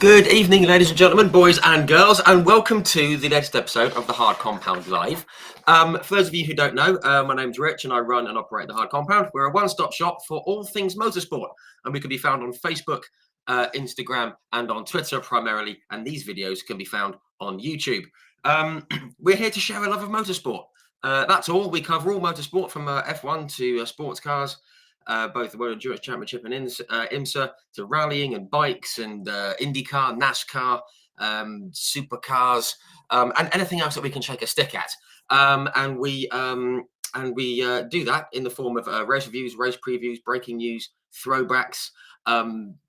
Good evening, ladies and gentlemen, boys and girls, and welcome to the latest episode of the Hard Compound Live. For those of you who don't know, my name's Rich and I run and operate the Hard Compound. We're a one-stop shop for all things motorsport, and we can be found on Facebook, Instagram, and on Twitter primarily, and these videos can be found on YouTube. We're here to share a love of motorsport. That's all. We cover all motorsport from F1 to sports cars, both the World Endurance Championship and IMSA, to rallying and bikes and IndyCar, NASCAR, supercars, and anything else that we can shake a stick at. And we do that in the form of race reviews, race previews, breaking news, throwbacks,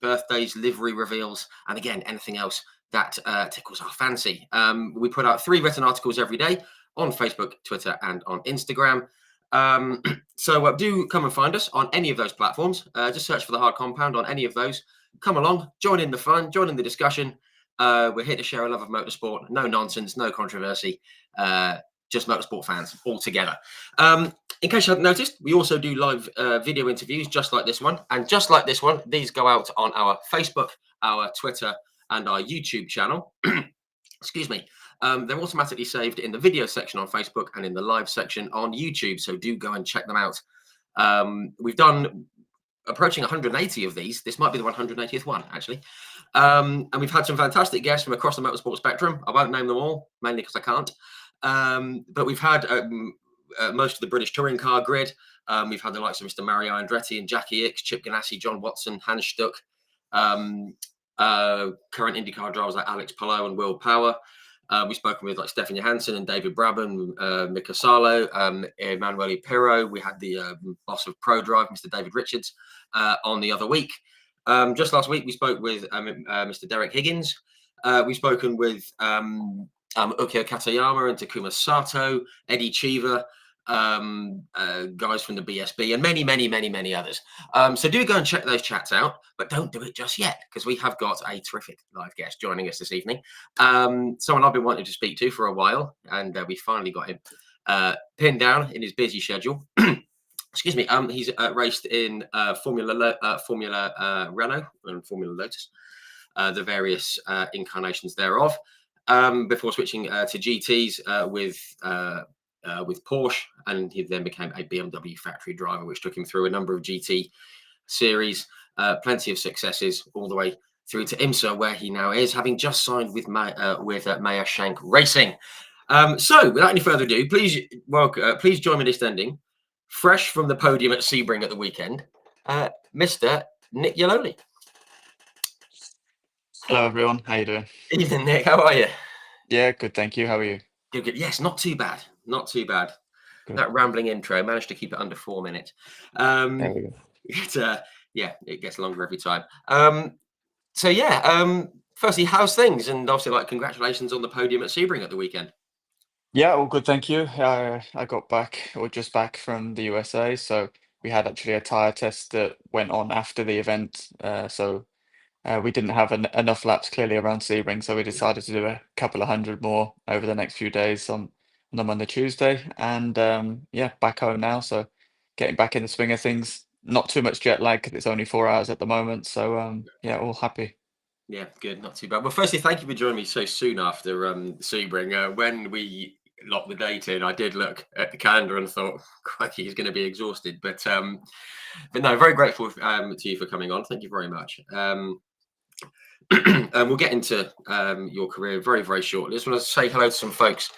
birthdays, livery reveals, and again, anything else that tickles our fancy. We put out 3 written articles every day on Facebook, Twitter, and on Instagram. So do come and find us on any of those platforms. Just search for the Hard Compound on any of those. Come along, join in the fun, join in the discussion. We're here to share a love of motorsport. No nonsense, no controversy. Just motorsport fans all together. In case you haven't noticed, we also do live video interviews just like this one. And just like this one, these go out on our Facebook, our Twitter, and our YouTube channel. Excuse me. They're automatically saved in the video section on Facebook and in the live section on YouTube. So do go and check them out. We've done approaching 180 of these. This might be the 180th one, actually. And we've had some fantastic guests from across the motorsport spectrum. I won't name them all, mainly because I can't. But we've had most of the British touring car grid. We've had the likes of Mr. Mario Andretti and Jackie Ickx, Chip Ganassi, John Watson, Hans Stuck. Current IndyCar drivers like Alex Palou and Will Power. We've spoken with like Stefan Johansson and David Brabham, Mika Salo, Emanuele Pirro. We had the boss of ProDrive, Mr. David Richards, on the other week. Just last week, we spoke with Mr. Derek Higgins. We've spoken with Ukyo Katayama and Takuma Sato, Eddie Cheever, guys from the BSB, and many others. So do go and check those chats out, but don't do it just yet, because we have got a terrific live guest joining us this evening. Someone I've been wanting to speak to for a while, and we finally got him pinned down in his busy schedule. Excuse me. He's raced in Formula Renault and Formula Lotus, the various incarnations thereof, before switching to GTs with Porsche, and he then became a BMW factory driver, which took him through a number of GT series, plenty of successes, all the way through to IMSA, where he now is, having just signed with Meyer Shank Racing. So, without any further ado, please join me in extending, fresh from the podium at Sebring at the weekend, Mr. Nick Yelloly. Hello, everyone. How you doing? Evening, Nick. How are you? Yeah, good. Thank you. How are you? Good. Yes, not too bad. Not too bad. Good. That rambling intro, managed to keep it under 4 minutes. There we go. It gets longer every time. Firstly, how's things? And obviously, congratulations on the podium at Sebring at the weekend. Yeah, all good. Thank you. I got back, or just back from the USA, so we had actually a tire test that went on after the event. We didn't have enough laps clearly around Sebring, so we decided to do a couple of hundred more over the next few days on the Monday, Tuesday, and back home now. So getting back in the swing of things. Not too much jet lag because it's only 4 hours at the moment. So all happy. Yeah, good, not too bad. Well, firstly, thank you for joining me so soon after Sebring. When we locked the date in, I did look at the calendar and thought, crikey, he's going to be exhausted. But no, very grateful to you for coming on. Thank you very much. We'll get into your career very, very shortly. I just want to say hello to some folks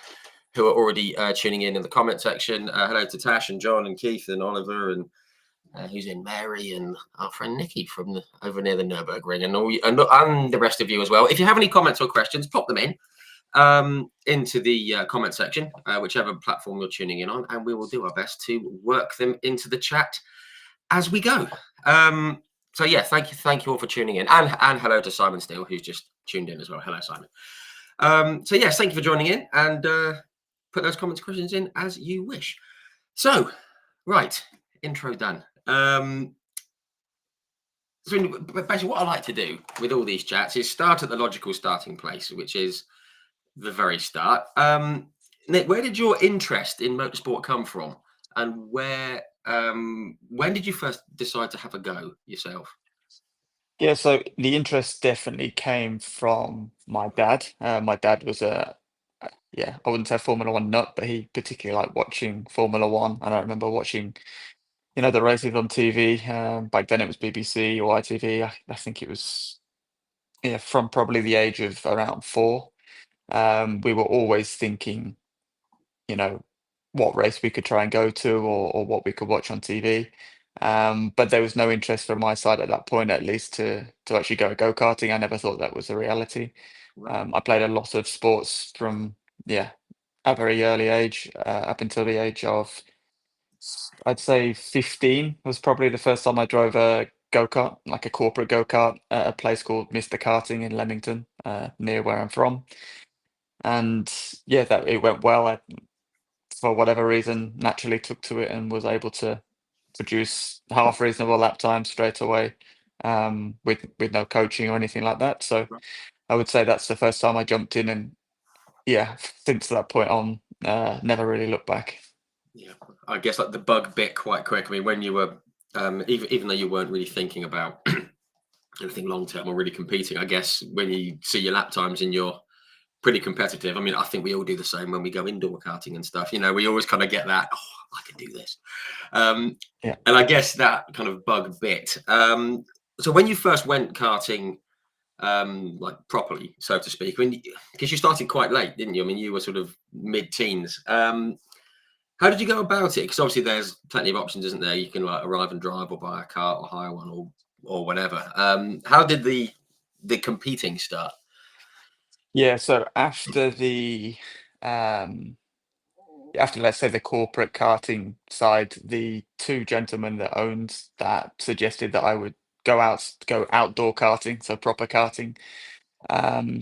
who are already tuning in the comment section. Hello to Tash and John and Keith and Oliver and who's in Mary and our friend Nikki from over near the Nurburgring and the rest of you as well. If you have any comments or questions, pop them in into the comment section, whichever platform you're tuning in on, and we will do our best to work them into the chat as we go. So yeah, thank you all for tuning in, and hello to Simon Steele, who's just tuned in as well. Hello, Simon. So yes, thank you for joining in, and put those comments, questions in as you wish. So, right, intro done. So basically, what I like to do with all these chats is start at the logical starting place, which is the very start. Nick, where did your interest in motorsport come from, and when did you first decide to have a go yourself? Yeah, so the interest definitely came from my dad. My dad was yeah, I wouldn't say Formula One nut, but he particularly liked watching Formula One. And I remember watching, the races on TV. Back then it was BBC or ITV. I think it was, yeah, from probably the age of around 4. We were always thinking, you know, what race we could try and go to or what we could watch on TV. But there was no interest from my side at that point, at least to actually go karting. I never thought that was a reality. Right. I played a lot of sports from, yeah, a very early age, up until the age of, I'd say 15 was probably the first time I drove a go-kart, like a corporate go-kart at a place called Mr. Karting in Leamington, near where I'm from. And yeah, that it went well. For whatever reason, naturally took to it and was able to produce half reasonable lap times straight away, with no coaching or anything like that. So Right. I would say that's the first time I jumped in, and yeah, since that point on, never really looked back. Yeah, I guess like the bug bit quite quick. I mean, when you were even though you weren't really thinking about anything long term or really competing, I guess when you see your lap times and you're pretty competitive. I mean, I think we all do the same when we go indoor karting and stuff. We always kind of get that. Oh, I can do this. Um, Yeah. and I guess that kind of bug bit. So when you first went karting, like properly, so to speak, because you started quite late, didn't you? I mean, you were sort of mid-teens. How did you go about it? Because obviously there's plenty of options, isn't there? You can like arrive and drive, or buy a car, or hire one, or whatever. How did the competing start? Yeah, so um after, let's say, the corporate karting side, the two gentlemen that owned that suggested that I would go outdoor karting, so proper karting.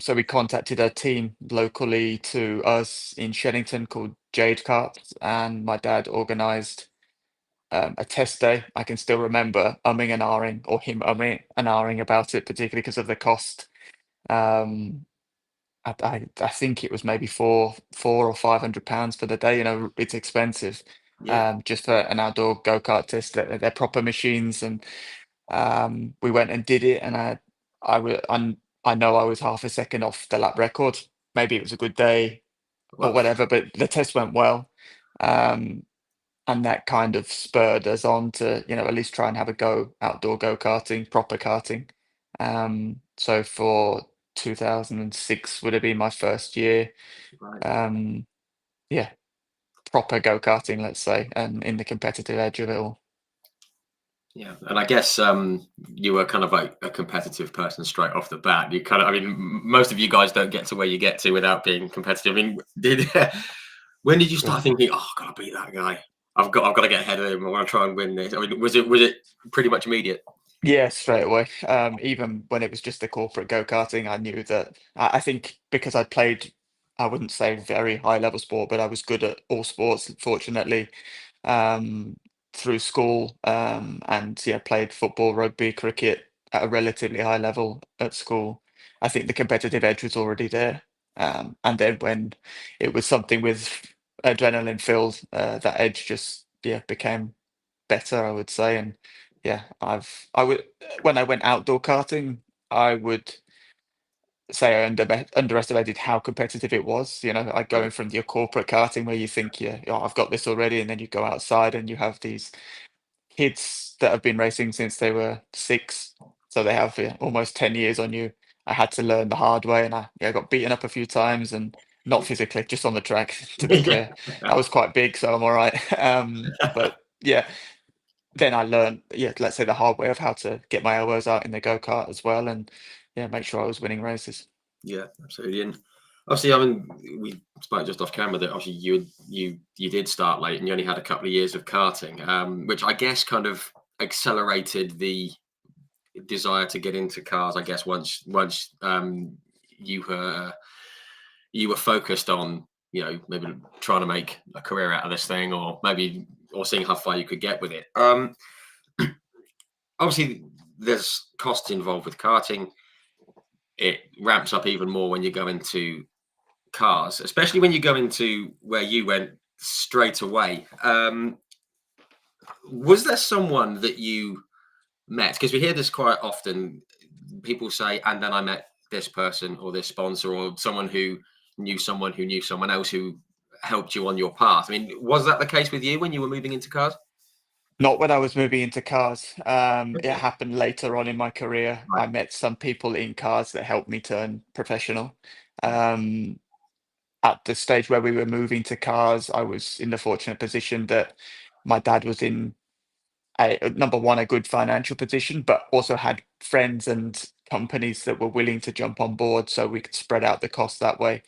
So we contacted a team locally to us in Shennington called Jade Karts, and my dad organised a test day. I can still remember umming and ahhing, or him umming and ahhing about it, particularly because of the cost. Um, I think it was maybe four or £500 for the day. It's expensive, Yeah. just for an outdoor go-kart test. They're proper machines, and we went and did it, and I wa- I'm- I know I was half a second off the lap record. Maybe it was a good day or Well, whatever, but the test went well. Um, and that kind of spurred us on to, at least try and have a go outdoor go-karting, proper karting. So for 2006 would have been my first year. right. Um, yeah, proper go-karting, let's say, and in the competitive edge of it all. Yeah, and I guess you were kind of like a competitive person straight off the bat. You kind of, I mean, most of you guys don't get to where you get to without being competitive. I mean, did when did you Yeah. start thinking, "Oh, I've got to beat that guy. I've got to get ahead of him. I want to try and win this." I mean, was it pretty much immediate? Yeah, straight away. Even when it was just the corporate go-karting, I knew that I think because I played, I wouldn't say very high level sport, but I was good at all sports, fortunately, um, through school. And yeah, played football, rugby, cricket at a relatively high level at school. I think the competitive edge was already there. And then when it was something with adrenaline filled, that edge just, yeah, became better, I would say. And yeah, I would when I went outdoor karting, I would say I underestimated how competitive it was. I Right. going from your corporate karting where you think, yeah, oh, I've got this already, and then you go outside and you have these kids that have been racing since they were 6, so they have, yeah, almost 10 years on you. I had to learn the hard way, and I got beaten up a few times, and not physically, just on the track. To be Yeah. clear, I was quite big, so I'm all right. But yeah, then I learned, yeah, let's say the hard way of how to get my elbows out in the go-kart as well, and yeah, make sure I was winning races. Yeah, absolutely. And obviously, I mean, we spoke just off camera that obviously you did start late and you only had a couple of years of karting, which I guess kind of accelerated the desire to get into cars. I guess once you were you were focused on maybe trying to make a career out of this thing, or maybe or seeing how far you could get with it. Obviously, there's costs involved with karting. It ramps up even more when you go into cars, especially when you go into where you went straight away. Was there someone that you met? Because we hear this quite often. people say, and then I met this person or this sponsor or someone who knew someone who knew someone else who helped you on your path. I mean, was that the case with you when you were moving into cars? Not when I was moving into cars. It Okay. happened later on in my career. Right. I met some people in cars that helped me turn professional. Um, at the stage where we were moving to cars, I was in the fortunate position that my dad was in number one, a good financial position, but also had friends and companies that were willing to jump on board so we could spread out the cost that way.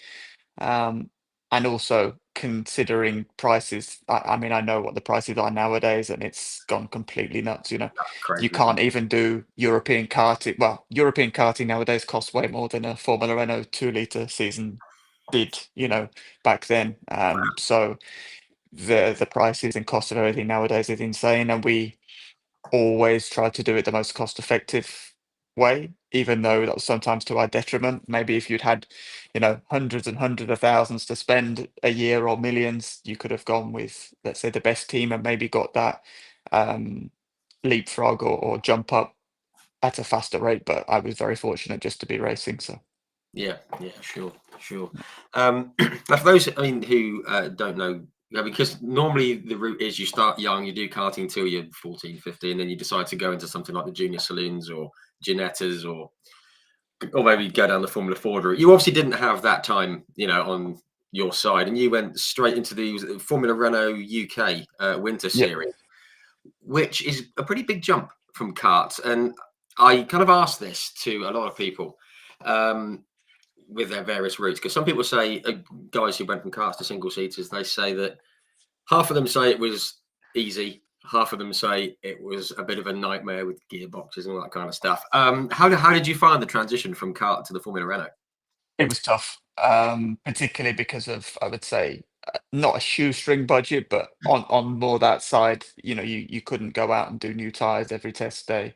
Um, and also considering prices, I mean, I know what the prices are nowadays, and it's gone completely nuts. You Crazy, isn't can't even do European karting. Well, European karting nowadays costs way more than a Formula Renault 2 litre season did, back then. So the prices and cost of everything nowadays is insane, and we always try to do it the most cost effective way, even though that was sometimes to our detriment. Maybe if you'd had, hundreds and hundreds of thousands to spend a year or millions, you could have gone with, let's say, the best team and maybe got that um, leapfrog or jump up at a faster rate. But I was very fortunate just to be racing. So Yeah, yeah, sure. Now for those, I mean, who don't know, because normally the route is you start young, you do karting till you're 14, 15, and then you decide to go into something like the junior saloons or Ginettas or maybe go down the Formula Ford route. You obviously didn't have that time, on your side, and you went straight into the Formula Renault UK Winter yeah, Series, which is a pretty big jump from karts. And I kind of asked this to a lot of people. With their various routes, because some people say, guys who went from karts to single seaters, they say that half of them say it was easy, half of them say it was a bit of a nightmare with gearboxes and all that kind of stuff. How did you find the transition from kart to the Formula Renault? it was tough, particularly because of, I would say, not a shoestring budget, but on more that side, you couldn't go out and do new tires every test day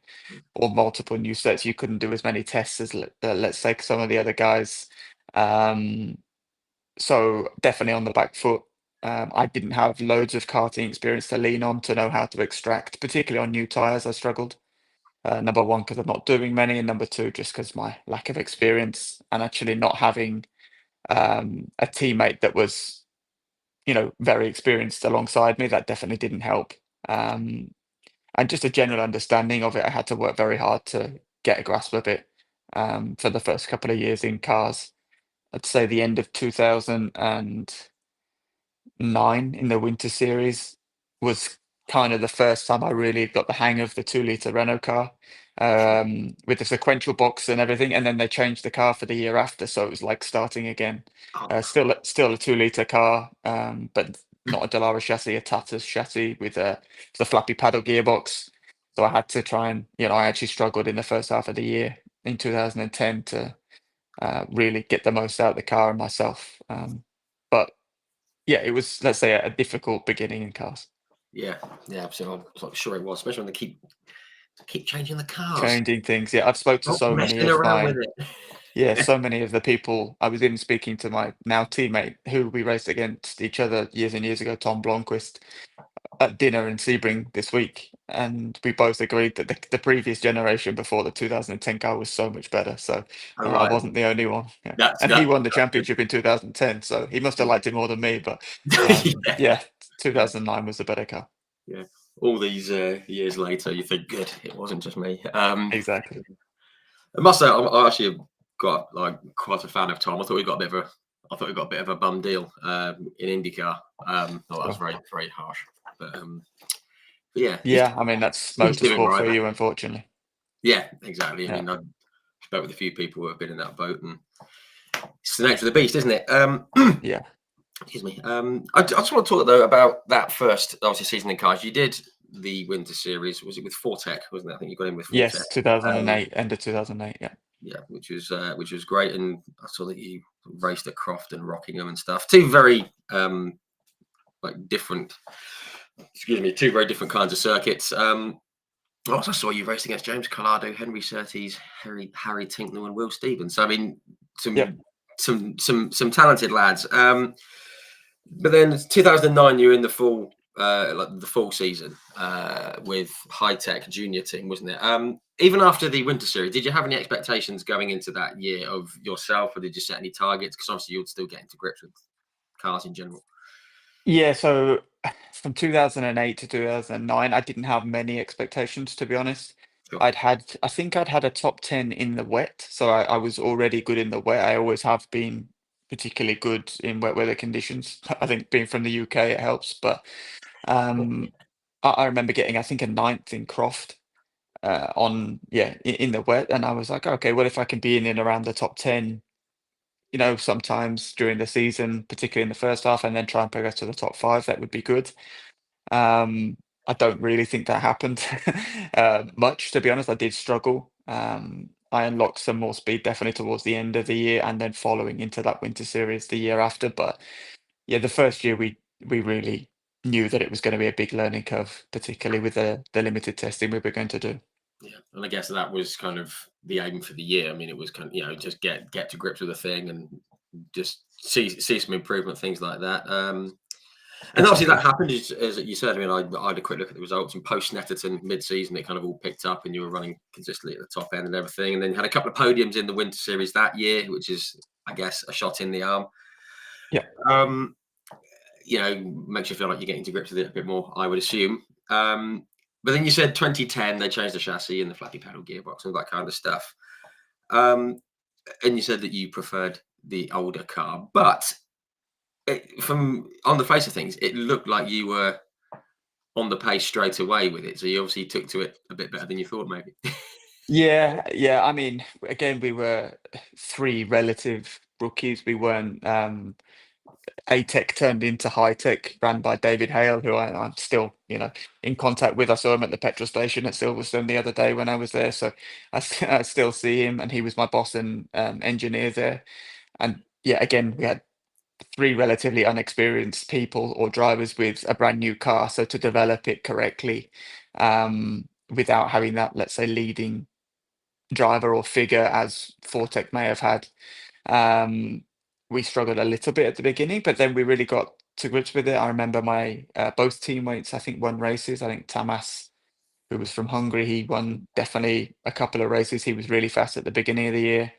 or multiple new sets. You couldn't do as many tests as let's say some of the other guys. Um, so definitely on the back foot. I didn't have loads of karting experience to lean on to know how to extract, particularly on new tires. I struggled. Number one, because I'm not doing many, and number two, just because my lack of experience and actually not having a teammate that was, very experienced alongside me. That definitely didn't help. Um, and just a general understanding of it. I had to work very hard to get a grasp of it for the first couple of years in cars. I'd say the end of 2009 in the Winter Series was kind of the first time I really got the hang of the 2 litre Renault car with the sequential box and everything. And then they changed the car for the year after, so it was like starting again. Oh, Still a 2 litre car, but not a Dallara chassis, a Tatas chassis with the flappy paddle gearbox. So I had to try and, I actually struggled in the first half of the year in 2010 to really get the most out of the car and myself. But yeah, it was, let's say, a difficult beginning in cars. yeah, yeah, absolutely. I'm sure it was, especially when they keep changing the cars, Changing things. Yeah, I've spoke to not so many messing of around with my, it. yeah, so many of the people. I was even speaking to my now teammate who we raced against each other years and years ago, Tom Blomqvist, at dinner in Sebring this week, and we both agreed that the previous generation before the 2010 car was so much better. So All I right, wasn't the only one. Yeah. that's And he that. won the championship in 2010, so he must have liked it more than me. But Yeah, yeah, 2009 was the better car. yeah. All these years later, you think, good, it wasn't just me. Exactly. I must say, I actually got like quite a fan of Tom. I thought we got a bit of a bum deal in IndyCar. Well, that was Sure. very, very harsh. But yeah, Yeah, I mean that's he's doing motorsport right for now. you, unfortunately. Yeah, exactly. I Yeah. mean, I've spoke with a few people who have been in that boat, and it's the nature of the beast, isn't it? Yeah. Excuse me. I just want to talk though about that first, obviously, season in cars. You did the Winter Series. Was it with Fortec? Wasn't it? I think you got in with Fortec. Yes, Um, 2008, end of 2008. Yeah. yeah, which was great. And I saw that you raced at Croft and Rockingham and stuff. Two very like different. Excuse me, two very different kinds of circuits. I also saw you raced against James Collado, Henry Surtees, Harry Tinknell, and Will Stevens. So, I mean, Yep. some talented lads. But then 2009, you're in the full like the full season with High Tech Junior team, wasn't it? Even after the Winter Series, did you have any expectations going into that year of yourself, or did you set any targets? Because obviously you're still getting to grips with cars in general. Yeah, so from 2008 to 2009, I didn't have many expectations, to be honest. Sure. I think I'd had a top 10 in the wet, so I was already good in the wet. I always have been particularly good in wet weather conditions. I think being from the UK, it helps, but um, I remember getting, I think, a ninth in Croft in the wet, and I was like, okay, well, if I can be in and around the top 10, sometimes during the season, particularly in the first half, and then try and progress to the top five, that would be good. Um, I don't really think that happened much, to be honest. I did struggle. I unlocked some more speed definitely towards the end of the year, and then following into that winter series the year after. But yeah, the first year we really knew that it was going to be a big learning curve, particularly with the limited testing we were going to do. Yeah, and I guess that was kind of the aim for the year. I mean, it was kind of, just get to grips with the thing and just see some improvement, things like that. And obviously that Exactly. happened, as you said. I mean, I had a quick look at the results, and post Netterton mid-season, it kind of all picked up, and you were running consistently at the top end and everything. And then you had a couple of podiums in the Winter Series that year, which is, I guess, a shot in the arm. Yeah. Um, makes you feel like you're getting to grips with it a bit more, I would assume. But then you said 2010, they changed the chassis and the flappy pedal gearbox and all that kind of stuff. And you said that you preferred the older car, but from on the face of things, it looked like you were on the pace straight away with it. So you obviously took to it a bit better than you thought, maybe. Yeah, yeah. I mean, again, we were three relative rookies. We weren't A-Tech turned into High-Tech, ran by David Hale, who I'm still, in contact with. I saw him at the petrol station at Silverstone the other day when I was there, so I still see him, and he was my boss and engineer there. And yeah, again, we had three relatively unexperienced people or drivers with a brand new car, so to develop it correctly, without having that, let's say, leading driver or figure as Fortec may have had. Um, we struggled a little bit at the beginning, but then we really got to grips with it. I remember my both teammates, I think, won races. I think Tamas, who was from Hungary, he won definitely a couple of races. He was really fast at the beginning of the year.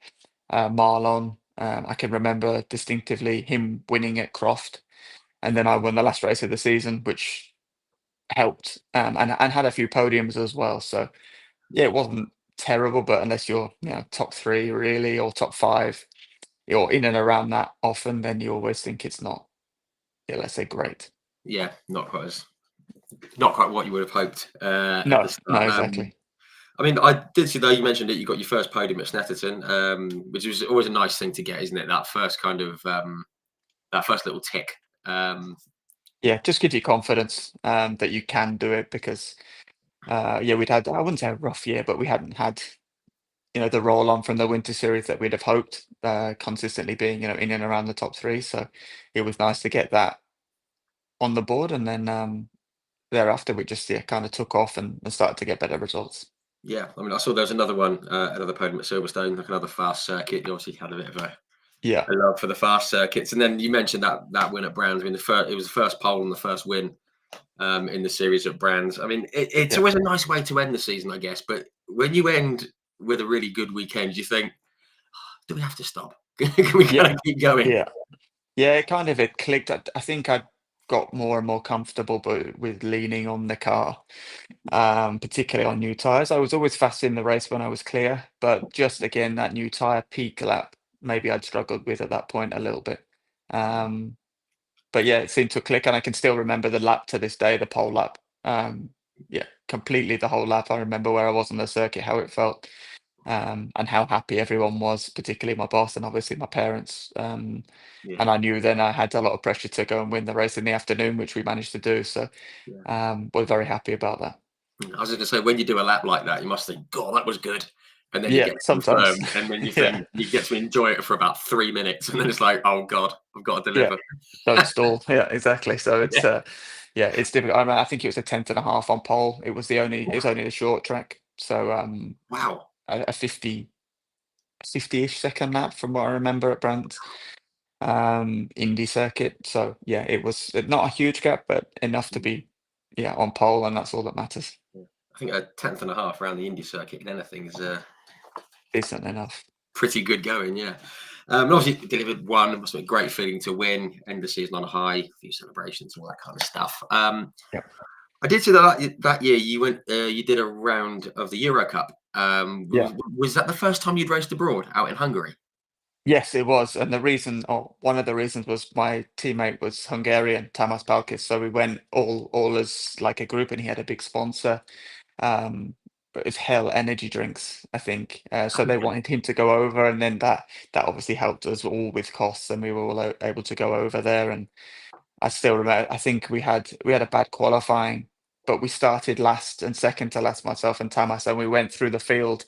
Marlon, I can remember distinctively him winning at Croft, and then I won the last race of the season, which helped, and had a few podiums as well. So yeah, it wasn't terrible, but unless you're top three really or top five, you're in and around that often, then you always think it's not, yeah, let's say great. Yeah, not quite what you would have hoped at the No, no, start. Exactly. I mean, I did see though you mentioned that you got your first podium at Snetterton, which was always a nice thing to get, isn't it? That first kind of that first little tick. Um, Yeah, just gives you confidence that you can do it because yeah, we'd had, I wouldn't say a rough year, but we hadn't had, the roll on from the winter series that we'd have hoped, consistently being, in and around the top three. So it was nice to get that on the board, and then thereafter we just kind of took off and started to get better results. yeah, I mean, I saw there was another one, another podium at Silverstone, like another fast circuit. You obviously had a bit of a Yeah, love for the fast circuits, and then you mentioned that win at Brands. I mean, it was the first pole and the first win in the series at Brands. I mean, it's yeah, always a nice way to end the season, I guess. But when you end with a really good weekend, you think, do we have to stop? Can we yeah, kind of keep going? yeah. Yeah, it clicked. I think I got more and more comfortable with leaning on the car, particularly on new tires. I was always fast in the race when I was clear, but just again, that new tire peak lap, maybe I'd struggled with at that point a little bit. Um, but yeah, it seemed to click, and I can still remember the lap to this day, the pole lap. Yeah, completely the whole lap. I remember where I was on the circuit, how it felt, and how happy everyone was, particularly my boss and obviously my parents. Yeah, And I knew then I had a lot of pressure to go and win the race in the afternoon, which we managed to do. So yeah. we're very happy about that. I was just going to say, when you do a lap like that, you must think, God, that was good. And then you Yeah, get sometimes. confirmed, and then you Yeah, think you get to enjoy it for about 3 minutes, and then it's like, oh God, I've got to yeah. deliver. Don't stall. Yeah, exactly. So it's Yeah. yeah, it's difficult. I think it was a tenth and a half on pole. It was only the short track. So Wow. a 50-ish second lap from what I remember at Brandt Indy circuit. So yeah, it was not a huge gap, but enough to be yeah, on pole, and that's all that matters. Yeah. I think a tenth and a half around the Indy circuit in anything is Decent enough. pretty good going, yeah. And obviously delivered one. It must have been a great feeling to win, end the season on a high, a few celebrations, all that kind of stuff. Yeah. I did see that year you went, you did a round of the Euro Cup. Yeah. Was that the first time you'd raced abroad out in Hungary? Yes, it was, and the reason, or one of the reasons, was my teammate was Hungarian, Tamas Balkis, so we went all as like a group, and he had a big sponsor. But it's Hell Energy Drinks, I think. So they wanted him to go over, and then that obviously helped us all with costs, and we were all able to go over there. And I still remember, I think we had a bad qualifying, but we started last and second to last, myself and Tamas, and we went through the field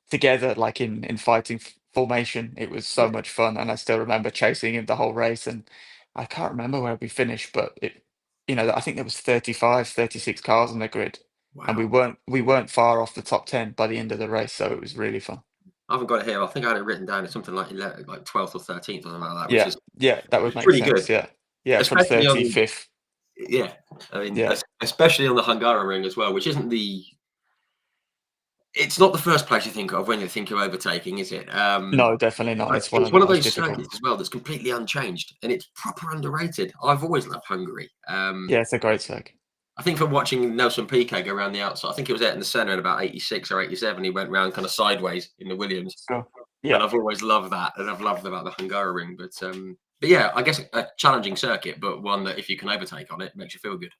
together, like in fighting formation. It was so Yeah. much fun, and I still remember chasing him the whole race. And I can't remember where we finished, but I think there was 35, 36 cars on the grid, and we Wow. weren't far off the top 10 by the end of the race, so it was really fun. I haven't got it here. I think I had it written down as something like 12th or 13th or something like that, Yeah, yeah, that which would is make pretty sense. good, Yeah, yeah, from especially on 35th. yeah. I mean, Yeah, especially on the Hungaroring as well, which isn't the. It's not the first place you think of when you think of overtaking, is it? no, definitely not. It's one It's of the one of most those difficult. circuits as well that's completely unchanged, and it's proper underrated. I've always loved Hungary. Yeah, it's a great circuit. I think from watching Nelson Piquet go around the outside, I think it was out in the centre in about 86 or 87. He went round kind of sideways in the Williams, So and yeah. I've always loved that, and I've loved about the Hungaroring. But yeah, I guess a challenging circuit, but one that if you can overtake on it, makes you feel good.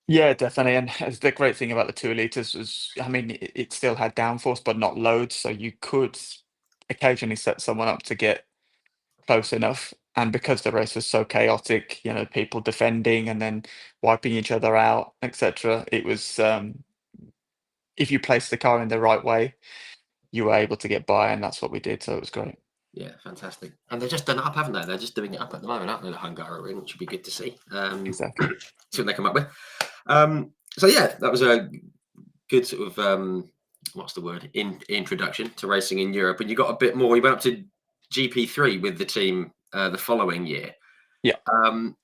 Yeah, definitely. And the great thing about the 2 liters was, I mean, it still had downforce, but not loads. So you could occasionally set someone up to get close enough. And because the race was so chaotic, people defending and then wiping each other out, etc., it was, if you placed the car in the right way, you were able to get by. And that's what we did. So it was great. Yeah, fantastic. And they've just done it up, haven't they? They're just doing it up at the moment, aren't they? The Hungaroring, which would be good to see. Exactly. See what they come up with. So yeah, that was a good sort of what's the word introduction to racing in Europe, and you got a bit more. You went up to GP3 with the team the following year. Yeah.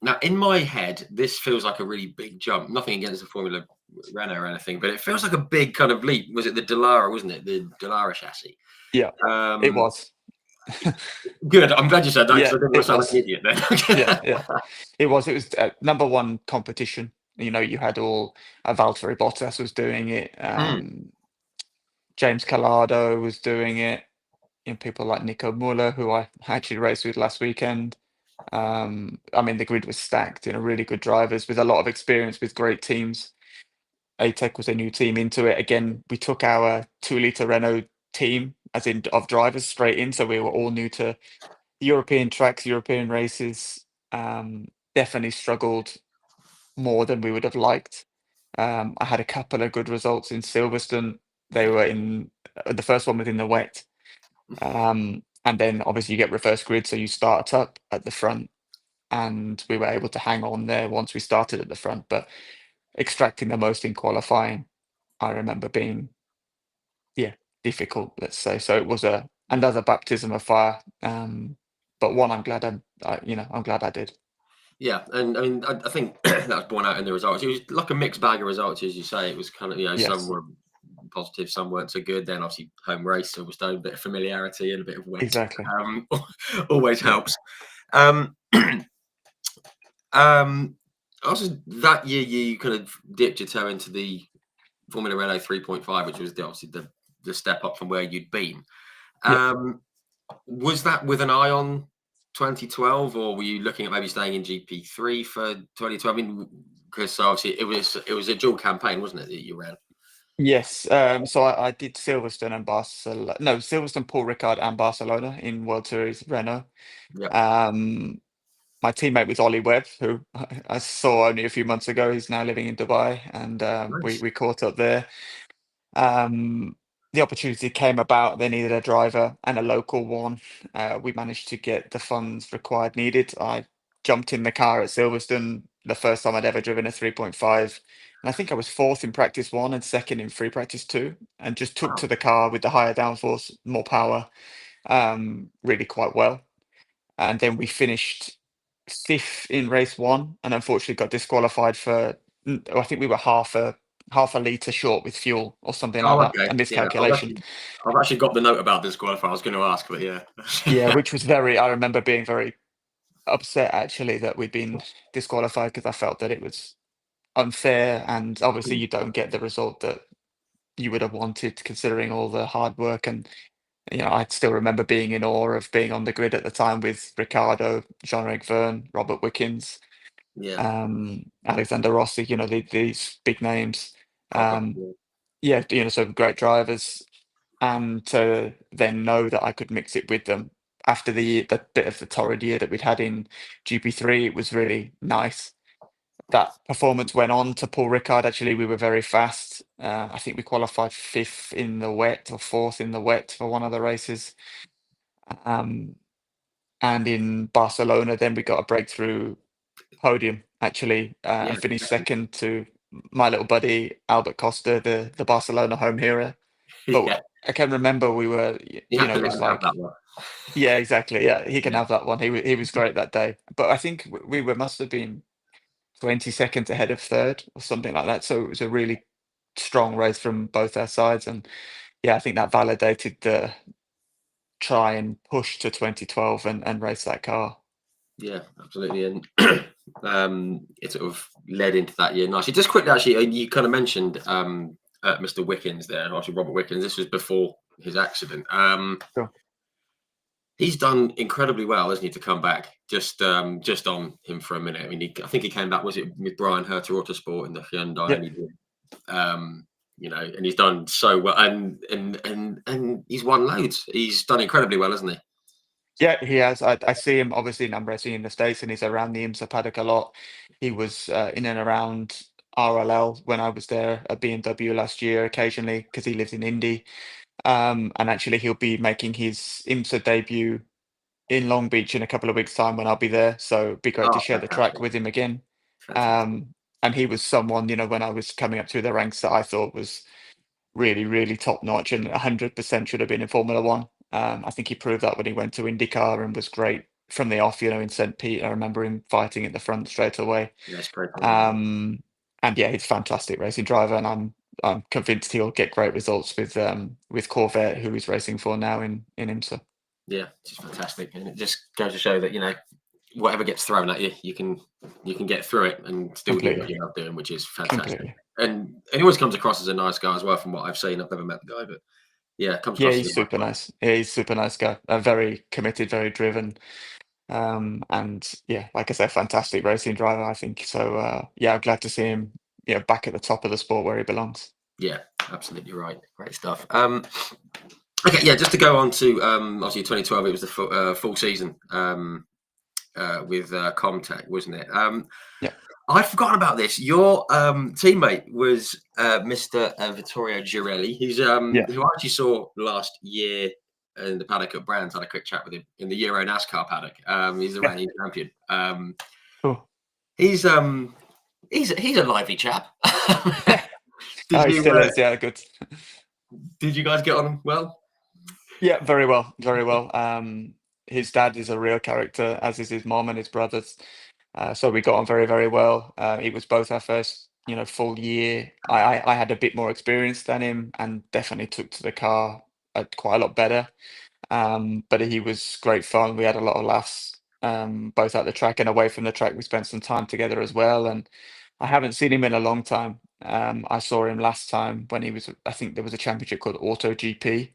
Now, in my head, this feels like a really big jump. Nothing against the Formula Renault or anything, but it feels like a big kind of leap. Was it the Dallara, wasn't it? The Dallara chassis. Yeah, it Um, was. Good. I'm glad you said that because Yeah, I didn't want it to sound like an was. idiot Yeah, then. yeah. It was number one competition. You had all Valtteri Bottas was doing it. Mm, James Calado was doing it. People like Nico Muller, who I actually raced with last weekend. I mean, the grid was stacked. Really good drivers with a lot of experience with great teams. ATEC was a new team into it. Again, we took our 2 liter Renault team, as in of drivers, straight in. So we were all new to European tracks, European races. Definitely struggled more than we would have liked. I had a couple of good results in Silverstone. They were in the first one was in the wet. And then obviously you get reverse grid, so you start up at the front, and we were able to hang on there once we started at the front. But extracting the most in qualifying, I remember being, yeah, difficult, let's say. So it was another baptism of fire. But one I'm glad I did. yeah, and I mean, I think that was borne out in the results. It was like a mixed bag of results, as you say. It was kind of, some Yes, were positive, some weren't so good. Then obviously home race, Silverstone, a bit of familiarity and a bit of wet, exactly. um, always Yeah. helps. Um, also that year you kind of dipped your toe into the Formula Renault 3.5, which was obviously the step up from where you'd been. Yeah. Um, was that with an eye on 2012, or were you looking at maybe staying in GP3 for 2012? I mean, because obviously it was a dual campaign, wasn't it, that you ran? Yes. So I did Silverstone and Barcelona. No, Silverstone, Paul Ricard, and Barcelona in World Series Renault. Yeah, Um, my teammate was Ollie Webb, who I saw only a few months ago. He's now living in Dubai, and we nice. we caught up there. Um, the opportunity came about. They needed a driver and a local one. We managed to get the funds required needed. I jumped in the car at Silverstone the first time I'd ever driven a 3.5. And I think I was fourth in practice one and second in free practice two, and just took to Wow. the car with the higher downforce, more power, really quite well. And then we finished fifth in race one, and unfortunately got disqualified for I think we were half a liter short with fuel or something like Oh, that. A okay. Yeah, miscalculation. I've actually got the note about disqualifier. I was going to ask, but yeah. Yeah, which was very. I remember being very upset actually that we'd been disqualified because I felt that it was unfair, and obviously you don't get the result that you would have wanted considering all the hard work. And I still remember being in awe of being on the grid at the time with Ricardo, Jean-Eric Verne, Robert Wickens, Yeah. Alexander Rossi, these big names. Oh, God. Um, Yeah. yeah, some great drivers, and to then know that I could mix it with them after the bit of the torrid year that we'd had in GP3, it was really nice. That performance went on to Paul Ricard. Actually, we were very fast. I think we qualified fifth in the wet or fourth in the wet for one of the races. Um, and in Barcelona, then we got a breakthrough podium actually, Yeah. and finished second to my little buddy Albert Costa, the Barcelona home hero. But Yeah. I can remember we were, You have to it let was him have like, that one. yeah, exactly, yeah, he can Yeah. have that one. He was great that day. But I think we were must have been 20 seconds ahead of third or something like that. So it was a really strong race from both our sides. And yeah, I think that validated the try and push to 2012 and race that car. Yeah, absolutely. And it sort of led into that year nicely. Just quickly, actually, you kind of mentioned Mr. Wickens there, and obviously Robert Wickens. This was before his accident. Sure. He's done incredibly well, hasn't he, to come back? Just on him for a minute. I mean, I think he came back, was it with Brian Herter Autosport in the Hyundai, Yeah. and he did. And he's done so well, and he's won loads. He's done incredibly well, hasn't he? Yeah, he has. I see him obviously in racing in the States, and he's around the IMSA paddock a lot. He was in and around RLL when I was there at BMW last year occasionally because he lives in Indy. And actually, he'll be making his IMSA debut in Long Beach in a couple of weeks' time when I'll be there. So it'd be great to Oh, share the track fantastic! with him again. Fantastic. Um, and he was someone, when I was coming up through the ranks that I thought was really, really top notch and 100% should have been in Formula One. I think he proved that when he went to IndyCar and was great from the off, in St. Pete. I remember him fighting at the front straight away. Yeah, it's great. Um, and yeah, he's a fantastic racing driver, and I'm convinced he'll get great results with Corvette, who he's racing for now in IMSA. Yeah, it's just fantastic, and it just goes to show that whatever gets thrown at you, you can get through it and still do what Completely, you love doing, which is fantastic. completely. And he always comes across as a nice guy as well, from what I've seen. I've never met the guy, but yeah, comes Yeah, across as he's a nice super guy. nice. Yeah, he's a super nice guy. Very committed, very driven. And yeah, like I said, fantastic racing driver, I think. So yeah, I'm glad to see him, back at the top of the sport where he belongs. Yeah, absolutely right. Great stuff. Okay, yeah, just to go on to obviously 2012, it was the full season with Comtech, wasn't it? Yeah, I'd forgotten about this. Your teammate was Mr. Vittorio Girelli, yeah. who I actually saw last year in the paddock at Brands. Had a quick chat with him in the Euro NASCAR paddock. He's a Yeah, reigning champion. cool. He's he's a lively chap. Oh, did he you still is. Yeah, good. did you guys get on well? Yeah, very well, very well. His dad is a real character, as is his mom and his brothers. So we got on very, very well. It was both our first, full year. I had a bit more experience than him, and definitely took to the car quite a lot better. But he was great fun. We had a lot of laughs, both at the track and away from the track. We spent some time together as well. And I haven't seen him in a long time. I saw him last time when I think there was a championship called Auto GP,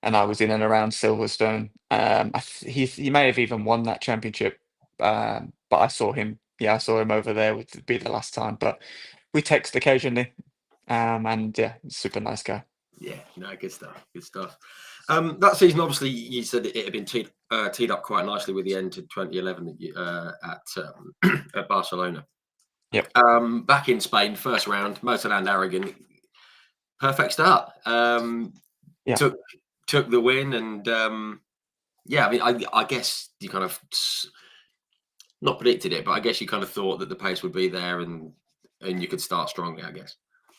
and I was in and around Silverstone. He may have even won that championship, but I saw him. Yeah, I saw him over there. Would be the last time, but we text occasionally. And yeah, super nice guy. Yeah, no, good stuff. Good stuff. That season, obviously, you said it had been teed up quite nicely with the end to 2011 at Barcelona. Yep. Back in Spain, first round, Motorland Aragon, perfect start. Yeah. Took the win, and yeah, I mean, I guess you kind of not predicted it, but I guess you kind of thought that the pace would be there, and you could start strongly, I guess.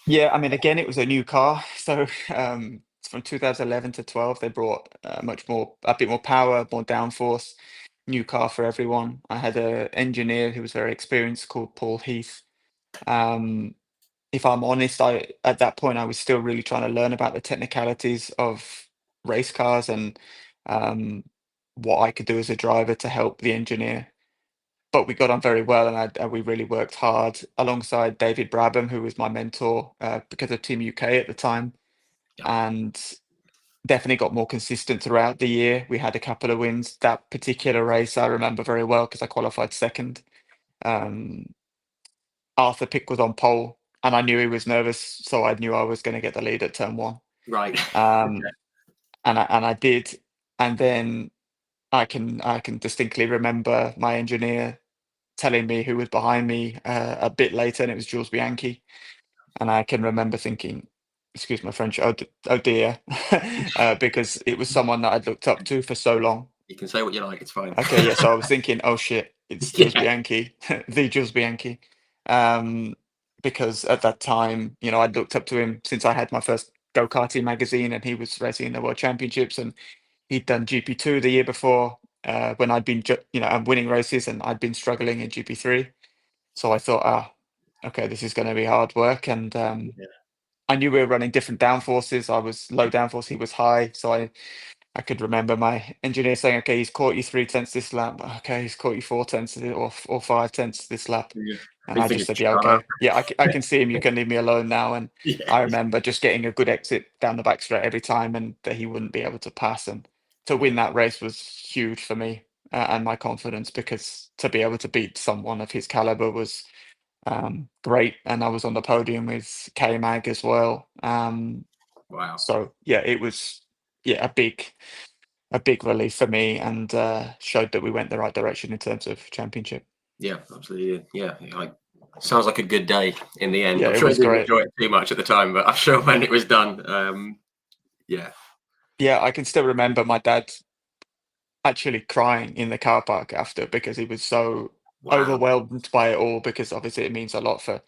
Yeah, I mean, again, it was a new car. So from 2011 to 12, they brought a bit more power, more downforce, new car for everyone. I had an engineer who was very experienced called Paul Heath. Um, if I'm honest, I at that point I was still really trying to learn about the technicalities of race cars and um, what I could do as a driver to help the engineer. But we got on very well, and we really worked hard alongside David Brabham, who was my mentor because of Team UK at the time, Yeah. and definitely got more consistent throughout the year. We had a couple of wins. That particular race I remember very well because I qualified second. Um, Arthur Pick was on pole, and I knew he was nervous, so I knew I was going to get the lead at turn one. Right. Um, and I did, and then I can distinctly remember my engineer telling me who was behind me a bit later, and it was Jules Bianchi. And I can remember thinking, excuse my French, oh dear, because it was someone that I'd looked up to for so long. You can say what you like. It's fine. Okay, yeah, so I was thinking, oh shit, it's Jules Yeah. Bianchi, the Jules Bianchi. Um, because at that time, I'd looked up to him since I had my first go-karting magazine, and he was racing in the World Championships, and he'd done GP2 the year before, when I'd been, I'm winning races, and I'd been struggling in GP3. So I thought, okay, this is going to be hard work, and Yeah. I knew we were running different downforces. I was low downforce, he was high, so I could remember my engineer saying, "Okay, he's caught you 3 tenths this lap. Okay, he's caught you 4 tenths or 5 tenths this lap." Yeah. And You I think just it's said, "Yeah, shut up. okay, yeah, I can see him. You can leave me alone now." And Yeah. I remember just getting a good exit down the back straight every time, and that he wouldn't be able to pass. And to Yeah. win that race was huge for me and my confidence, because to be able to beat someone of his caliber was great. And I was on the podium with K Mag as well. Wow. So yeah, it was yeah a big relief for me, and showed that we went the right direction in terms of championship. Yeah, absolutely. Yeah. Like, sounds like a good day in the end. Yeah, I'm it sure I was didn't great. enjoy it too much at the time, but I'm sure when it was done, yeah. Yeah, I can still remember my dad actually crying in the car park after, because he was so Wow. overwhelmed by it all, because obviously it means a lot for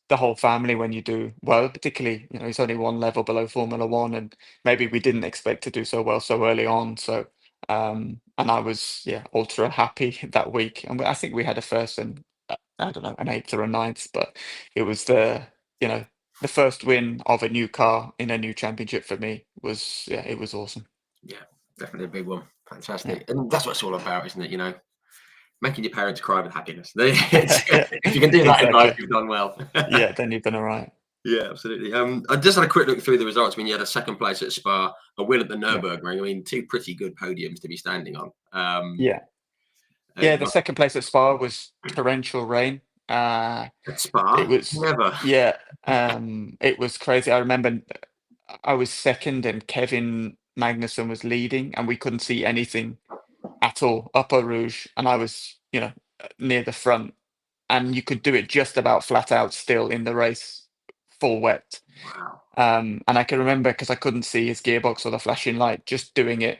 the whole family when you do well, particularly, it's only one level below Formula One, and maybe we didn't expect to do so well so early on. So, and I was, yeah, ultra happy that week. And I think we had a first and I don't know, an eighth or a ninth, but it was you know, the first win of a new car in a new championship for me was, yeah, it was awesome. Yeah, definitely a big one. Yeah. Fantastic. And that's what it's all about, isn't it? Making your parents cry with happiness. If you can do that in life, Exactly. you've done well. Yeah, then you've done all right. Yeah, absolutely. I just had a quick look through the results. I mean, you had a second place at Spa, a win at the Yeah. Nurburgring. I mean, two pretty good podiums to be standing on. Yeah. Yeah, the second place at Spa was torrential rain. At It Spa, was never. yeah, it was crazy. I remember I was second and Kevin Magnussen was leading, and we couldn't see anything at all up Eau Rouge, and I was, near the front, and you could do it just about flat out still in the race, full wet. Wow. And I can remember, because I couldn't see his gearbox or the flashing light, just doing it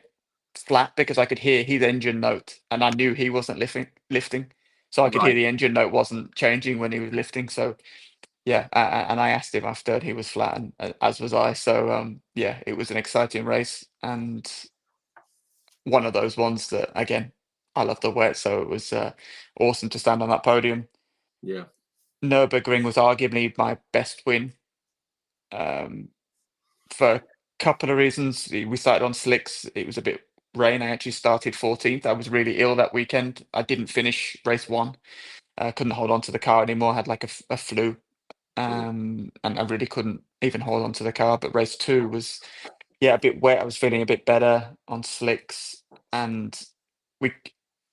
flat, because I could hear his engine note, and I knew he wasn't lifting. So I could hear Right. the engine note wasn't changing when he was lifting. So yeah, and I asked him after, and he was flat, and as was I. So yeah, it was an exciting race, and one of those ones that, again, I love the wet, so it was awesome to stand on that podium. Yeah. Nurburgring was arguably my best win, um, for a couple of reasons. We started on slicks. It was a bit rain. I actually started 14th. I was really ill that weekend. I didn't finish race one. I couldn't hold on to the car anymore. I had like a flu, Oh, and I really couldn't even hold on to the car. But race two was, yeah, a bit wet. I was feeling a bit better on slicks, and we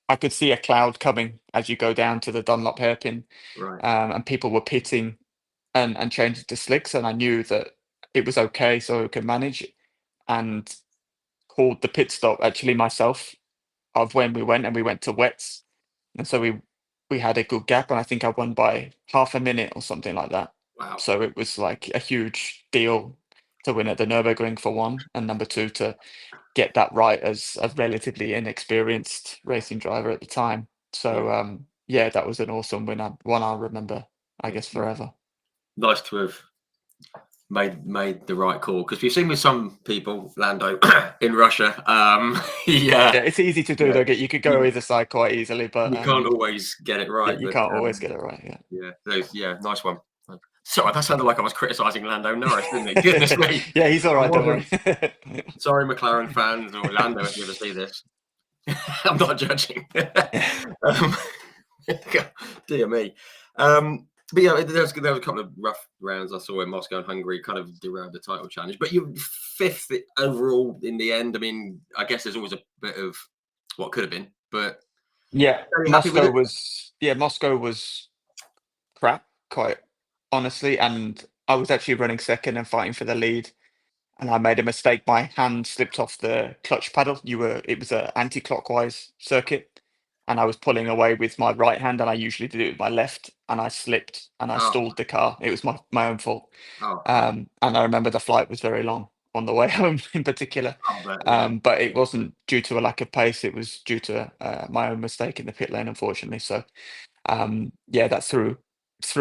I could see a cloud coming as you go down to the Dunlop hairpin, right. and people were pitting and changing to slicks, and I knew that it was okay, so I could manage, and called the pit stop actually myself of when we went to wets, and so we had a good gap, and I think I won by half a minute or something like that. Wow. So it was like a huge deal to win at the Nurburgring, for one, and number two, to get that right as a relatively inexperienced racing driver at the time. Yeah. So yeah, that was an awesome win. One I'll remember, I guess, Excellent. forever. Nice to have made the right call, because we've seen with some people, Lando in Russia. Yeah, Yeah, it's easy to do yeah, though. You could go you, either side quite easily, but you can't always get it yeah, right. you But can't always get it right. yeah, yeah, nice one. Sorry, that sounded like I was criticising Lando Norris, didn't it? Goodness Yeah, me, yeah, he's all I right. Don't wasn't. worry. Sorry, McLaren fans or Lando, if you ever see this. I'm not judging. um, dear me. But yeah, there was a couple of rough rounds I saw in Moscow and Hungary, kind of derailed the title challenge. But you're fifth overall in the end. I mean, I guess there's always a bit of what could have been, but Yeah, very happy with it. Moscow was crap, quite honestly, and I was actually running second and fighting for the lead, and I made a mistake. My hand slipped off the clutch pedal. It was a anti-clockwise circuit, and I was pulling away with my right hand, and I usually do it with my left, and I slipped and I Oh, stalled the car. It was my own fault. oh, no. And I remember the flight was very long on the way home in particular. Oh, but yeah, But it wasn't due to a lack of pace, it was due to my own mistake in the pit lane, unfortunately. So yeah, that threw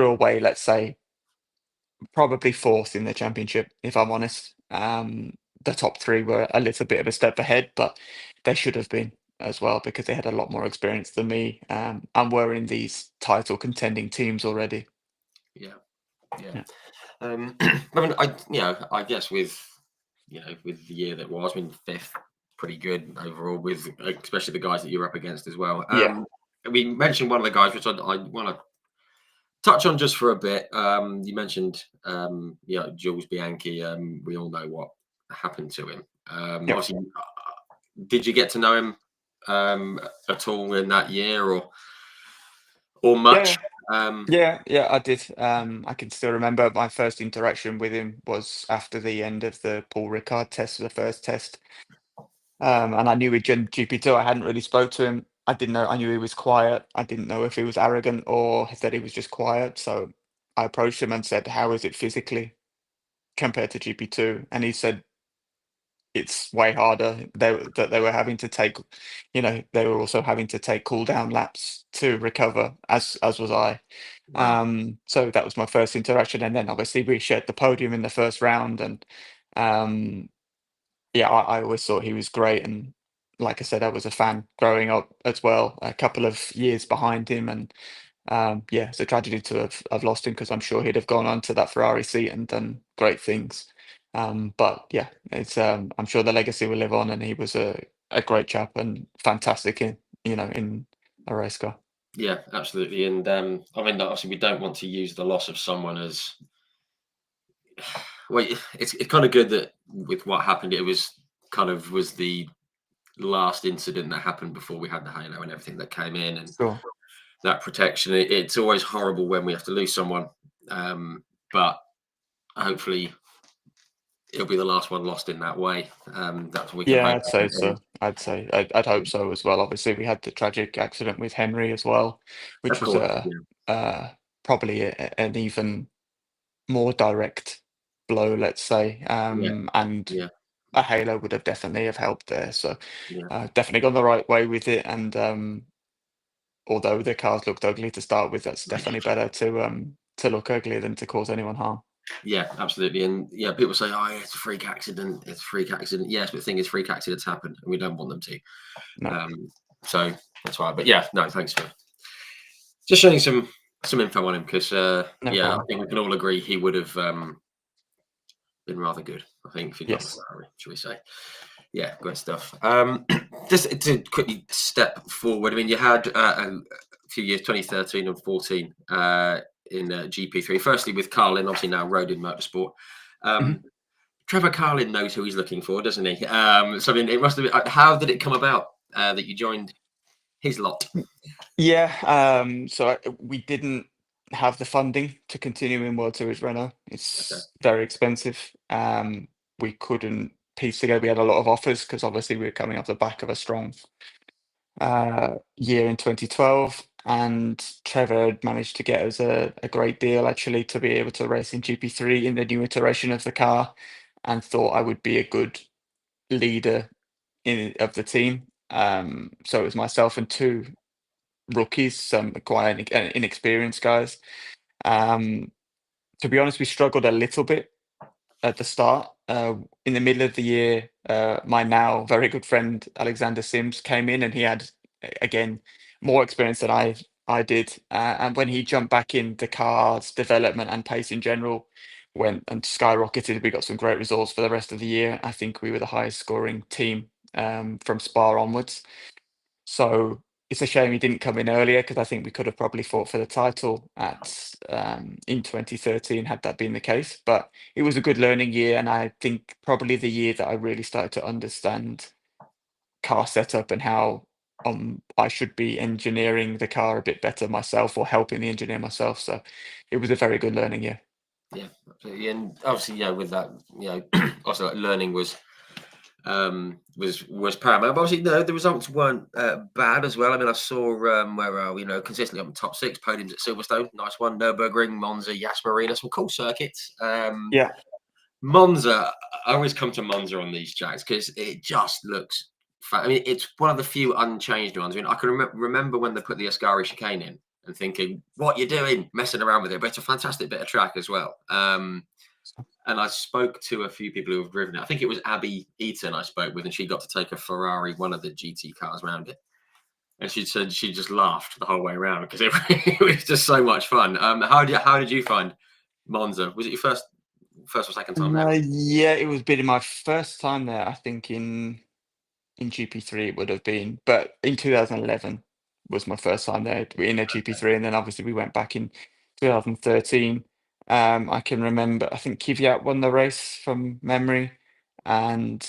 away, let's say, probably fourth in the championship, if I'm honest. The top three were a little bit of a step ahead, but they should have been as well because they had a lot more experience than me, and were in these title contending teams already. yeah, yeah. Yeah. I mean, I guess with with the year that was, I mean, fifth, pretty good overall, with especially the guys that you're up against as well. Yeah. We mentioned one of the guys, which I want to touch on just for a bit. You mentioned, Jules Bianchi. We all know what happened to him. Yeah. Obviously, did you get to know him at all in that year, or much? Yeah. Um, Yeah, I did. I can still remember my first interaction with him was after the end of the Paul Ricard test, the first test. And I knew he'd done GP2. I hadn't really spoke to him. I didn't know. I knew he was quiet. I didn't know if he was arrogant or that he was just quiet. So I approached him and said, "How is it physically compared to GP2?" And he said, "It's way harder. That they were having to take, they were also having to take cool down laps to recover, as was I." wow. So that was my first interaction, and then obviously we shared the podium in the first round, and um, yeah, I always thought he was great, and like I said, I was a fan growing up as well, a couple of years behind him, and yeah, it's a tragedy to have lost him because I'm sure he'd have gone on to that Ferrari seat and done great things. But yeah, it's I'm sure the legacy will live on, and he was a great chap and fantastic in a race car. Yeah, absolutely. And I mean, obviously, we don't want to use the loss of someone as well. It's kind of good that with what happened, it was the last incident that happened before we had the halo and everything that came in, and Sure. that protection. It's always horrible when we have to lose someone, but hopefully it'll be the last one lost in that way. That's what we can Yeah, hope. I'd say And, so. I'd hope so as well. Obviously, we had the tragic accident with Henry as well, which of was course, a yeah, probably an even more direct blow, let's say. yeah, And yeah, a halo would have definitely have helped there. So yeah. definitely gone the right way with it. And although the cars looked ugly to start with, that's definitely better to look ugly than to cause anyone harm. Yeah, absolutely. And yeah, people say, "Oh, yeah, it's a freak accident. It's a freak accident." Yes, but the thing is, freak accidents happen, and we don't want them to. No. So that's why. But yeah, no, thanks for just showing some info on him, because No yeah, I problem. think we can all agree he would have been rather good. I think if he'd got the Yes. Ferrari, should we say? Yeah, great stuff. Just to quickly step forward, I mean, you had a few years, 2013 and 14, in GP3. Firstly, with Carlin, obviously now Rodin Motorsport. Mhm. Um, Trevor Carlin knows who he's looking for, doesn't he? So I mean, it must have been. How did it come about that you joined his lot? Yeah, so we didn't have the funding to continue in World Series Renault. Okay. It's very expensive. We couldn't piece together. We had a lot of offers because obviously we were coming off the back of a strong year in 2012, and Trevor had managed to get us a great deal actually to be able to race in GP3 in the new iteration of the car, and thought I would be a good leader of the team. So it was myself and two rookies, some quite inexperienced guys. Um, to be honest, we struggled a little bit at the start. In the middle of the year, my now very good friend Alexander Sims came in, and he had again more experience than I did. And when he jumped back in, the car's development and pace in general went and skyrocketed. We got some great results for the rest of the year. I think we were the highest scoring team from Spa onwards. So it's a shame he didn't come in earlier, because I think we could have probably fought for the title at in 2013 had that been the case. But it was a good learning year, and I think probably the year that I really started to understand car setup and how I should be engineering the car a bit better myself, or helping the engineer myself. So it was a very good learning year. Yeah, absolutely. And obviously, with that, also like, learning was paramount. But obviously, no, the results weren't bad as well. I mean, I saw where consistently up in top six podiums at Silverstone, nice one. Nurburgring, Monza, Yas Marina, some cool circuits. Yeah, Monza, I always come to Monza on these tracks because it just looks. I mean, it's one of the few unchanged ones. I mean, I can remember when they put the Ascari chicane in and thinking, "What you're doing, messing around with it?" But it's a fantastic bit of track as well. And I spoke to a few people who have driven it. I think it was Abby Eaton I spoke with, and she got to take a Ferrari, one of the GT cars, around it. And she said she just laughed the whole way around because it was just so much fun. How did you find Monza? Was it your first or second time there? yeah, it was been my first time there. I think in GP3 it would have been, but in 2011 was my first time there in a GP3, and then obviously we went back in 2013. I can remember, I think Kvyat won the race from memory, and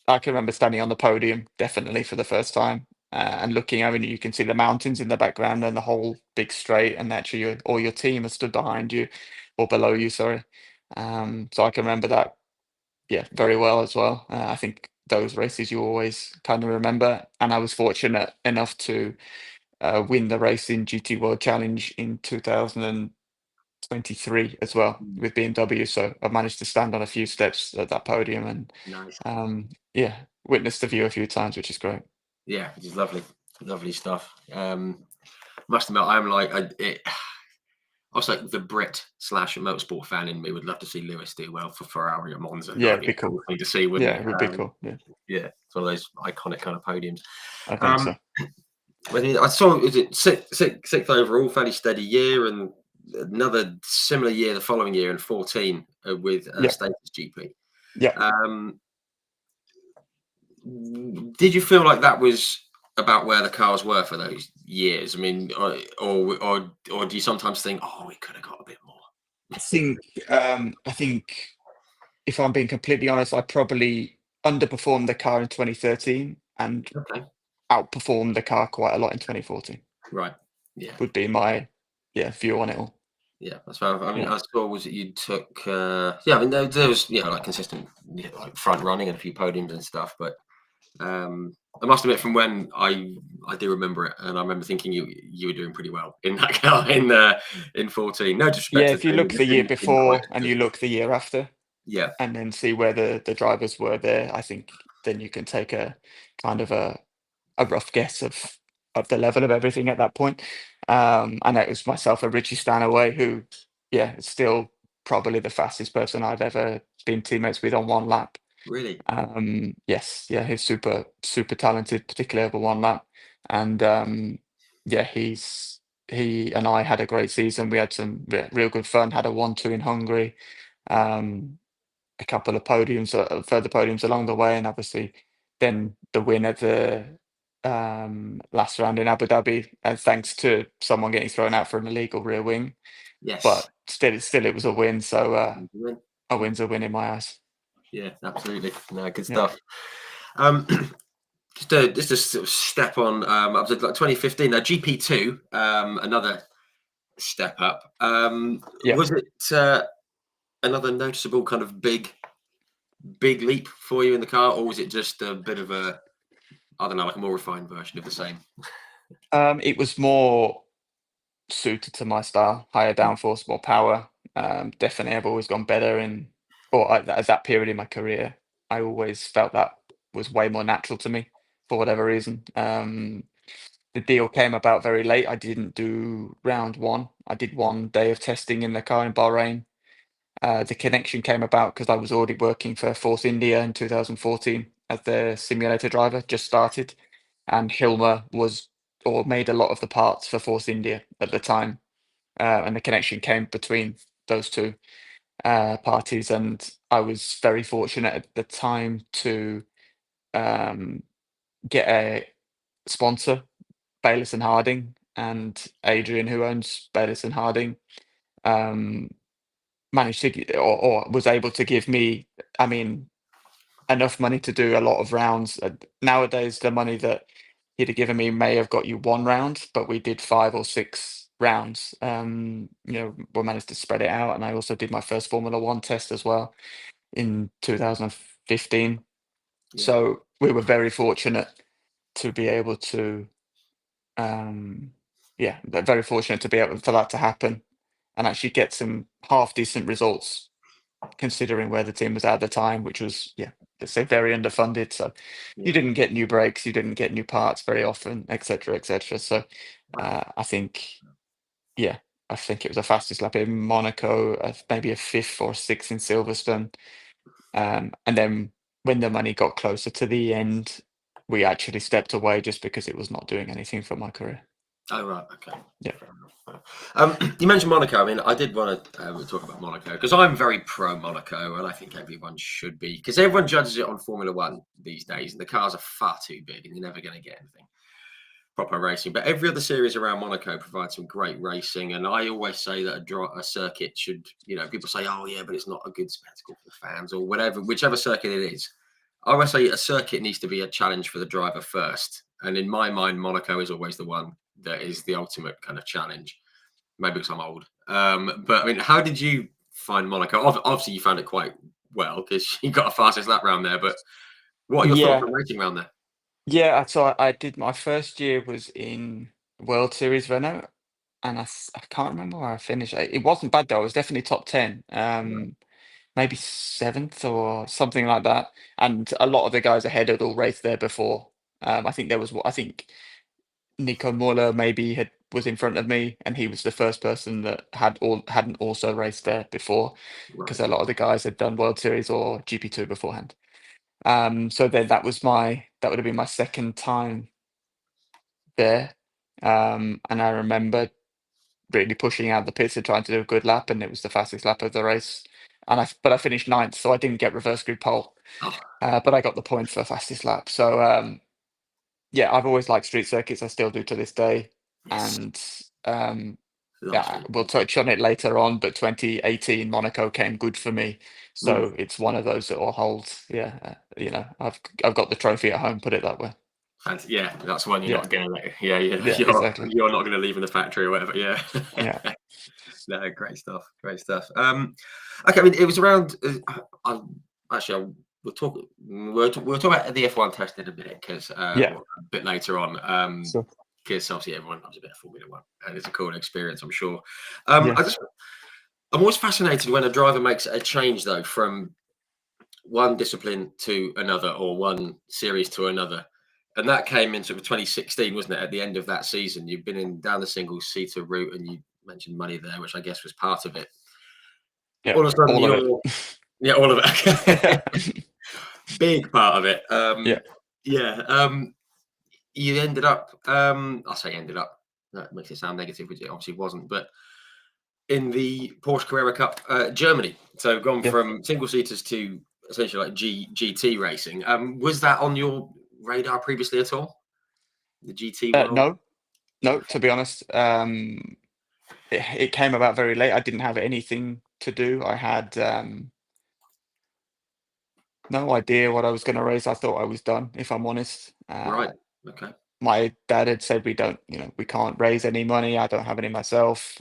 I can remember standing on the podium definitely for the first time, and looking over, and you can see the mountains in the background and the whole big straight, and actually all your team has stood behind you or below you, sorry. So I can remember that, yeah, very well as well. I think those races you always kind of remember, and I was fortunate enough to win the race in GT World Challenge in 2023 as well Mm, with BMW. So I managed to stand on a few steps at that podium, and nice. yeah, witnessed the view a few times, which is great. Yeah, which is lovely, lovely stuff. Must admit, I'm like also the Brit slash motorsport fan in me would love to see Lewis do well for Ferrari at Monza. Yeah, That'd it'd be be a cool. cool thing to see, wouldn't Yeah, it? it would be cool. Yeah, Yeah, it's one of those iconic kind of podiums. I think Um, so. I saw, is it sixth overall, fairly steady year, and another similar year the following year in 14 with Yeah, Status GP. yeah. Um, did you feel like that was about where the cars were for those years? I mean, or do you sometimes think, oh, we could have got a bit more? I think if I'm being completely honest, I probably underperformed the car in 2013 and Okay, outperformed the car quite a lot in 2014, right, yeah. would be my, yeah, view on it all. Yeah, that's fair. I mean, Yeah. I saw was that you took, yeah. I mean, there was, like consistent, like front running and a few podiums and stuff. But I must admit, from when I do remember it, and I remember thinking you were doing pretty well in that car in 14. No Yeah, disrespect to if you Jamie, look just the year in quite before and good. you look the year after, Yeah, and then see where the drivers were there, I think then you can take a kind of a rough guess of the level of everything at that point. And it was myself and Richie Stanaway, who, yeah, is still probably the fastest person I've ever been teammates with on one lap. really. Yes, yeah, he's super, super talented, particularly over one lap. And yeah, he and I had a great season. We had some real good fun. Had a 1-2 in Hungary. Um, a couple of podiums, further podiums along the way, and obviously then the win at the last round in Abu Dhabi, and thanks to someone getting thrown out for an illegal rear wing. Yes. But still, it was a win. So Win. a win's a win in my eyes. Yeah, absolutely. No, good Yeah, stuff. Um, just a sort of step on up to like 2015. Now GP2, another step up. yeah. Was it another noticeable kind of big leap for you in the car, or was it just a bit of a, I don't know, like a more refined version of the same? It was more suited to my style, higher downforce, more power. Definitely, I've always gone better or at that period in my career. I always felt that was way more natural to me for whatever reason. The deal came about very late. I didn't do round one. I did one day of testing in the car in Bahrain, The connection came about because I was already working for Force India in 2014 as their simulator driver, just started, and Hilmer was or made a lot of the parts for Force India at the time, and the connection came between those two parties, and I was very fortunate at the time to um, get a sponsor, Bayliss and Harding, and Adrian, who owns Bayliss and Harding, um, managed to or was able to give me, I mean, enough money to do a lot of rounds. Nowadays, the money that he'd have given me may have got you 1 round, but we did 5 or 6 rounds. We managed to spread it out, and I also did my first Formula One test as well in 2015. Yeah. So we were very fortunate to be able to, um, very fortunate to be able for that to happen and actually get some half decent results considering where the team was at the time, which was, yeah, let's say very underfunded. So you Yeah. didn't get new brakes, you didn't get new parts very often, etc., etc. So Wow. I think, yeah, I think it was a fastest lap in Monaco, maybe a fifth or sixth in Silverstone. And then when the money got closer to the end, we actually stepped away just because it was not doing anything for my career. Oh, right. Okay. Yeah. Fair enough. You mentioned Monaco. I mean, I did want to talk about Monaco because I'm very pro Monaco, and I think everyone should be because everyone judges it on Formula One these days, and the cars are far too big, and you're never going to get anything proper racing. But every other series around Monaco provides some great racing, and I always say that a circuit should, people say, oh yeah, but it's not a good spectacle for fans or whatever, whichever circuit it is. I always say a circuit needs to be a challenge for the driver first, and in my mind, Monaco is always the one that is the ultimate kind of challenge. Maybe because I'm old, but I mean, how did you find Monaco? Obviously, you found it quite well because you got a fastest lap round there. But what are your thoughts Yeah. on racing around there? Yeah. So I did my first year was in World Series Renault, and I can't remember where I finished. It wasn't bad though. It was definitely top 10. Right, Maybe seventh or something like that. And a lot of the guys ahead had all raced there before. I think I think Nico Muller maybe was in front of me, and he was the first person that hadn't also raced there before, because right, a lot of the guys had done World Series or GP2 beforehand. So then that would have been my second time there. And I remember really pushing out the pits and trying to do a good lap, and it was the fastest lap of the race. But I finished ninth, so I didn't get reverse grid pole, oh, but I got the point for fastest lap. So yeah, I've always liked street circuits. I still do to this day, yes, and um, love yeah, street we'll racing. touch on it later on. But 2018 Monaco came good for me, Mm. so it's one of those that will hold. Yeah, I've got the trophy at home. Put it that way. And yeah, that's one you're Yeah, not going to. Yeah, yeah, yeah, exactly. you're not going to leave in the factory or whatever. Yeah. Yeah, No, great stuff. Great stuff. Okay, I mean, it was around. Actually, we'll talk. We'll talk about the F1 test in a minute because yeah. a bit later on. So Because obviously everyone loves a bit of Formula One, and it's a cool experience, I'm sure. yes, I'm always fascinated when a driver makes a change though from one discipline to another or one series to another. And that came into 2016, wasn't it? At the end of that season, you've been in down the single seater route, and you mentioned money there, which I guess was part of it. yeah, All of a sudden, all of you're yeah, all of it, it. big part of it. Yeah, Yeah, you ended up. I say ended up. That makes it sound negative, which it obviously wasn't. But in the Porsche Carrera Cup, Germany. So gone yeah. from single seaters to essentially like GT racing. Was that on your radar previously at all? The GT world? No, no. To be honest, it came about very late. I didn't have anything to do. I had no idea what I was going to race. I thought I was done, if I'm honest. Right. Okay. My dad had said we can't raise any money. I don't have any myself.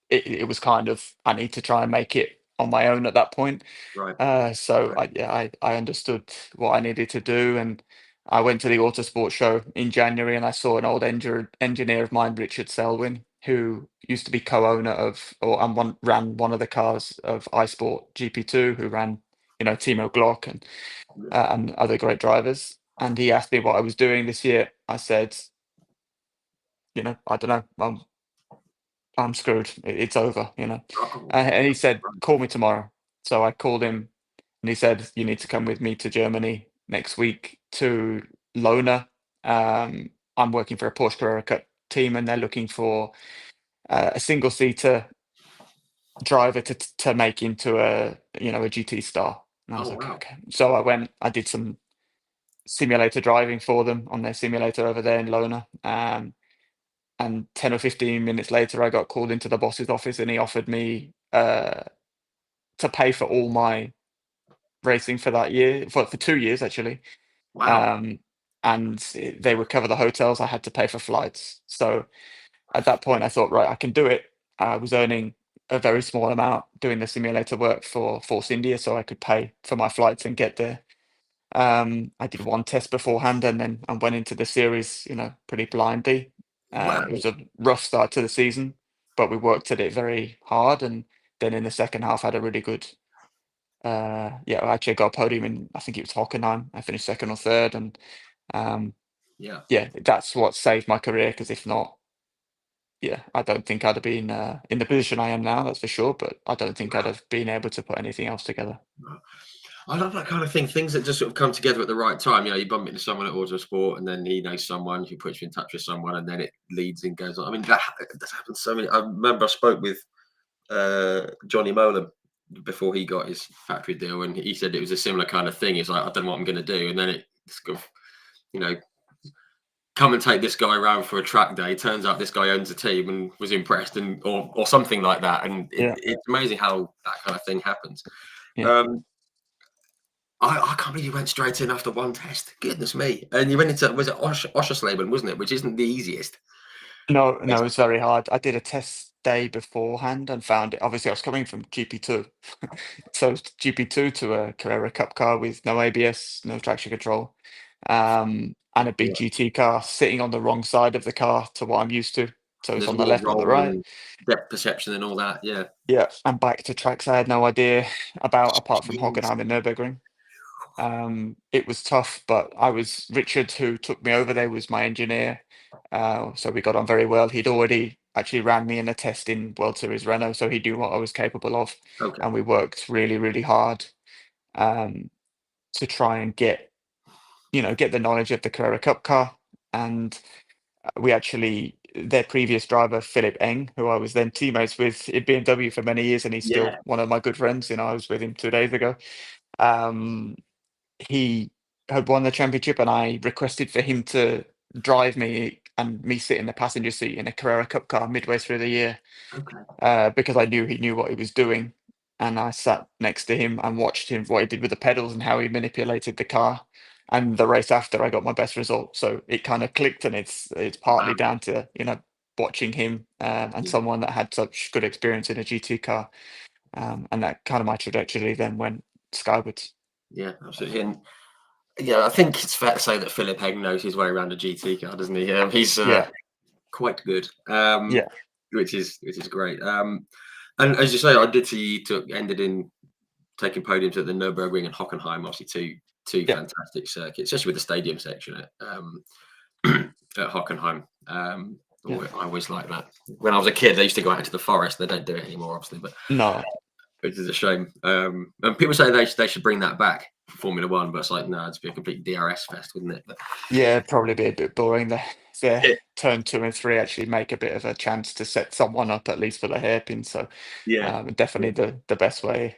It was kind of I need to try and make it on my own at that point. Right. So Right. I understood what I needed to do, and I went to the Autosport show in January, and I saw an old engineer of mine, Richard Selwyn, who used to be co-owner of or and ran one of the cars of iSport GP2, who ran Timo Glock Yeah. and other great drivers. And he asked me what I was doing this year. I said, I don't know. I'm screwed. It's over, you know. Oh, And he said, right. call me tomorrow. So I called him and he said, you need to come with me to Germany next week to Lona. I'm working for a Porsche Carrera Cup team and they're looking for a single seater driver to make into a GT star. And I was Oh, like, wow. okay. So I went, I did some simulator driving for them on their simulator over there in Lona. And 10 or 15 minutes later, I got called into the boss's office and he offered me to pay for all my racing for that year, for 2 years actually. Wow. Um, and they would cover the hotels. I had to pay for flights. So at that point, I thought, right, I can do it. I was earning a very small amount doing the simulator work for Force India, so I could pay for my flights and get there. I did one test beforehand, and then I went into the series, pretty blindly. It Wow. was a rough start to the season, but we worked at it very hard, and then in the second half had a really good. Yeah, I actually got a podium in, I think it was Hockenheim. I finished second or third, and um, Yeah. yeah, that's what saved my career. Because if not, yeah, I don't think I'd have been in the position I am now. That's for sure. But I don't think I'd Wow. have been able to put anything else together. I love that kind of thing. Things that just sort of come together at the right time. You bump into someone at Autosport, and then he knows someone who puts you in touch with someone, and then it leads and goes on. I mean, that happens so many. I remember I spoke with Johnny Molan before he got his factory deal, and he said it was a similar kind of thing. He's like, I don't know what I'm going to do, and then it's kind of, you know, come and take this guy around for a track day. Turns out this guy owns a team and was impressed, and or something like that. And Yeah, it's amazing how that kind of thing happens. yeah. Um, I can't believe you went straight in after one test. Goodness me! And you went into, was it Oschersleben, wasn't it? Which isn't the easiest. No, no, it's very hard. I did a test day beforehand and found it. Obviously, I was coming from GP2, so GP2 to a Carrera Cup car with no ABS, no traction control, and a big Yeah. GT car sitting on the wrong side of the car to what I'm used to. So it's There's on the more left, not the roll right. and depth perception and all that. Yeah. Yeah, and back to tracks I had no idea about apart from Jeez. Hockenheim and Nurburgring. It was tough, but I was Richard, who took me over there, was my engineer. So we got on very well. He'd already actually ran me in a test in World Series Renault, so he knew what I was capable of. Okay. And we worked really, really hard um, to try and get the knowledge of the Carrera Cup car. And we actually, their previous driver, Philip Eng, who I was then teammates with in BMW for many years, and he's Yeah. still one of my good friends. I was with him 2 days ago. Um, he had won the championship, and I requested for him to drive me and me sit in the passenger seat in a Carrera Cup car midway through the year, Okay. because I knew he knew what he was doing. And I sat next to him and watched him what he did with the pedals and how he manipulated the car. And the race after, I got my best result. So it kind of clicked, and it's partly Wow. down to watching him and Yeah. someone that had such good experience in a GT car, and that kind of my trajectory then went skywards. Yeah. Absolutely. And yeah, I think it's fair to say that Philip Egg knows his way around a GT car, doesn't he? He's Yeah, quite good, yeah, which is great. And as you say, I did see you ended in taking podiums at the Nurburgring and Hockenheim, obviously two yeah, fantastic circuits, especially with the stadium section at Hockenheim. yeah. I always like that. When I was a kid, they used to go out into the forest. They don't do it anymore, obviously, but No, which is a shame. And people say they should bring that back for Formula One, but it's like, no, it'd be a complete DRS fest, wouldn't it? But yeah, probably be a bit boring. The it, turn 2 and 3 actually make a bit of a chance to set someone up at least for the hairpin. So yeah, definitely the best way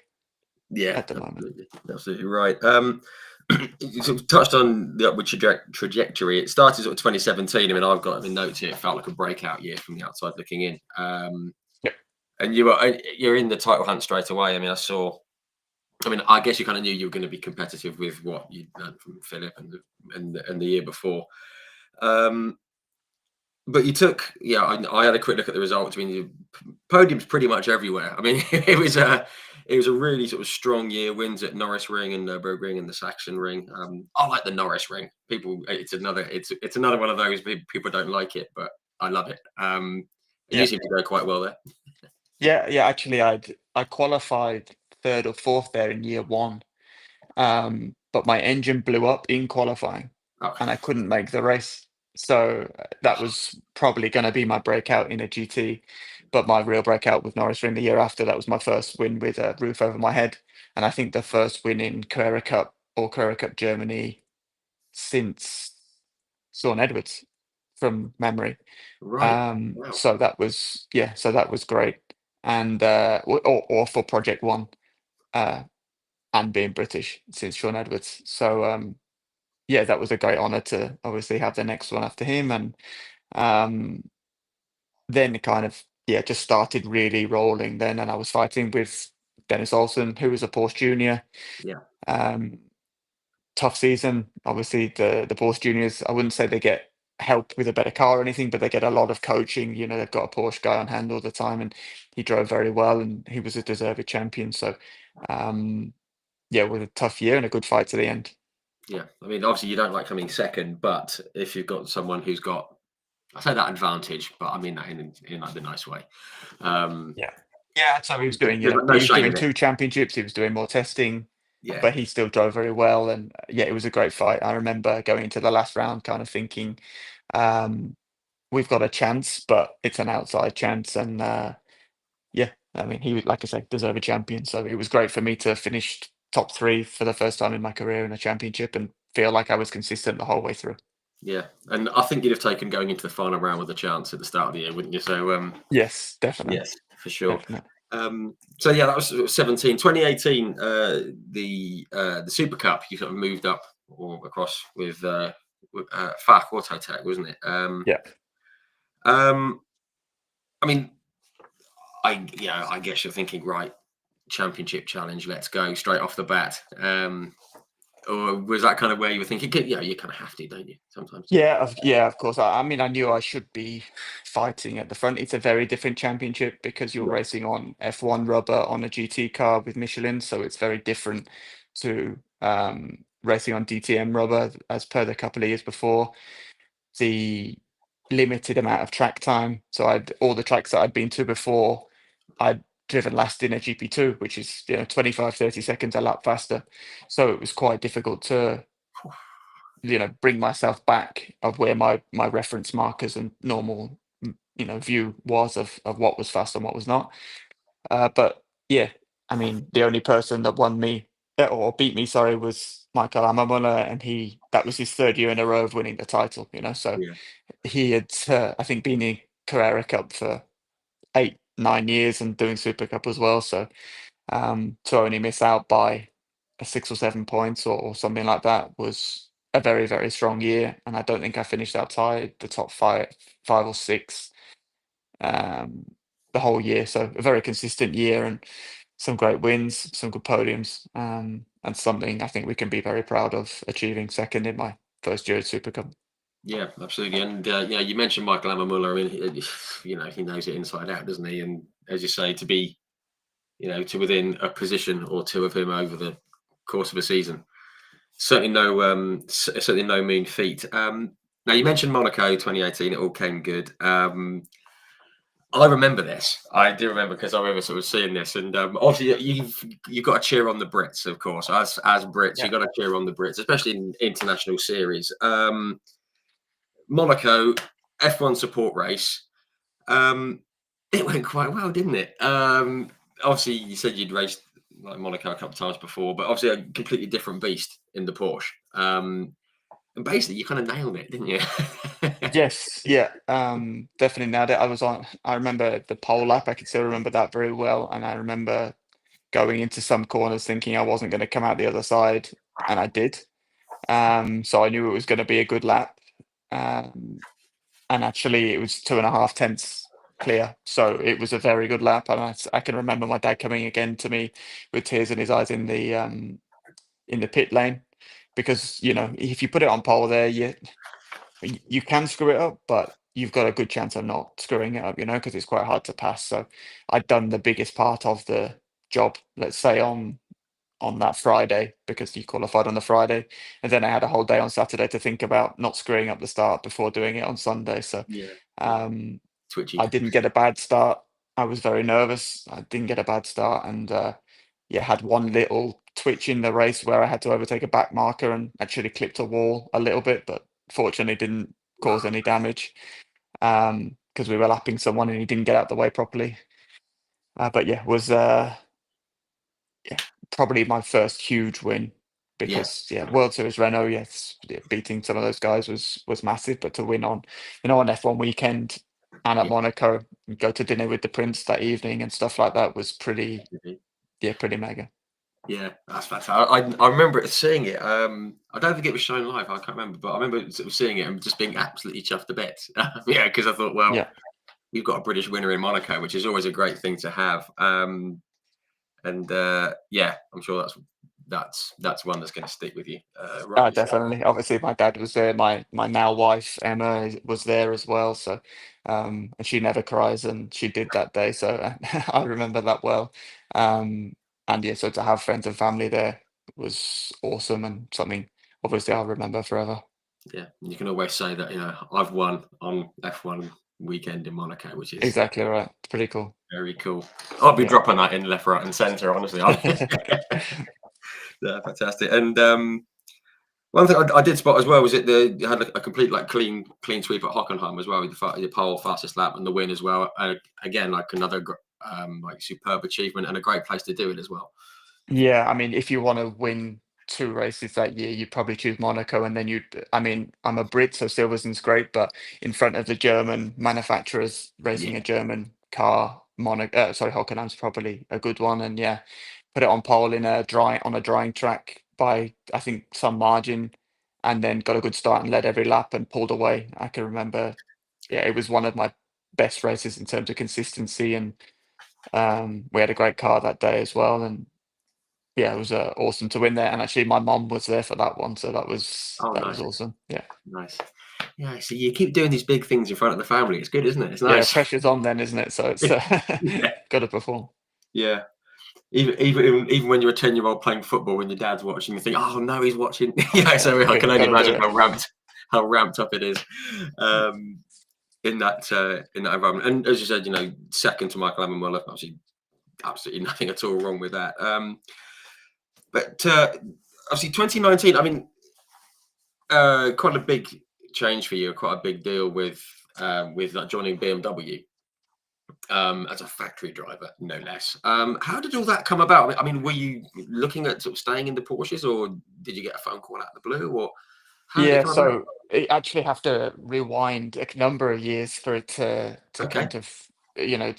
yeah, at the moment. absolutely right. You sort of touched on the upward trajectory. It started sort of 2017. I mean, I've got notes here. It felt like a breakout year from the outside looking in. Yeah, And you're in the title hunt straight away. I mean, I guess you kind of knew you were going to be competitive with what you'd learned from Philip and the year before. Um, but you took, yeah, I had a quick look at the results. I mean, podiums pretty much everywhere. I mean, it was a really sort of strong year. Wins at Norris Ring and Nurburgring and the Saxon Ring. I like the Norris Ring. It's another one of those people don't like it, but I love it. And you yeah, seem to go quite well there. yeah, yeah. Actually, I qualified third or fourth there in year one, but my engine blew up in qualifying, Oh, and I couldn't make the race. So that was probably going to be my breakout in a GT. but my real breakout with Nurburgring the year after, that was my first win with a roof over my head. And I think the first win in Carrera Cup or Carrera Cup Germany since Sean Edwards from memory. Right. Wow. So that was, yeah, so that was great. And or for Project One, uh, and being British since Sean Edwards. So yeah, that was a great honour to obviously have the next one after him. And um, then it kind of, yeah, just started really rolling then. And I was fighting with Dennis Olsen, who was a Porsche Junior. Yeah. Um, Tough season. Obviously, the Porsche Juniors, I wouldn't say they get help with a better car or anything, but they get a lot of coaching. You know, they've got a Porsche guy on hand all the time, and he drove very well, and he was a deserved champion. So, um, yeah, it was a tough year and a good fight to the end. Yeah. I mean, obviously, you don't like coming second, but if you've got someone who's got, I say that advantage, but I mean that in like the nice way. Um, Yeah. Yeah, so he was doing, there's no he was shame doing in it. two championships, he was doing more testing, Yeah. but he still drove very well. And yeah, it was a great fight. I remember going into the last round kind of thinking, um, we've got a chance, but it's an outside chance. And yeah, I mean, he was, like I said, deserved a champion. So it was great for me to finish top three for the first time in my career in a championship and feel like I was consistent the whole way through. Yeah. And I think you'd have taken going into the final round with a chance at the start of the year, wouldn't you? So Yes, definitely. yes, for sure. Definitely. So yeah, that was sort of 17. 2018, the Super Cup, you sort of moved up or across with FAC Autotech, wasn't it? Yeah. Um, I mean, I guess you're thinking, right, championship challenge, let's go straight off the bat. Or was that kind of where you were thinking? Yeah, you kind of have to, don't you? Sometimes. Yeah, of course. I mean, I knew I should be fighting at the front. It's a very different championship because you're Yeah, racing on F1 rubber on a GT car with Michelin, so it's very different to racing on DTM rubber as per the couple of years before. The limited amount of track time. So I'd all the tracks that I'd been to before, I'd driven last in a GP2, which is 25, 30 seconds a lap faster. So it was quite difficult to bring myself back of where my reference markers and normal view was of what was fast and what was not. But yeah, I mean, the only person that won me or beat me, sorry, was Michael Amamola, and that was his third year in a row of winning the title. So yeah, he had, I think, been in Carrera Cup for 8, 9 years and doing Super Cup as well. So to only miss out by 6 or 7 points or something like that was a very, very strong year. And I don't think I finished outside the top five or six um, the whole year. So a very consistent year and some great wins, some good podiums, and something I think we can be very proud of achieving second in my first year at Super Cup. yeah, absolutely. And you mentioned Michael Amamuller. I mean, he knows it inside out, doesn't he? And as you say, to be to within a position or two of him over the course of a season, certainly no mean feat. Now you mentioned Monaco 2018; it all came good. I remember this. I do remember because I remember sort of seeing this, and obviously you've got to cheer on the Brits, of course. As Brits, Yeah. you've got to cheer on the Brits, especially in international series. Monaco F1 support race. Um, it went quite well, didn't it? Obviously, you said you'd raced like Monaco a couple of times before, but obviously a completely different beast in the Porsche. And basically, you kind of nailed it, didn't you? Yes, yeah, definitely nailed it. I remember the pole lap, I can still remember that very well. And I remember going into some corners thinking I wasn't going to come out the other side, and I did. So I knew it was going to be a good lap. Um, and actually, it was 2.5 tenths clear. So it was a very good lap. And I can remember my dad coming again to me with tears in his eyes in the pit lane. Because, if you put it on pole there, you can screw it up, but you've got a good chance of not screwing it up, because it's quite hard to pass. So I'd done the biggest part of the job, let's say, on that Friday, because you qualified on the Friday, and then I had a whole day on Saturday to think about not screwing up the start before doing it on Sunday. So Yeah, yeah, um, I twitchy. didn't get a bad start. I was very nervous. I didn't get a bad start, and yeah, had one little twitch in the race where I had to overtake a back marker and actually clipped a wall a little bit, but fortunately didn't cause any damage. because we were lapping someone and he didn't get out the way properly. But yeah, was yeah, probably my first huge win Yeah, because yeah, World Series Renault, yes, yeah, beating some of those guys was massive, but to win on on F1 weekend and at yeah. Monaco, and go to dinner with the Prince that evening and stuff like that was pretty pretty mega. Yeah, that's fantastic. I remember seeing it. I don't think it was shown live. I can't remember, but I remember sort of seeing it and just being absolutely chuffed to bits. Yeah, because I thought, well, Yeah. we've got a British winner in Monaco, which is always a great thing to have. And yeah, I'm sure that's one that's going to stick with you, rightly so. Definitely. Obviously, my dad was there. My now wife Emma was there as well. So, and she never cries, and she did that day. So I remember that well. Um, and yeah, so to have friends and family there was awesome and something obviously I'll remember forever. Yeah, you can always say that I've won on F1 weekend in Monaco, which is Exactly right. It's pretty cool. very cool. I'll be Yeah. dropping that in left, right, and centre. Honestly, yeah, fantastic. And one thing I did spot as well was you had a complete like clean sweep at Hockenheim as well with the pole, fastest lap, and the win as well. Again, like another like superb achievement and a great place to do it as well. Yeah, I mean, if you want to win two races that year, you'd probably choose Monaco, and then I mean, I'm a Brit, so Silverstone's great, but in front of the German manufacturers racing a Yeah. German car, sorry, Hockenheim's probably a good one, and yeah, put it on pole in on a drying track by I think some margin, and then got a good start and led every lap and pulled away. I can remember, yeah, it was one of my best races in terms of consistency, and we had a great car that day as well, and yeah, it was, awesome to win there, and actually my mom was there for that one, so Oh, that was nice, awesome. Yeah. nice. Yeah, so you keep doing these big things in front of the family. It's good, isn't it? It's Yeah, nice. pressure's on then, isn't it? So it's, Yeah, gotta perform. yeah. Even when you're a 10-year-old playing football, when your dad's watching, you think, "Oh no, he's watching." Yeah, so I can only Gotta do imagine it. how ramped up it is. Um, in that environment. And as you said, second to Michael Ammenmuller, obviously, absolutely nothing at all wrong with that. But obviously, 2019. I mean, quite a big change for you, quite a big deal with like joining BMW as a factory driver, no less. How did all that come about? I mean, were you looking at sort of staying in the Porsches, or did you get a phone call out of the blue, or how did it Yeah, come about? so you actually have to rewind a number of years for it to Okay, kind of,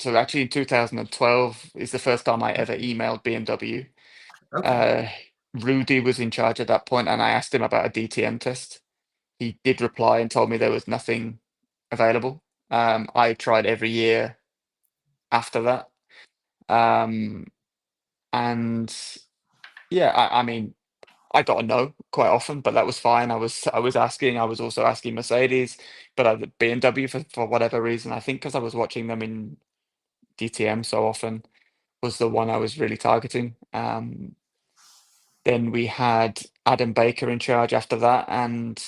so actually in 2012 is the first time I ever emailed BMW. okay. Uh, Rudy was in charge at that point, and I asked him about a DTM test. He did reply and told me there was nothing available. I tried every year after that. Um, and yeah, I mean, I got a no quite often, but that was fine. I was asking. I was also asking Mercedes, but BMW for whatever reason. I think because I was watching them in DTM so often was the one I was really targeting. Then we had Adam Baker in charge after that, and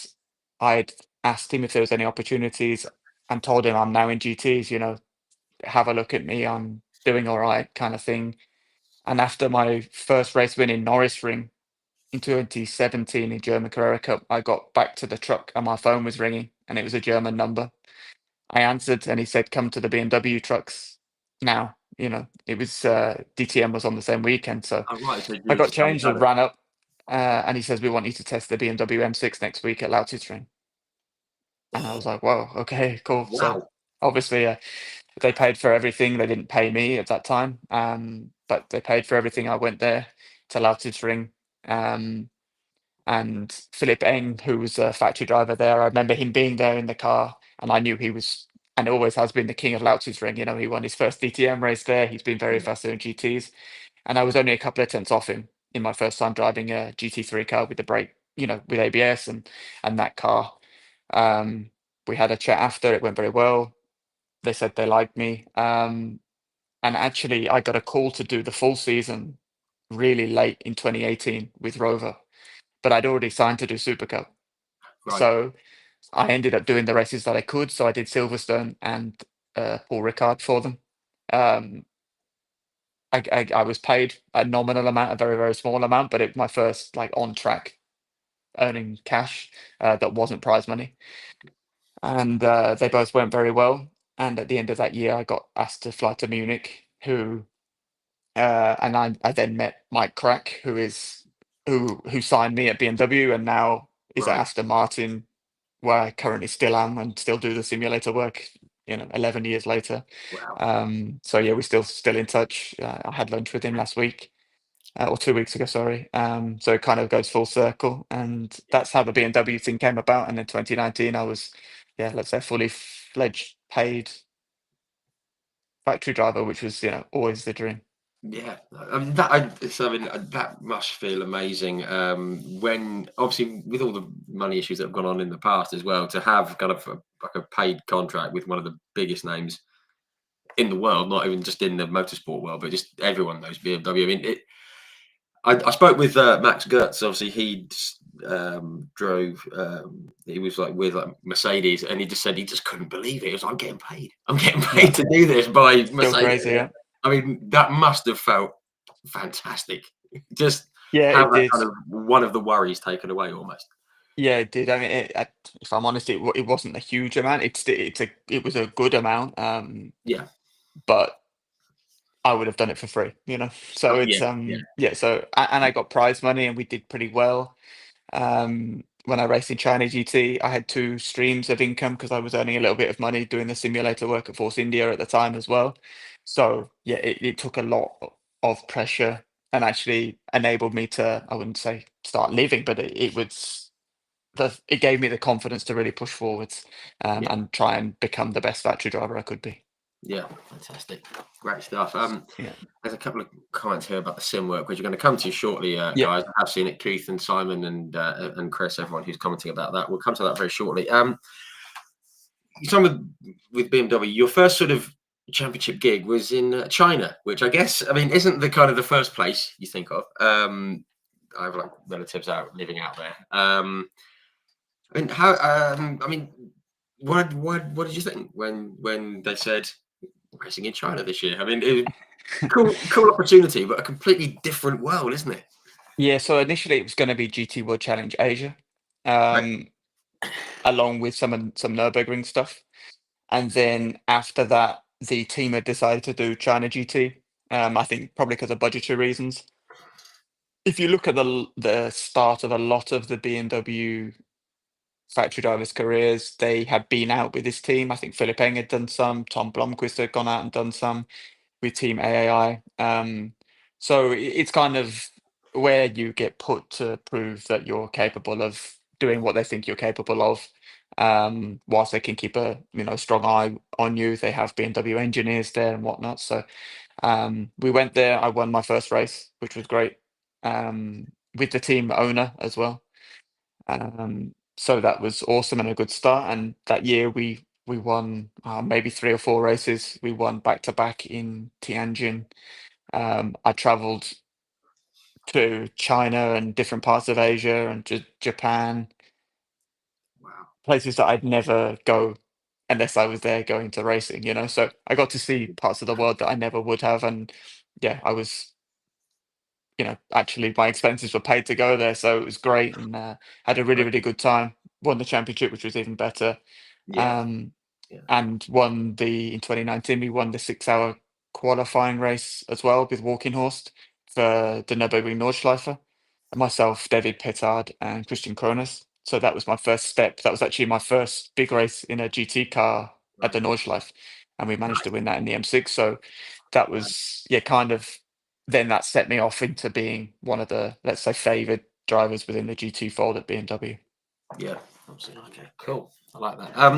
I'd asked him if there was any opportunities and told him I'm now in GTs. Have a look at me. I'm doing all right, kind of thing. And after my first race win in Norrisring in 2017 in German Carrera Cup, I got back to the truck and my phone was ringing and it was a German number. I answered and he said, "Come to the BMW trucks now." It was DTM was on the same weekend, so Oh, right. So I you got just jumped changed at and it. ran up. And he says, "We want you to test the BMW M6 next week at Lausitzring." And I was like, "Whoa, okay, cool." So Wow. obviously, they paid for everything. They didn't pay me at that time, but they paid for everything. I went there to Lausitzring. Um, and Philip Eng, who was a factory driver there, I remember him being there in the car, and I knew he was, and always has been, the king of Lausitzring. He won his first DTM race there. He's been very Yeah. fast in GTs, and I was only a couple of tenths off him in my first time driving a GT3 car with the brake, with ABS and that car. Um, we had a chat after. It went very well. They said they liked me. And actually, I got a call to do the full season really late in 2018 with Rover, but I'd already signed to do Super Cup. Right. So I ended up doing the races that I could. So I did Silverstone and Paul Ricard for them. Um, I was paid a nominal amount, a very, very small amount, but it was my first like on track earning cash that wasn't prize money. And they both went very well. and at the end of that year, I got asked to fly to Munich. And I then met Mike Crack, who signed me at BMW and now is at Right. Aston Martin, where I currently still am and still do the simulator work, 11 years later. Wow. So yeah, we're still in touch. I had lunch with him last week, or 2 weeks ago, sorry. So it kind of goes full circle, and Yeah. that's how the BMW thing came about. And in 2019, I was, yeah, let's say fully fledged paid factory driver, which was, always the dream. Yeah, that must feel amazing. When obviously with all the money issues that have gone on in the past as well, to have kind of like a paid contract with one of the biggest names in the world, not even just in the motorsport world, but just everyone knows BMW. I mean, I spoke with Max Gertz. Obviously, he drove. He was like with like Mercedes, and he just said he just couldn't believe it. He was like, "I'm getting paid. I'm getting Yeah, paid to do this by still Mercedes." crazy. Yeah, I mean, that must have felt fantastic. Just yeah, have it that did. kind of one of the worries taken away, almost. Yeah, it did. I mean, if I'm honest, it wasn't a huge amount. It was a good amount. Yeah. But I would have done it for free, So Yeah. it's Yeah. yeah. So and I got prize money, and we did pretty well. When I raced in China GT, I had two streams of income because I was earning a little bit of money doing the simulator work at Force India at the time as well. So yeah, it took a lot of pressure and actually enabled me to, I wouldn't say start living, but it gave me the confidence to really push forwards, Yeah. and try and become the best factory driver I could be. Yeah. Fantastic. Great stuff. Yeah. There's a couple of comments here about the sim work, which we're going to come to shortly, Yeah. guys. I have seen it. Keith and Simon and Chris, everyone who's commenting about that. We'll come to that very shortly. Some with BMW, your first sort of championship gig was in China, which I guess, I mean, isn't the kind of the first place you think of. I have like relatives out living out there. I mean, how? I mean, what did you think when they said racing in China this year? I mean, cool opportunity, but a completely different world, isn't it? Yeah, so initially it was going to be GT World Challenge Asia, Right. um, along with some Nurburgring stuff, and then after that, the team had decided to do China GT. I think probably because of budgetary reasons. If you look at the start of a lot of the BMW factory drivers' careers, they had been out with this team. I think Philip Eng had done some, Tom Blomqvist had gone out and done some with Team AAI. So it's kind of where you get put to prove that you're capable of doing what they think you're capable of. Whilst they can keep a strong eye on you, they have BMW engineers there and whatnot. So we went there. I won my first race, which was great, with the team owner as well. So that was awesome and a good start. And that year we won maybe three or four races. We won back to back in Tianjin. I traveled to China and different parts of Asia and Japan, Wow. places that I'd never go unless I was there going to racing. So I got to see parts of the world that I never would have. And yeah, I was, actually my expenses were paid to go there. So it was great, and had a really, Right. really good time. Won the championship, which was even better. Yeah. Um, Yeah. and in 2019, we won the 6 hour qualifying race as well with Walking Horse for the Nürburgring Nordschleife. And myself, David Pittard, and Christian Kronos. So that was my first step. That was actually my first big race in a GT car at Right. the Nordschleife. And we managed to Nice. win that in the M6. So that Right. was, yeah, kind of, then that set me off into being one of the, let's say, favoured drivers within the GT fold at BMW. Yeah. Absolutely. Okay. Cool. I like that. I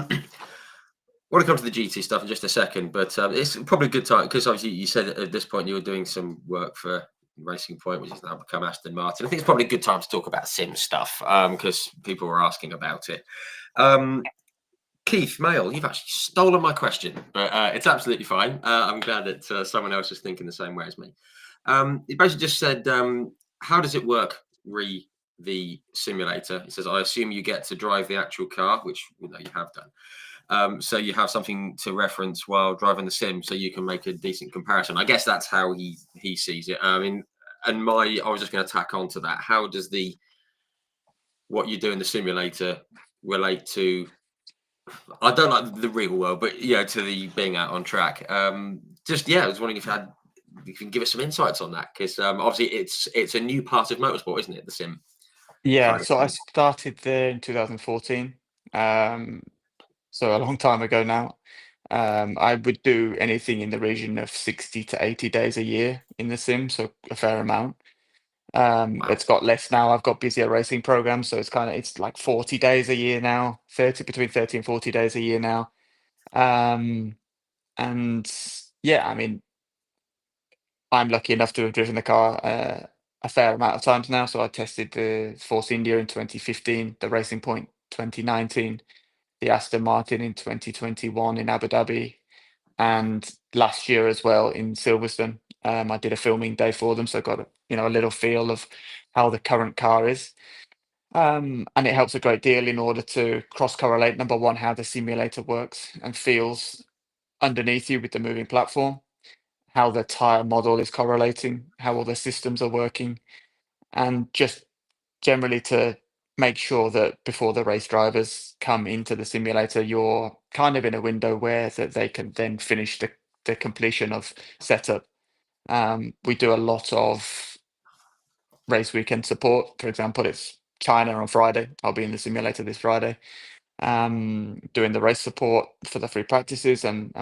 want to come to the GT stuff in just a second, but it's probably a good time because obviously you said at this point you were doing some work for Racing Point, which has now become Aston Martin. I think it's probably a good time to talk about sim stuff because people were asking about it. Um, Keith Mail, you've actually stolen my question, but it's absolutely fine. I'm glad that someone else is thinking the same way as me. He basically just said, how does it work, the simulator? He says, I assume you get to drive the actual car, which you have done. So you have something to reference while driving the sim, so you can make a decent comparison. I guess that's how he sees it. I mean, I was just going to tack on to that. How does what you do in the simulator relate to I don't like the real world, but to the being out on track. Just I was wondering if you can give us some insights on that because obviously it's a new part of motorsport, isn't it? The sim Yeah, side of so I things. started there in 2014, um, so a long time ago now. I would do anything in the region of 60 to 80 days a year in the sim, so a fair amount. Wow. It's got less now. I've got busier racing programs, so it's like 40 days a year now, 30 between 30 and 40 days a year now. Um, and yeah, I mean, I'm lucky enough to have driven the car a fair amount of times now. So I tested the Force India in 2015, the Racing Point 2019, the Aston Martin in 2021 in Abu Dhabi, and last year as well in Silverstone. I did a filming day for them, so got a little feel of how the current car is. And it helps a great deal in order to cross correlate, number one, how the simulator works and feels underneath you with the moving platform, how the tire model is correlating, how all the systems are working, and just generally to make sure that before the race drivers come into the simulator, you're kind of in a window where that they can then finish the completion of setup. We do a lot of race weekend support. For example, it's China on Friday. I'll be in the simulator this Friday, doing the race support for the free practices. And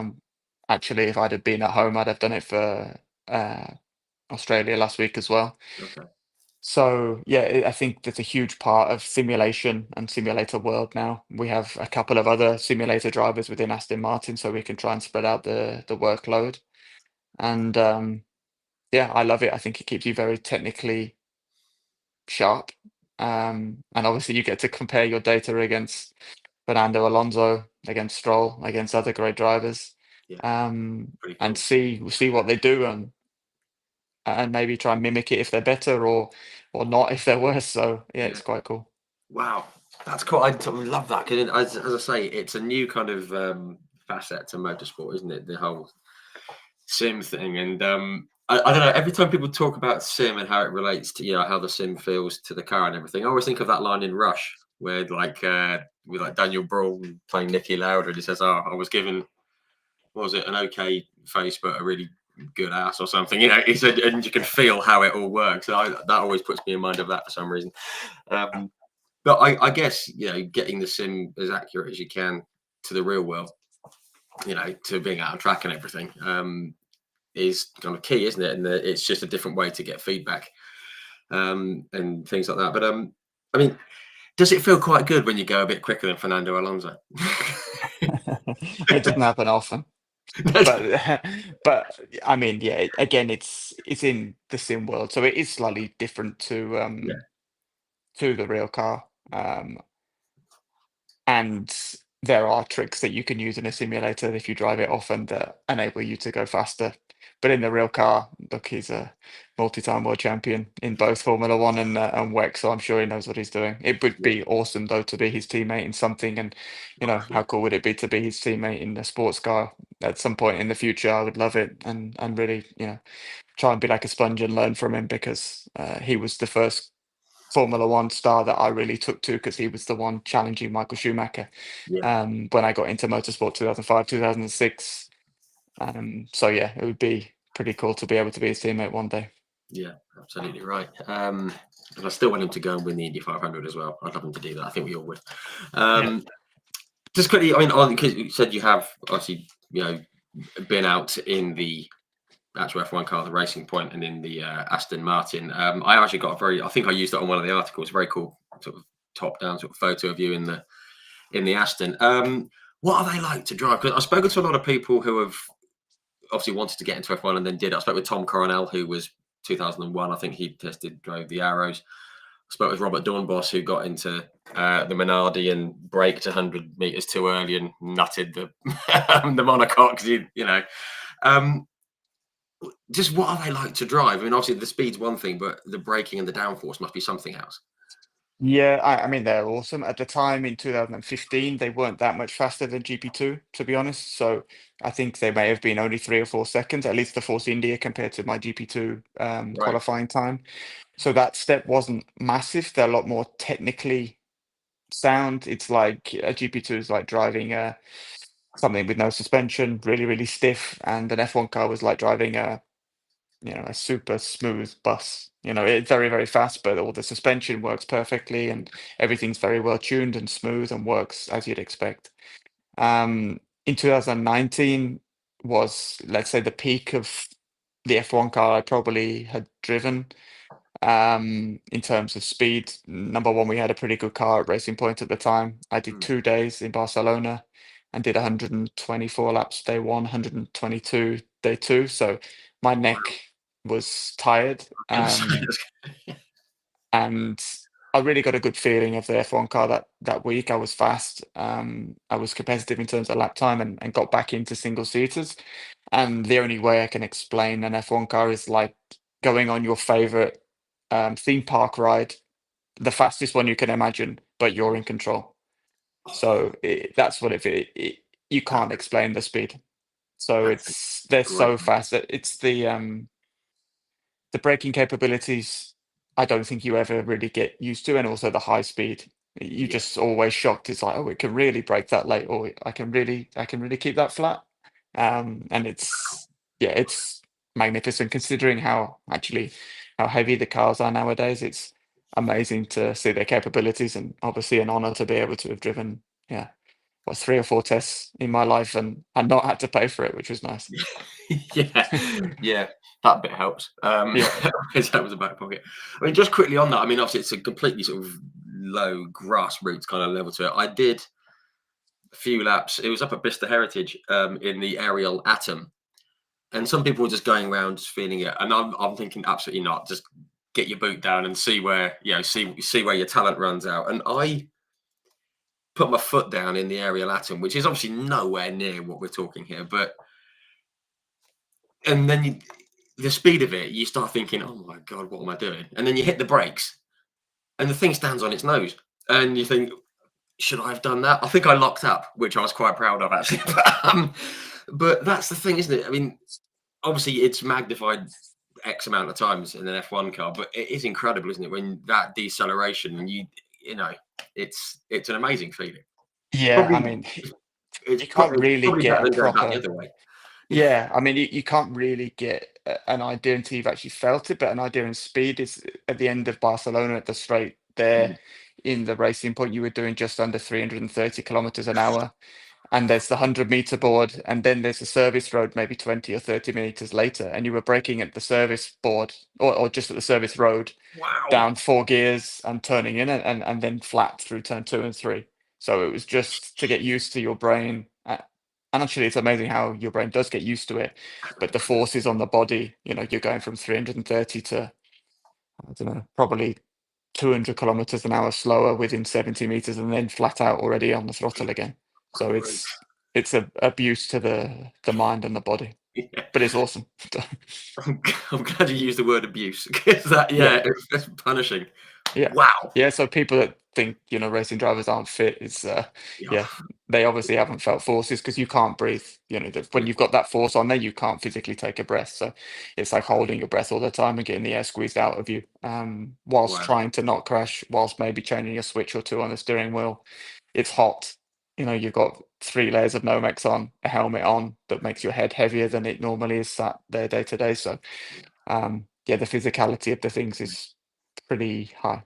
actually, if I'd have been at home, I'd have done it for uh, Australia last week as well. Okay. So yeah, I think that's a huge part of simulation and simulator world now. We have a couple of other simulator drivers within Aston Martin, so we can try and spread out the workload. And yeah, I love it. I think it keeps you very technically sharp. And obviously, you get to compare your data against Fernando Alonso, against Stroll, against other great drivers, Yeah. Pretty and cool. see what they do and maybe try and mimic it if they're better or not if they're worse. So yeah, Yeah. it's quite cool. Wow. That's cool. I totally love that because, as I say, it's a new kind of facet to motorsport, isn't it? The whole sim thing, and I don't know. Every time people talk about sim and how it relates to how the sim feels to the car and everything, I always think of that line in Rush where with like Daniel Brawl playing Nicky Lauda, and he says, "Oh, I was given what was it an okay face but a really good ass or something." He said, and you can feel how it all works. And that always puts me in mind of that for some reason. Um, but I guess getting the sim as accurate as you can to the real world, to being out on track and everything. Is kind of key, isn't it? And it's just a different way to get feedback and things like that. But I mean, does it feel quite good when you go a bit quicker than Fernando Alonso? It doesn't happen often, but but I mean, yeah. Again, it's in the sim world, so it is slightly different Yeah, to the real car. And there are tricks that you can use in a simulator if you drive it often that enable you to go faster. But in the real car, look, he's a multi-time world champion in both Formula One and WEC, so I'm sure he knows what he's doing. It would yeah, be awesome though to be his teammate in something, and oh, how cool would it be to be his teammate in a sports car at some point in the future? I would love it, and really, try and be like a sponge and learn from him because he was the first Formula One star that I really took to because he was the one challenging Michael Schumacher yeah, when I got into motorsport 2005, 2006. So yeah, it would be pretty cool to be able to be his teammate one day. yeah, absolutely right. And I still want him to go and win the Indy 500 as well. I'd love him to do that. I think we all would. Yeah. Um, just quickly, I mean, because you said you have obviously, been out in the actual F1 car, the Racing Point, and in the Aston Martin. I actually got I think I used that on one of the articles. Very cool, sort of top-down sort of photo of you in the Aston. What are they like to drive? Because I've spoken to a lot of people who have obviously wanted to get into F1 and then did. I spoke with Tom Coronel, who was 2001. I think he drove the Arrows. I spoke with Robert Dornbos, who got into the Minardi and braked 100 meters too early and nutted the the monocoque. Um, just what are they like to drive? I mean, obviously the speed's one thing, but the braking and the downforce must be something else. Yeah, I mean they're awesome. At the time in 2015, they weren't that much faster than GP2, to be honest. So I think they may have been only 3 or 4 seconds, at least the Force India compared to my GP2 Right. qualifying time. So that step wasn't massive. They're a lot more technically sound. It's like a GP2 is like driving something with no suspension, really, really stiff, and an F1 car was like driving a super smooth bus. It's very, very fast, but all the suspension works perfectly, and everything's very well tuned and smooth and works as you'd expect. In 2019 was, let's say, the peak of the F1 car I probably had driven. In terms of speed, number one, we had a pretty good car at Racing Point at the time. I did Mm. 2 days in Barcelona and did 124 laps day one, 122 day two. So my neck was tired. And I really got a good feeling of the F1 car that week. I was fast. I was competitive in terms of lap time and got back into single seaters. And the only way I can explain an F1 car is like going on your favorite theme park ride, the fastest one you can imagine, but you're in control. So that's what you can't explain the speed. So That's they're great. so fast that it's the braking capabilities, I don't think you ever really get used to, and also the high speed. You Yeah. just always shocked. It's like, oh, it can really brake that late, or I can really keep that flat. And it's magnificent considering how heavy the cars are nowadays. It's amazing to see their capabilities, and obviously an honor to be able to have driven, yeah, what, 3 or 4 tests in my life and not had to pay for it, which was nice. Yeah, yeah, that bit helps. Yeah. Because that was a back pocket. I mean, just quickly on that, I mean, obviously it's a completely sort of low grassroots kind of level to it. I did a few laps. It was up at Bicester Heritage in the aerial Atom, and some people were just going around just feeling it, and I'm thinking absolutely not. Just get your boot down and see where see where your talent runs out. And I put my foot down in the aerial Atom, which is obviously nowhere near what we're talking here, but and then the speed of it, you start thinking, "Oh my god, what am I doing?" And then you hit the brakes, and the thing stands on its nose, and you think, "Should I have done that?" I think I locked up, which I was quite proud of actually. But that's the thing, isn't it? I mean, obviously, it's magnified X amount of times in an F1 car, but it is incredible, isn't it? When that deceleration and you know, it's an amazing feeling. Yeah, I Probably, mean, it's, you can't it's really probably get better a than going back the proper. other way. Yeah, I mean, you can't really get an idea until you've actually felt it, but an idea in speed is at the end of Barcelona at the straight there Mm. in the Racing Point, you were doing just under 330 kilometers an hour. And there's the 100-meter board, and then there's a service road maybe 20 or 30 meters later, and you were braking at the service board or just at the service road Wow. down 4 gears and turning in and then flat through turn two and three. So it was just to get used to your brain. And actually, it's amazing how your brain does get used to it. But the forces on the body, you're going from 330 to, I don't know, probably 200 kilometers an hour slower within 70 meters and then flat out already on the throttle again. So Great. it's a abuse to the mind and the body, Yeah. but it's awesome. I'm glad you used the word abuse because that, Yeah. yeah, it's punishing. Yeah. Wow. Yeah, so people that think, racing drivers aren't fit, Yeah. yeah, they obviously haven't felt forces because you can't breathe. When Yeah. you've got that force on there, you can't physically take a breath. So it's like holding your breath all the time and getting the air squeezed out of you, whilst Wow. trying to not crash, whilst maybe changing a switch or two on the steering wheel. It's hot. You've got 3 layers of Nomex on, a helmet on that makes your head heavier than it normally is sat there day to day. So, yeah, the physicality of the things is pretty high.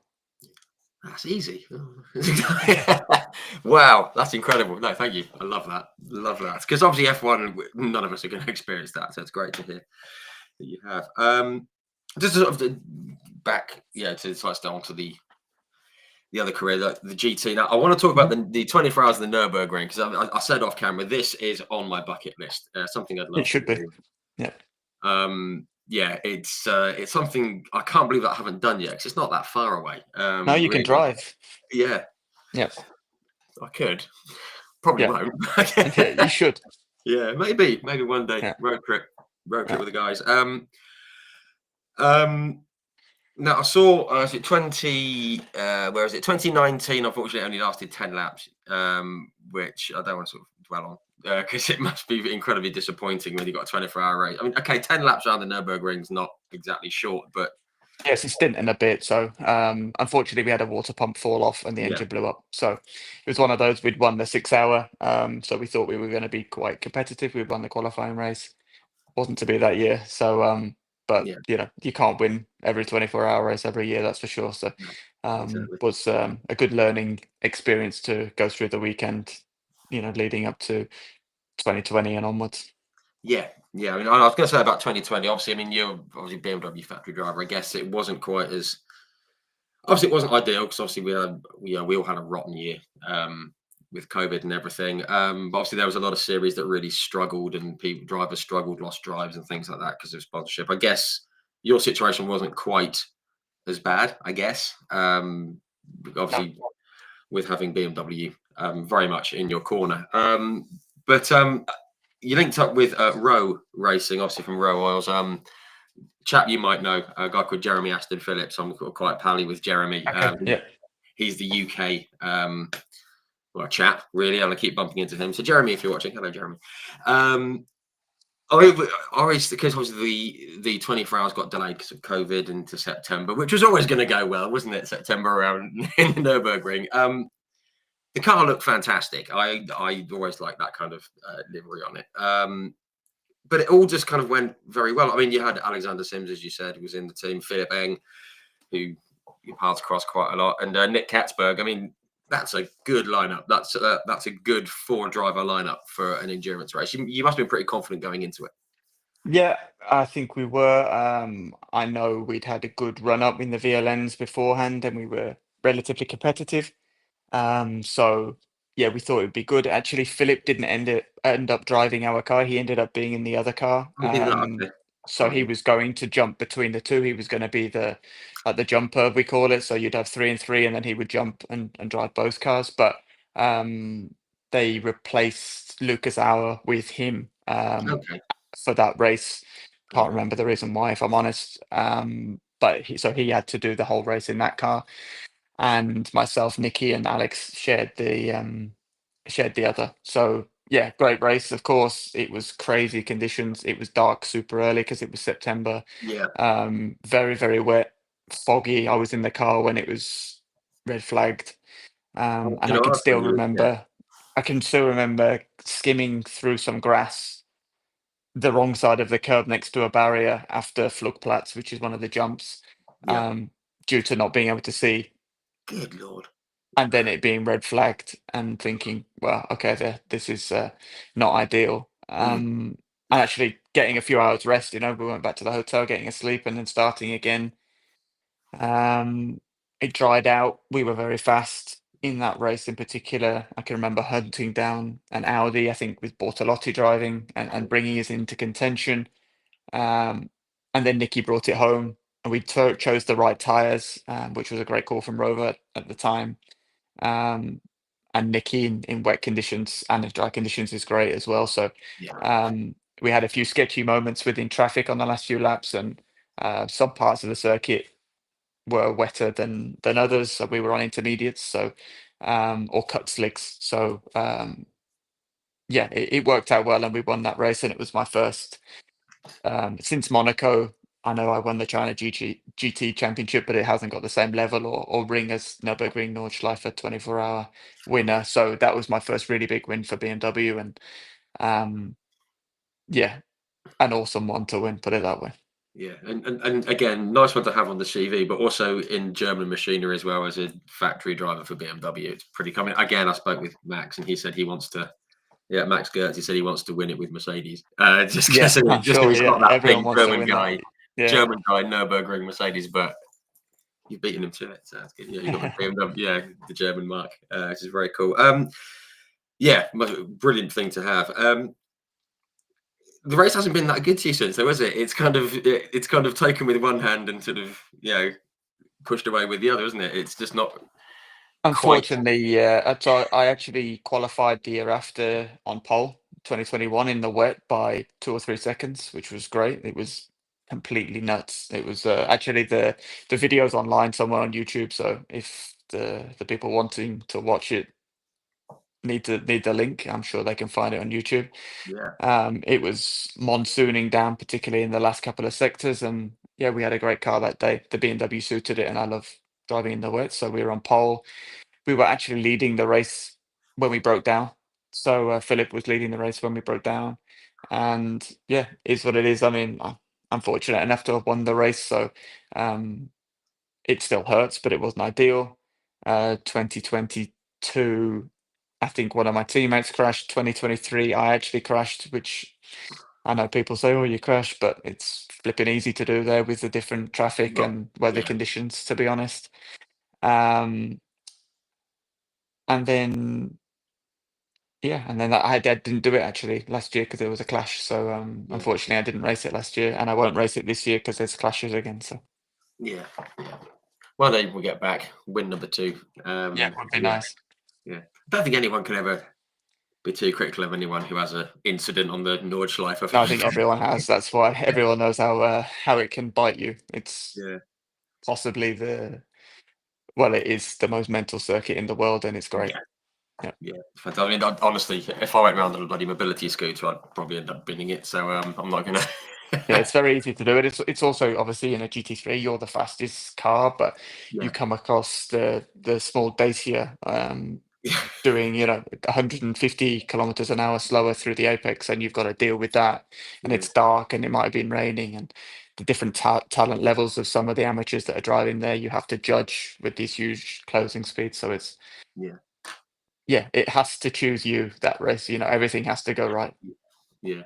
That's easy. Wow, that's incredible. No, thank you. I love that. Love that. Because obviously F1, none of us are going to experience that. So it's great to hear that you have. Just sort of back, yeah, to touch down to the other career, the GT. Now, I want to talk about Mhm. the 24 hours in the Nurburgring because I said off camera, this is on my bucket list. Something I'd It love to should be. do. Yeah. Yeah, it's something I can't believe that I haven't done yet because it's not that far away. Now you can Really. drive. Yeah, Yeah. I could. Probably Yeah. won't. Yeah, you should. Yeah, maybe one day Yeah. road trip Yeah. with the guys. Um, Now I saw, is it where is it? 2019, unfortunately, it only lasted 10 laps, which I don't want to sort of dwell on because it must be incredibly disappointing when you've got a 24-hour race. I mean, okay, 10 laps around the Nurburgring is not exactly short, but Yes, it's stint and a bit. So unfortunately, we had a water pump fall off and the Yeah, engine blew up. So it was one of those. We'd won the 6 hour, so we thought we were going to be quite competitive. We'd won the qualifying race. Wasn't to be that year. So, but yeah, you can't win every 24-hour race every year. That's for sure. So, no, exactly. was a good learning experience to go through the weekend. Leading up to 2020 and onwards. Yeah, yeah. I mean, I was going to say about 2020. Obviously, I mean, you're obviously BMW factory driver. I guess it wasn't quite as obviously it wasn't ideal because obviously we all had a rotten year with COVID and everything. But obviously there was a lot of series that really struggled and people drivers struggled, lost drives and things like that because of sponsorship. I guess your situation wasn't quite as bad. I guess No. obviously with having BMW very much in your corner. But you linked up with Rowe Racing, obviously from Rowe Oils. Chap you might know, a guy called Jeremy Aston Phillips. I'm quite pally with Jeremy. Okay. Yeah. He's the UK well, chap, really. I'm gonna keep bumping into him. So, Jeremy, if you're watching, hello, Jeremy. Um, I because obviously the 24 hours got delayed because of COVID into September, which was always going to go well, wasn't it? September around in the Nurburgring. The car looked fantastic. I always like that kind of livery on it. But it all just kind of went very well. I mean, you had Alexander Sims, as you said, who was in the team. Philip Eng, who your paths crossed quite a lot, and Nick Katzberg. I mean, that's a good lineup. That's a good four-driver lineup for an endurance race. You must have been pretty confident going into it. Yeah, I think we were. I know we'd had a good run up in the VLNs beforehand, and we were relatively competitive. So yeah, we thought it would be good. Actually, Philip didn't end up driving our car. He ended up being in the other car. Oh, did not. Okay. So Got he you. was going to jump between the two. He was going to be the like the jumper we call it. So you'd have three and three, and then he would jump and drive both cars. But um, they replaced Lucas Hour with him Okay. for that race. Can't Yeah. remember the reason why, if I'm honest. But he had to do the whole race in that car, and myself, Nikki, and Alex shared the other. So yeah, great race. Of course, it was crazy conditions. It was dark super early because it was September. Yeah. Very very wet, foggy. I was in the car when it was red flagged, and You know, I can that's still pretty good. Yeah. remember. I can still remember skimming through some grass the wrong side of the curb next to a barrier after Flugplatz, which is one of the jumps, Yeah. um, due to not being able to see, Good lord. and then it being red flagged and thinking, well, okay, this is not ideal. Mm. And actually getting a few hours rest, we went back to the hotel, getting a sleep, and then starting again. Um, it dried out. We were very fast in that race in particular. I can remember hunting down an Audi, I think with Bortolotti driving and bringing us into contention. Um, and then Nicky brought it home, and we chose the right tires, which was a great call from Rover at the time. Um, and Nicky in wet conditions and in dry conditions is great as well. So Yeah. we had a few sketchy moments within traffic on the last few laps, and some parts of the circuit were wetter than others. So we were on intermediates, so or cut slicks. So yeah, it worked out well, and we won that race, and it was my first. Since Monaco, I know I won the China GT Championship, but it hasn't got the same level or ring as Nurburgring Nordschleife 24-hour winner. So that was my first really big win for BMW, and um, yeah, an awesome one to win. Put it that way. Yeah, and again, nice one to have on the CV, but also in German machinery as well as a factory driver for BMW. It's pretty common. Again, I spoke with Max, and he said he wants to. Yeah, Max Gertz. He said he wants to win it with Mercedes. Just Yeah, because I'm just 'cause sure. he's got Yeah, that big everyone wants to win that. Yeah. German guy, Nurburgring Mercedes, but you've beaten him to it. So that's good. Yeah, you got the BMW, yeah, the German mark, which is very cool. Yeah, brilliant thing to have. The race hasn't been that good to you since, though, has it? It's kind of taken with one hand and sort of pushed away with the other, isn't it? It's just not quite. Unfortunately, yeah. So I actually qualified the year after on pole, 2021 in the wet by 2 or 3 seconds, which was great. It was completely nuts. It was actually the video's online somewhere on YouTube. So if the people wanting to watch it need the link, I'm sure they can find it on YouTube. Yeah, It was monsooning down, particularly in the last couple of sectors, and yeah, we had a great car that day. The BMW suited it, and I love driving in the wet. So we were on pole. We were actually leading the race when we broke down. So Philip was leading the race when we broke down, and yeah, it's what it is. I mean, I'm fortunate enough to have won the race, so um, it still hurts, but it wasn't ideal. 2022, I think one of my teammates crashed. 2023, I actually crashed, which I know people say, "Oh, you crashed," but it's flipping easy to do there with the different traffic Well, and weather yeah, conditions, to be honest. And then yeah, and then I didn't do it actually last year because there was a clash. So yeah, unfortunately, I didn't race it last year, and I won't race it this year because there's clashes again. So yeah, yeah. One day we'll get back, win number two. yeah, would be Yeah, nice. yeah. I don't think anyone can ever be too critical of anyone who has an incident on the Nordschleife. I No, think I think everyone has. That's why everyone knows how it can bite you. It's yeah, possibly well, it is the most mental circuit in the world, and it's great. yeah, Yeah. yeah. I mean, honestly, if I went around on a bloody mobility scooter, I'd probably end up binning it. So I'm not gonna. Yeah, it's very easy to do it. It's also obviously in a GT3, you're the fastest car, but you Yeah, come across the small Dacia yeah, doing 150 kilometers an hour slower through the apex, and you've got to deal with that. And yeah, it's dark, and it might have been raining, and the different talent levels of some of the amateurs that are driving there, you have to judge with these huge closing speeds. So it's yeah. yeah, it has to choose you that race. Everything has to go right. Yeah.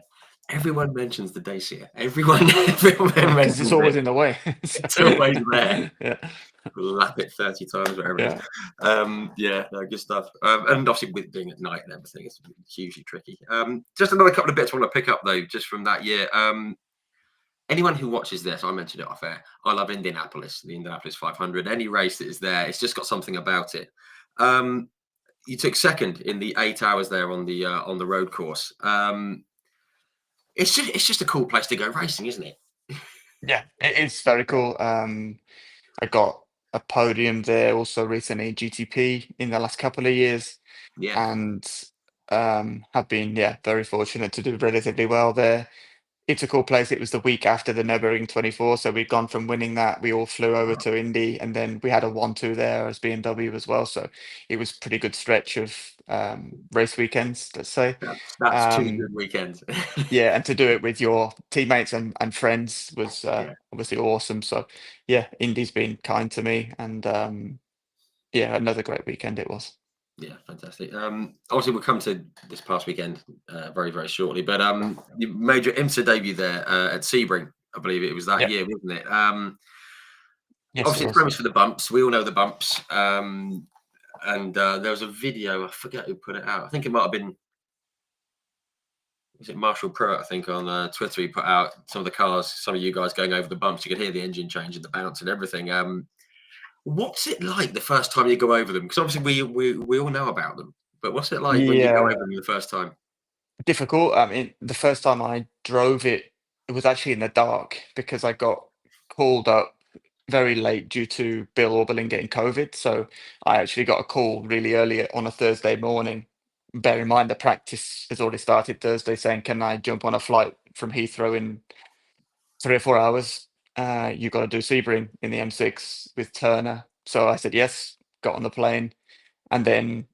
Everyone mentions the Dacia. Everyone, everyone Yeah, because it's mentions always it. in the way. So, It's always there. yeah, Lap it 30 times, whatever it is. yeah, Yeah, no, good stuff. And obviously with being at night and everything, it's hugely tricky. Just another couple of bits I want to pick up though, just from that year. Anyone who watches this, I mentioned it off air. I love Indianapolis, the Indianapolis 500. Any race that is there, it's just got something about it. Um, you took second in the 8 hours there on the road course. It's just a cool place to go racing, isn't it? yeah. It is very Yeah. cool. I got a podium there also recently in GTP in the last couple of years, Yeah. and have been very fortunate to do relatively well there. It's a cool place. It was the week after the Nurburgring 24, so we'd gone from winning that, we all flew over to Indy, and then we had a 1-2 there as BMW as well. So it was a pretty good stretch of race weekends, let's say. That's two Um, good weekends. yeah, and to do it with your teammates and friends was Yeah, obviously awesome. So yeah, Indy's been kind to me, and yeah, another great weekend it was. yeah, fantastic. Obviously, we'll come to this past weekend very, very shortly. But you made your IMSA debut there at Sebring, I believe it was that Yeah, year, wasn't it? yes, it Obviously, it's was. famous for the bumps. We all know the bumps. And there was a video. I forget who put it out. I think it might have been. Was it Marshall Pruitt? I think on Twitter he put out some of the cars, some of you guys going over the bumps. You could hear the engine change and the bounce and everything. What's it like the first time you go over them? Because obviously we all know about them, but what's it like when you go over Yeah, them the first time? difficult. I mean, the first time I drove it, it was actually in the dark because I got called up very late due to Bill Oberlin getting COVID. So I actually got a call really early on a Thursday morning. Bear in mind the practice has already started Thursday, saying, "Can I jump on a flight from Heathrow in 3 or 4 hours? You got to do Sebring in the M6 with Turner." So I said yes. Got on the plane. And then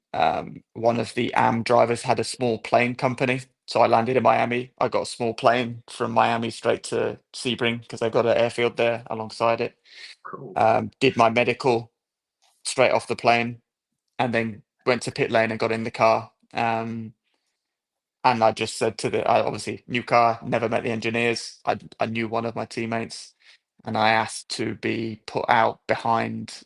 one of the drivers had a small plane company. So I landed in Miami. I got a small plane from Miami straight to Sebring because they've got an airfield there alongside it. Cool. Did my medical straight off the plane, and then went to pit lane and got in the car. And I just said I obviously new car, never met the engineers. I knew one of my teammates, and I asked to be put out behind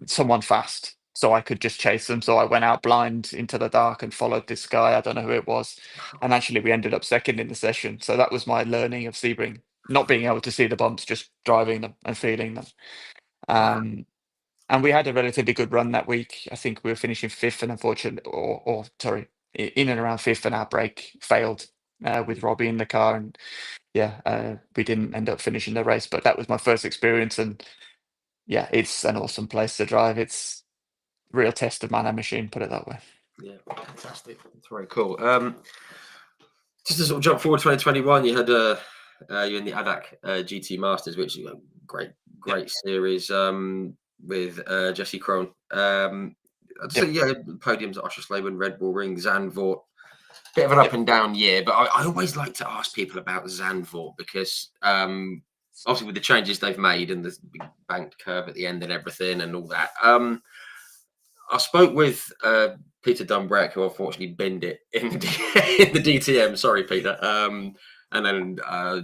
someone fast so I could just chase them. So I went out blind into the dark and followed this guy. I don't know who it was. And actually, we ended up second in the session. So that was my learning of Sebring, not being able to see the bumps, just driving them and feeling them. Wow. Um, and we had a relatively good run that week. I think we were finishing fifth, and unfortunately, or sorry, in and around fifth, and our brake failed with Robbie in the car. And yeah, we didn't end up finishing the race. But that was my first experience. And yeah, it's an awesome place to drive. It's real test of man and machine, put it that way. Yeah, fantastic. That's very cool. Just to sort of jump forward, 2021, you had You're in the ADAC GT Masters, which is a great series with Jesse Krohn. So Yep. yeah, podiums at Oschersleben, Red Bull Ring, Zandvoort. Bit of an up Yep. and down year, but I always like to ask people about Zandvoort because obviously with the changes they've made and the big banked curve at the end and everything and all that. I spoke with Peter Dumbreck, who unfortunately binned it in in the DTM. Sorry, Peter. And then a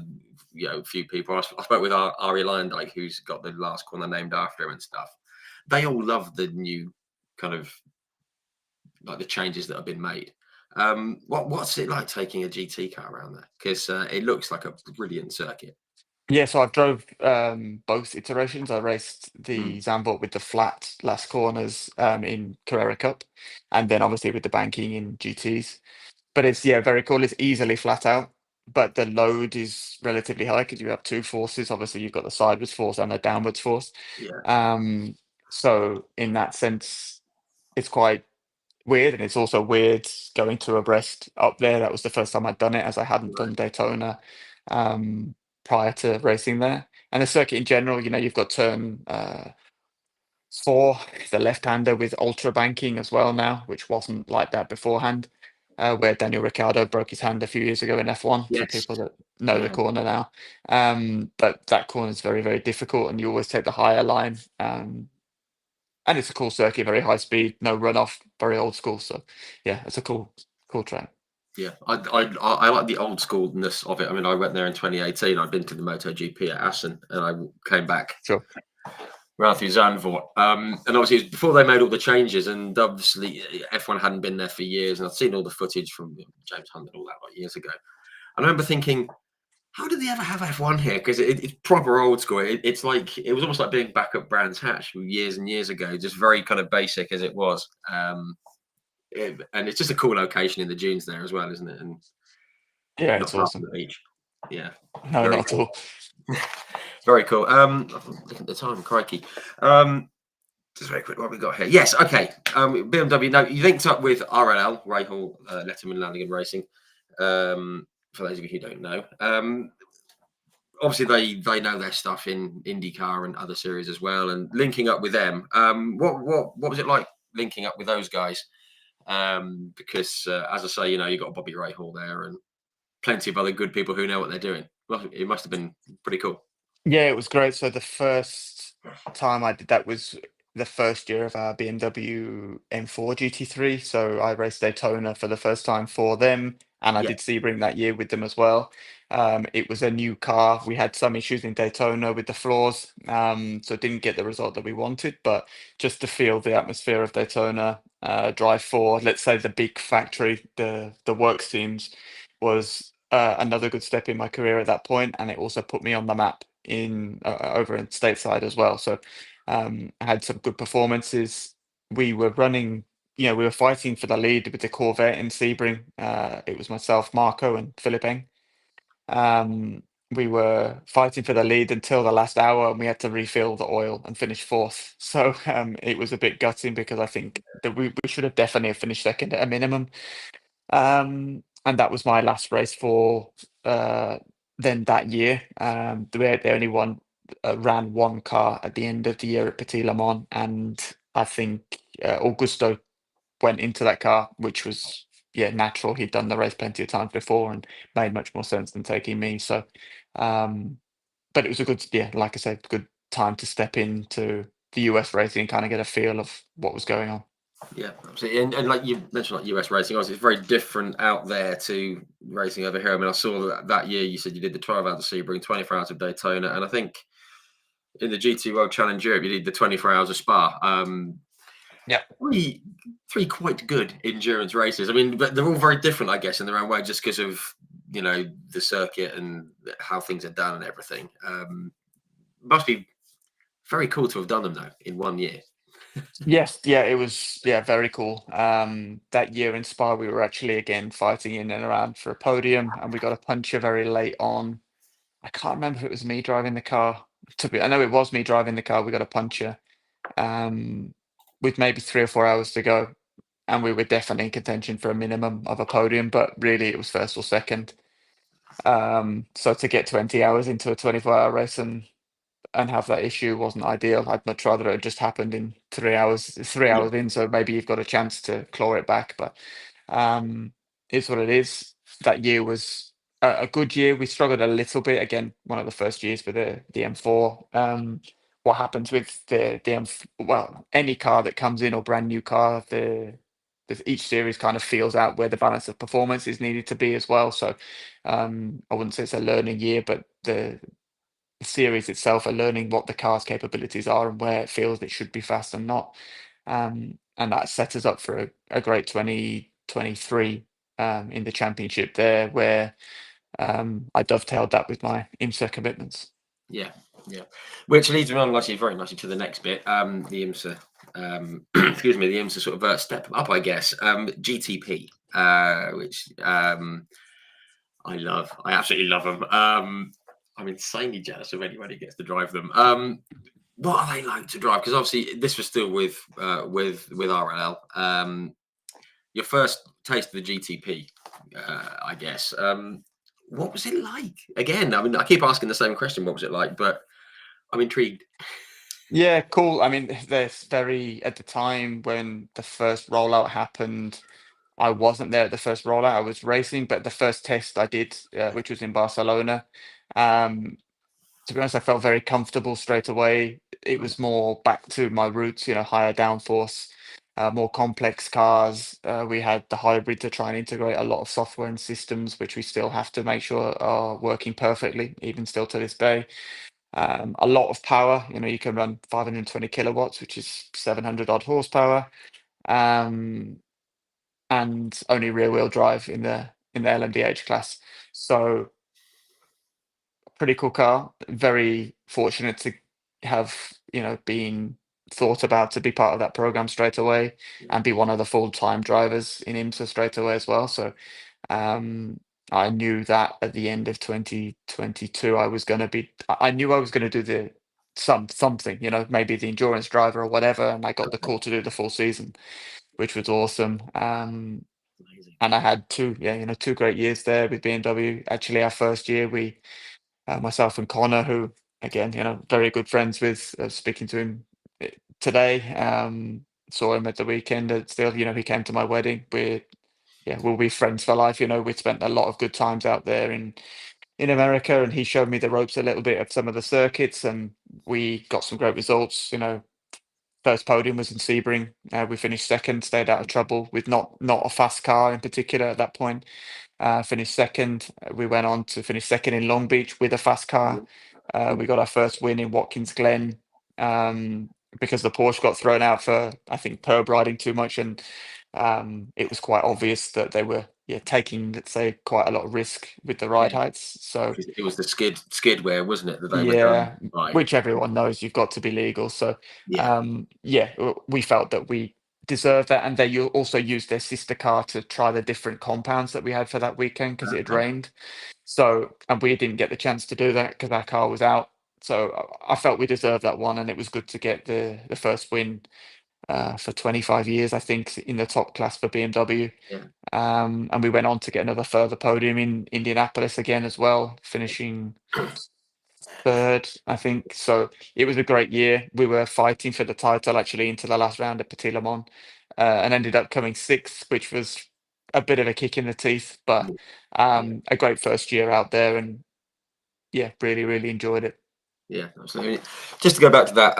few people. I spoke with Ari Lyondike, who's got the last corner named after him and stuff. They all love the new kind of like the changes that have been made. What's it like taking a GT car around there? Because it looks like a brilliant circuit. Yeah, so I've drove both iterations. I raced Mm, the Zambot with the flat last corners in Carrera Cup, and then obviously with the banking in GTs. But it's very cool. It's easily flat out, but the load is relatively high because you have two forces. Obviously, you've got the sideways force and the downwards force. yeah, Um, so in that sense, it's quite weird, and it's also weird going to abreast up there. That was the first time I'd done it, as I hadn't right. done Daytona prior to racing there. And the circuit in general, you've got turn four, the left-hander with ultra banking as well now, which wasn't like that beforehand. Where Daniel Ricciardo broke his hand a few years ago in F1, for Yes. people that know the Yeah. corner now. But that corner is very, very difficult, and you always take the higher line. And it's a cool circuit, very high speed, no runoff, very old school. So yeah, it's a cool track. Yeah, I like the old schoolness of it. I mean, I went there in 2018. I'd been to the MotoGP at Assen, and I came back Sure. around through Zandvoort. And obviously, it was before they made all the changes, and obviously F1 hadn't been there for years. And I'd seen all the footage from James Hunt and all that like years ago. And I remember thinking, how did they ever have F1 here? Because it's proper old school. It's like it was almost like being back at Brands Hatch years and years ago, just very kind of basic as it was. And it's just a cool location in the dunes there as well, isn't it? And Yeah, not it's far from awesome. the beach. Yeah, No, very not at cool. all. Very cool. Look at the time, crikey. Just very quick, what we got here? Yes, okay. BMW. Now you linked up with RLL, Rahal Letterman Lanigan Racing. For those of you who don't know, obviously they know their stuff in IndyCar and other series as well. And linking up with them, what was it like linking up with those guys? Because as I say, you got Bobby Rahal there and plenty of other good people who know what they're doing. Well, it must have been pretty cool. Yeah, it was great. So the first time I did that was the first year of our BMW M4 GT3. So I raced Daytona for the first time for them, and I Yeah, did Sebring that year with them as well. It was a new car. We had some issues in Daytona with the floors, so didn't get the result that we wanted. But just to feel the atmosphere of Daytona, drive for, let's say, the big factory, the works teams, was another good step in my career at that point, and it also put me on the map in over in stateside as well. So I had some good performances. We were running, we were fighting for the lead with the Corvette in Sebring. It was myself, Marco, and Philip Eng. We were fighting for the lead until the last hour, and we had to refill the oil and finish fourth. So it was a bit gutting because I think that we should have definitely finished second at a minimum. And that was my last race for then that year. They only ran one car at the end of the year at Petit Le Mans, and I think Augusto went into that car, which was natural. He'd done the race plenty of times before and made much more sense than taking me. So, but it was a good, like I said, good time to step into the US racing and kind of get a feel of what was going on. yeah, absolutely. And like you mentioned, like US racing, obviously it's very different out there to racing over here. I mean, I saw that year you said you did the 12 hours of Sebring, 24 hours of Daytona, and I think in the GT World Challenge Europe you did the 24 hours of Spa. Yeah. Three quite good endurance races. I mean, but they're all very different, I guess, in their own way, just because of the circuit and how things are done and everything. Must be very cool to have done them though in one year. Yes, it was very cool. That year in Spa, we were actually again fighting in and around for a podium, and we got a puncher very late on. I can't remember if it was me driving the car. I know it was me driving the car. We got a puncher um, with maybe 3 or 4 hours to go, and we were definitely in contention for a minimum of a podium, but really it was first or second. So to get 20 hours into a 24-hour race and have that issue wasn't ideal. I'd much rather it had just happened in 3 hours, three Yeah, hours in, so maybe you've got a chance to claw it back. But um, it's what it is. That year was a good year. We struggled a little bit again. One of the first years for the M4. What happens with the M? Well, any car that comes in or brand new car, each series kind of feels out where the balance of performance is needed to be as well. So I wouldn't say it's a learning year, but the series itself are learning what the car's capabilities are and where it feels it should be fast and not. And that set us up for a great 2023 in the championship there, where I dovetailed that with my IMSA commitments. yeah, yeah. Which leads me on actually very nicely to the next bit. The IMSA, excuse me, the IMSA sort of step up, I guess. GTP, which I love. I absolutely love them. I'm insanely jealous of anyone who gets to drive them. What are they like to drive? Because obviously this was still with RLL. Your first taste of the GTP, I guess. What was it like? Again, I mean, I keep asking the same question. What was it like? But I'm intrigued. Yeah, cool. I mean, there's very at the time when the first rollout happened, I wasn't there at the first rollout. I was racing, but the first test I did, which was in Barcelona, um, to be honest, I felt very comfortable straight away. It was more back to my roots, higher downforce, more complex cars. We had the hybrid to try and integrate a lot of software and systems, which we still have to make sure are working perfectly, even still to this day. A lot of power, you can run 520 kilowatts, which is 700 odd horsepower, um, and only rear wheel drive in the LMDH class. So pretty cool car. Very fortunate to have, been thought about to be part of that program straight away and be one of the full-time drivers in IMSA straight away as well. So um, I knew that at the end of 2022, I knew I was going to do something, maybe the endurance driver or whatever. And I got the Okay, call to do the full season, which was awesome. amazing. And I had two great years there with BMW. Actually, our first year, myself and Connor, who again, very good friends with, speaking to him today. Saw him at the weekend. Still, he came to my wedding. We'll be friends for life. We spent a lot of good times out there in America, and he showed me the ropes a little bit of some of the circuits, and we got some great results. First podium was in Sebring. We finished second, stayed out of trouble with not a fast car in particular at that point. Finished second. We went on to finish second in Long Beach with a fast car. We got our first win in Watkins Glen um, because the Porsche got thrown out for, I think, perb riding too much, and it was quite obvious that they were taking, let's say, quite a lot of risk with the ride Yeah, heights. So it was the skidware, wasn't it, that they were going yeah, by? which everyone knows you've got to be legal. So Yeah. we felt that we deserved that, and also used their sister car to try the different compounds that we had for that weekend because it had Okay. rained. So, and we didn't get the chance to do that because our car was out. So I felt we deserved that one, and it was good to get the first win for 25 years, I think, in the top class for BMW. Yeah. And we went on to get another further podium in Indianapolis again as well, finishing third, I think. So it was a great year. We were fighting for the title actually into the last round at Petit Le Mans, and ended up coming sixth, which was a bit of a kick in the teeth, but Yeah. a great first year out there, and yeah, really, really enjoyed it. Yeah. Absolutely. Just to go back to that,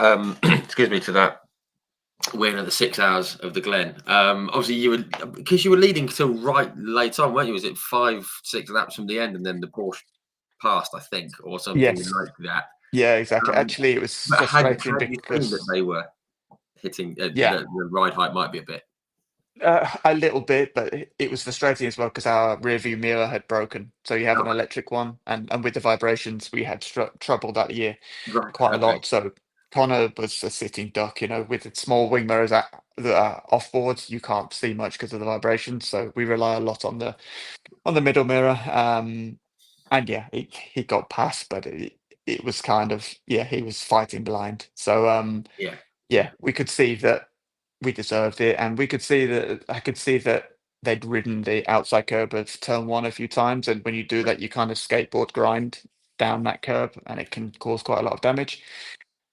excuse me, to that win at the 6 hours of the Glen. Obviously, because you were leading till right late on, weren't you? Was it 5, 6 laps from the end, and then the Porsche passed, I think, or something Yes, like that. yeah, exactly. Um, Actually, it was but frustrating had you seen that because they were hitting yeah, the ride height might be a bit a little bit, but it was frustrating as well because our rear view mirror had broken. So you have oh, an electric one, and with the vibrations, we had trouble that year right? quite a Okay, lot. So Connor was a sitting duck, with the small wing mirrors that are off boards, you can't see much because of the vibrations. So we rely a lot on the middle mirror. And yeah, he got past, but it was kind of he was fighting blind. So yeah, yeah, we could see that we deserved it, and we could see that I could see that. they'd ridden the outside curb of turn one a few times, and when you do that, you kind of skateboard grind down that curb, and it can cause quite a lot of damage.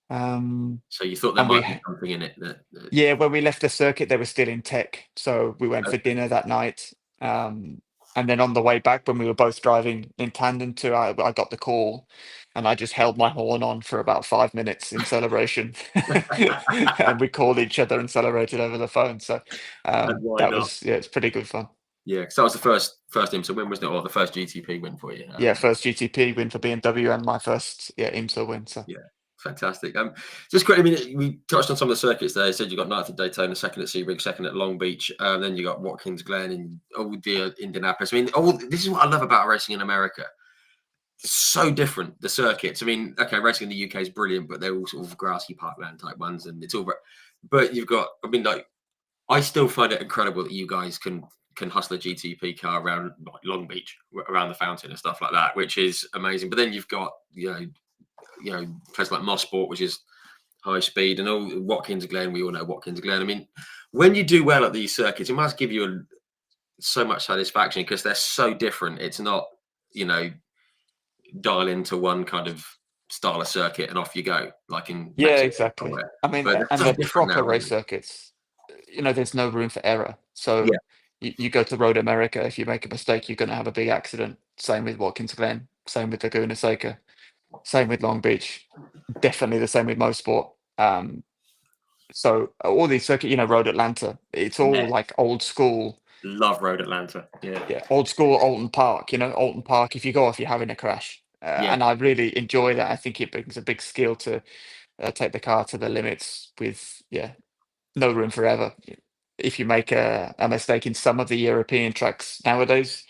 Um, So you thought there and might we be something in it that Yeah, when we left the circuit, they were still in tech, so we went for okay. dinner that night. And then on the way back, when we were both driving in tandem to, I got the call, and I just held my horn on for about 5 minutes in celebration, and we called each other and celebrated over the phone. So And why that not? was, yeah, it's pretty good fun. Yeah, because that was the first IMSA win, wasn't it? Or the first GTP win for you. Yeah, first GTP win for BMW and my first, yeah, IMSA win. So Yeah, fantastic. Just quickly, I mean, we touched on some of the circuits there. You said you got ninth at Daytona, second at Sebring, second at Long Beach, then you got Watkins Glen and Indianapolis. I mean, this is what I love about racing in America. It's so different, the circuits. I mean, okay, racing in the UK is brilliant, but they're all sort of grassy parkland type ones, and it's all. But you've got, I mean, like, I still find it incredible that you guys can hustle a GTP car around like Long Beach, around the fountain and stuff like that, which is amazing. But then you've got places like Mosport, which is high speed, and all Watkins Glen. We all know Watkins Glen. I mean, when you do well at these circuits, it must give you so much satisfaction because they're so different. It's not, you know, dial into one kind of style of circuit and off you go, like in yeah, Mexico exactly. somewhere. I mean, But they're and so the different proper race nowadays. circuits, there's no room for error. So Yeah, you go to Road America, if you make a mistake, you're going to have a big accident. Same with Watkins Glen, same with Laguna Seca, same with Long Beach, definitely the same with Mosport. So all these circuit, Road Atlanta, it's yeah. all like old school. Love Road Atlanta. Yeah, Yeah, old school Alton Park. Alton Park. If you go off, you're having a crash, yeah, and I really enjoy that. I think it brings a big skill to take the car to the limits with, yeah, no room forever. If you make a mistake in some of the European tracks nowadays,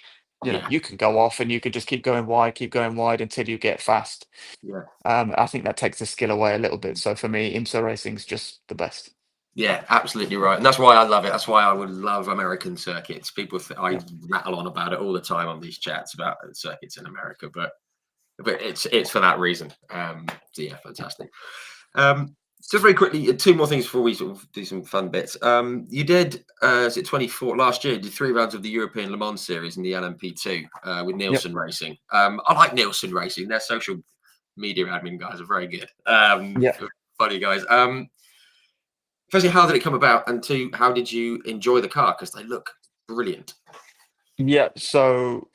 yeah, you can go off and you can just keep going wide until you get fast. yeah. I think that takes the skill away a little bit. So for me, IMSA racing's just the best. Yeah, absolutely right, and that's why I love it. That's why I would love American circuits. I Yeah. rattle on about it all the time on these chats about circuits in America, but it's for that reason. So yeah, fantastic. Just very quickly, two more things before we sort of do some fun bits. You did, is it 24 last year? You did 3 rounds of the European Le Mans Series in the LMP2 with Yep. Nielsen Racing. I like Nielsen Racing. Their social media admin guys are very good. Yeah. Funny guys. Firstly, how did it come about? And two, how did you enjoy the car? Because they look brilliant. Yeah. So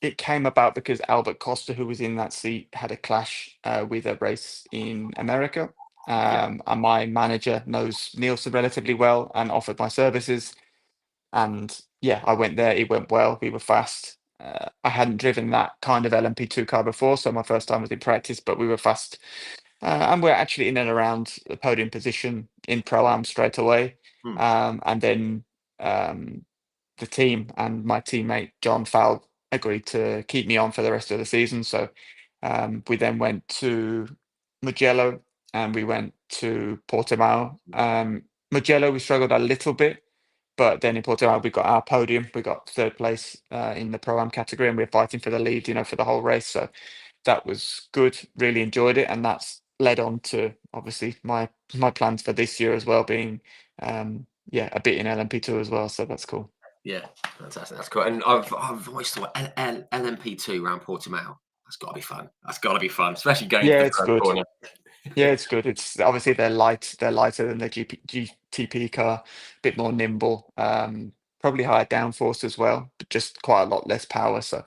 it came about because Albert Costa, who was in that seat, had a clash with a race in America. Yeah. And my manager knows Nielsen relatively well and offered my services. And yeah, I went there. It went well. We were fast. I hadn't driven that kind of LMP2 car before, so my first time was in practice, but we were fast. And we're actually in and around the podium position in Pro-Am straight away. Hmm. And then um, the team and my teammate John Fowle agreed to keep me on for the rest of the season. So we then went to Mugello and we went to Portimao. Mugello, we struggled a little bit, but then in Portimao, we got our podium. We got third place in the Pro-Am category, and we're fighting for the lead, for the whole race. So that was good. Really enjoyed it, and that's led on to obviously my plans for this year as well, being yeah, a bit in LMP2 as well. So that's cool. Yeah, fantastic. That's cool. And I've always thought LMP2 around Portimao. That's got to be fun. That's got to be fun, especially going into Yeah, the it's first good. corner. Yeah, it's good. It's obviously they're light. They're lighter than the GTP car, a bit more nimble. Probably higher downforce as well, but just quite a lot less power. So,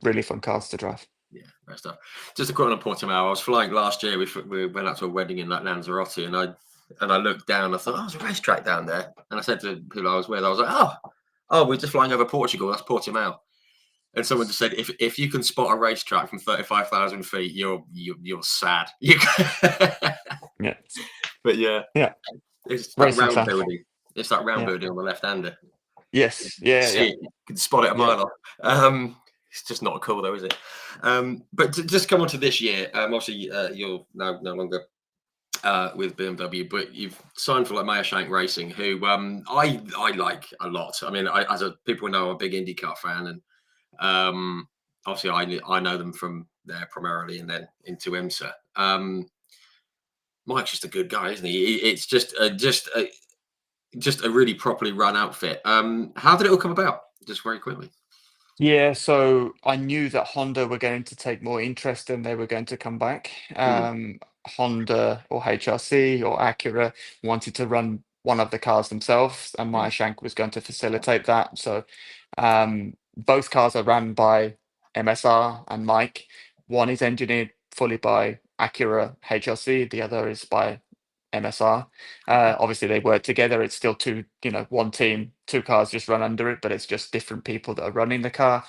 really fun cars to drive. Yeah, great stuff. Just a quick one on Portimao. I was flying last year. We went out to a wedding in like Lanzarote, and I looked down. I thought, oh, there's a racetrack down there. And I said to people I was with, I was like, oh, we're just flying over Portugal. That's Portimao. And someone just said, if you can spot a racetrack from 35,000 feet, you're sad. Yeah, But yeah, yeah. it's that Racing round fan. building. It's that round Yeah. building on the left hander. Yes. Yeah. See Yeah. it, you can spot it a Yeah. mile off. It's just not cool though, is it? But to just come on to this year, obviously you're now no longer with BMW, but you've signed for like Meyer Shank Racing, who I like a lot. I mean, people know I'm a big IndyCar fan, and obviously I know them from there primarily, and then into IMSA. Mike's just a good guy, isn't he? It's just just a really properly run outfit. How did it all come about? Just very quickly. Yeah, so I knew that Honda were going to take more interest and they were going to come back. Mm, Honda or HRC or Acura wanted to run one of the cars themselves, and mm, Maya Shank was going to facilitate that. So both cars are run by MSR and Mike. One is engineered fully by Acura HRC, the other is by MSR. okay. Obviously, they work together. It's still two, one team, two cars just run under it, but it's just different people that are running the car.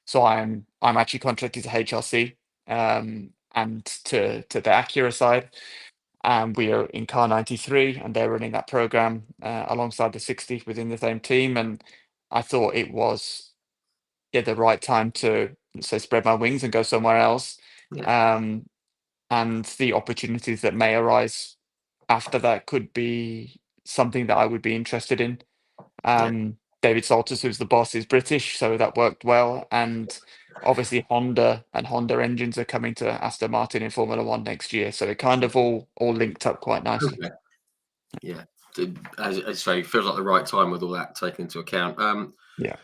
So I'm actually contracted to HRC and to the Acura side, and we are in car 93, and they're running that program alongside the 60 within the same team. And I thought it was the right time to say spread my wings and go somewhere else. Yeah, Um, and the opportunities that may arise after that could be something that I would be interested in. yeah, David Salters, who's the boss, is British, so that worked well. And obviously, Honda and Honda engines are coming to Aston Martin in Formula One next year, so it kind yeah. of all linked up quite nicely. Okay. Yeah. As I say, feels like the right time with all that taken into account. Yeah,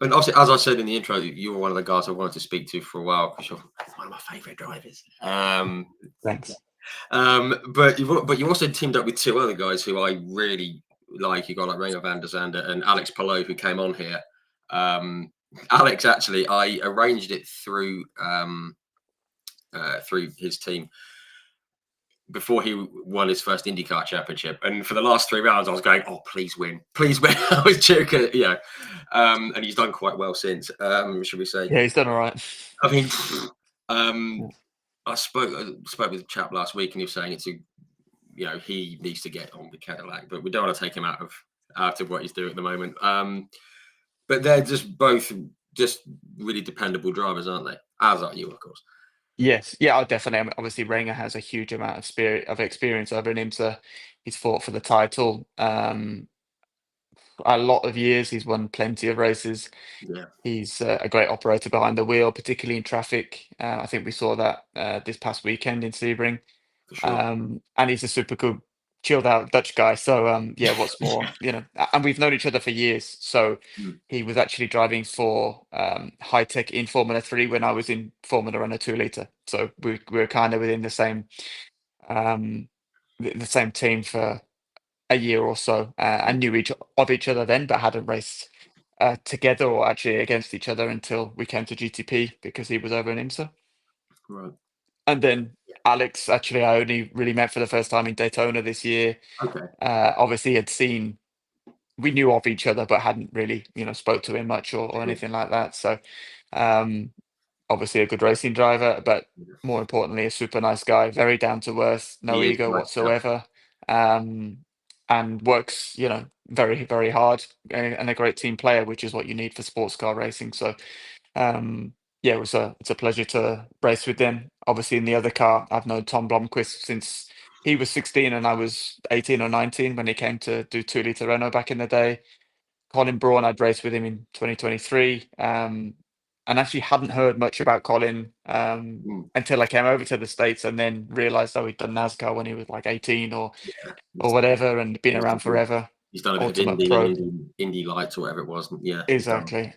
And obviously, as I said in the intro, you were one of the guys I wanted to speak to for a while because you're one of my favourite drivers. thanks. But you also teamed up with two other guys who I really like. You got like Rainer van der Zande and Alex Palou, who came on here. Alex, actually, I arranged it through his team before he won his first IndyCar championship. And for the last 3 rounds, I was going, "Oh, please win, please win." I was joking, and he's done quite well since. Should we say? Yeah, he's done all right. I mean, um, Yeah. I spoke with a chap last week, and he was saying he needs to get on with Cadillac, but we don't want to take him out of what he's doing at the moment. But they're just both just really dependable drivers, aren't they? As are you, of course. Yes, yeah, definitely. I mean, obviously, Renger has a huge amount of spirit of experience over in IMSA. He's fought for the title a lot of years. He's won plenty of races. Yeah, He's a great operator behind the wheel, particularly in traffic. I think we saw that this past weekend in Sebring. for sure. And he's a super cool, chilled out Dutch guy. So yeah, what's more, and we've known each other for years. So Mm, he was actually driving for High Tech in Formula 3 when I was in Formula Run a 2 liter. So we were kind of within um, the same team for a year or so, and knew each other then, but hadn't raced together or actually against each other until we came to GTP because he was over in IMSA. right. And then Alex, actually, I only really met for the first time in Daytona this year. Okay. Obviously, we knew of each other, but hadn't really, spoke to him much or Sure. anything like that. So, um, obviously, a good racing driver, but Yeah. more importantly, a super nice guy, very down to earth, no He is ego right. Yeah. whatsoever, um, and works, very, very hard and a great team player, which is what you need for sports car racing. So, um, yeah, it's a pleasure to race with them. Obviously, in the other car, I've known Tom Blomqvist since he was 16 and I was 18 or 19 when he came to do 2 liter Renault back in the day. Colin Braun, I'd raced with him in 2023, and actually hadn't heard much about Colin Mm, until I came over to the States and then realized, oh, he'd done NASCAR when he was like 18 yeah. or whatever and been around forever. He's done a bit of Ultimate Indy and Pro. Indy Lights or whatever it was. Yeah, he's done. Exactly.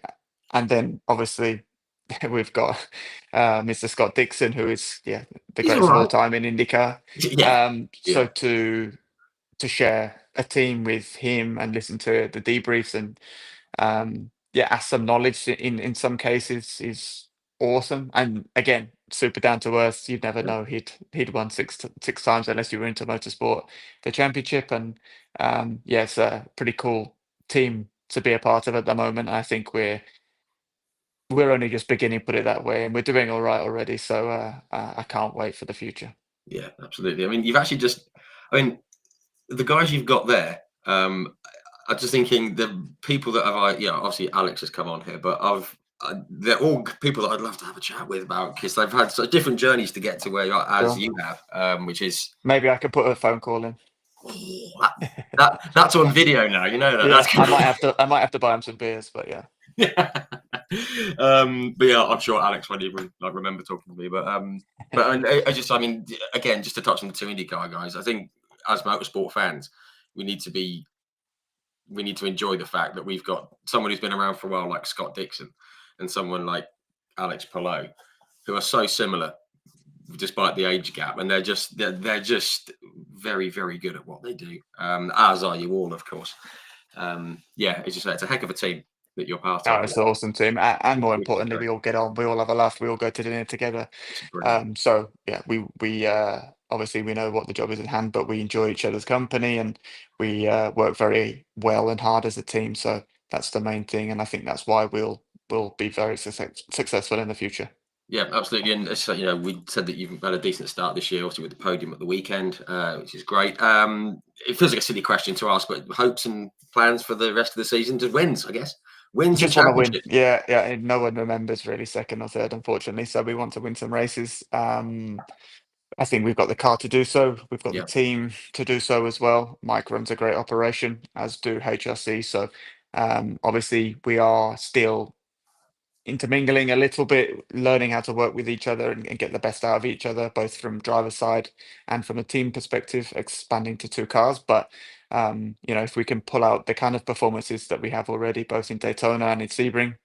And then obviously we've got Mr. Scott Dixon, who is the He's all greatest of all right. time in IndyCar. Yeah, So yeah, to share a team with him and listen to the debriefs and ask some knowledge in some cases is awesome. And again, super down to earth. You'd never yeah, know he'd won six times unless you were into motorsport, the championship. And it's a pretty cool team to be a part of at the moment. I think we're only just beginning, put it that way, and we're doing all right already. So I can't wait for the future. yeah, absolutely. I mean, you've actually I mean, the guys you've got there. I'm just thinking the people that obviously Alex has come on here, but they're all people that I'd love to have a chat with about because they've had such different journeys to get to where you are as Sure. you have, which is Maybe I could put a phone call in. oh, that's on video now. You know that. Yeah, That's I might have to buy him some beers, but yeah. but yeah, I'm sure Alex won't even like remember talking to me. But I mean, again, just to touch on the two IndyCar guys, I think as motorsport fans, we need to be we need to enjoy the fact that we've got someone who's been around for a while, like Scott Dixon, and someone like Alex Palou, who are so similar despite the age gap, and they're just very, very good at what they do. As are you all, of course. Yeah, it's a heck of a team that you're part Oh, of. it's an awesome team, and more Which is importantly, great. we all get on. We all have a laugh. We all go to dinner together. It's brilliant. So yeah, we obviously we know what the job is at hand, but we enjoy each other's company, and we work very well and hard as a team. So that's the main thing, and I think that's why we'll be very successful in the future. Yeah, absolutely. And we said that you've had a decent start this year, obviously with the podium at the weekend, which is great. It feels like a silly question to ask, but hopes and plans for the rest of the season, just wins, I guess. Wins and Just want to win. championships. Yeah, yeah. And no one remembers really second or third, unfortunately. So we want to win some races. I think we've got the car to do so. We've got the Yeah, team to do so as well. Mike runs a great operation, as do HRC. So obviously we are still intermingling a little bit, learning how to work with each other and get the best out of each other, both from driver's side and from a team perspective, expanding to two cars. But if we can pull out the kind of performances that we have already, both in Daytona and in Sebring,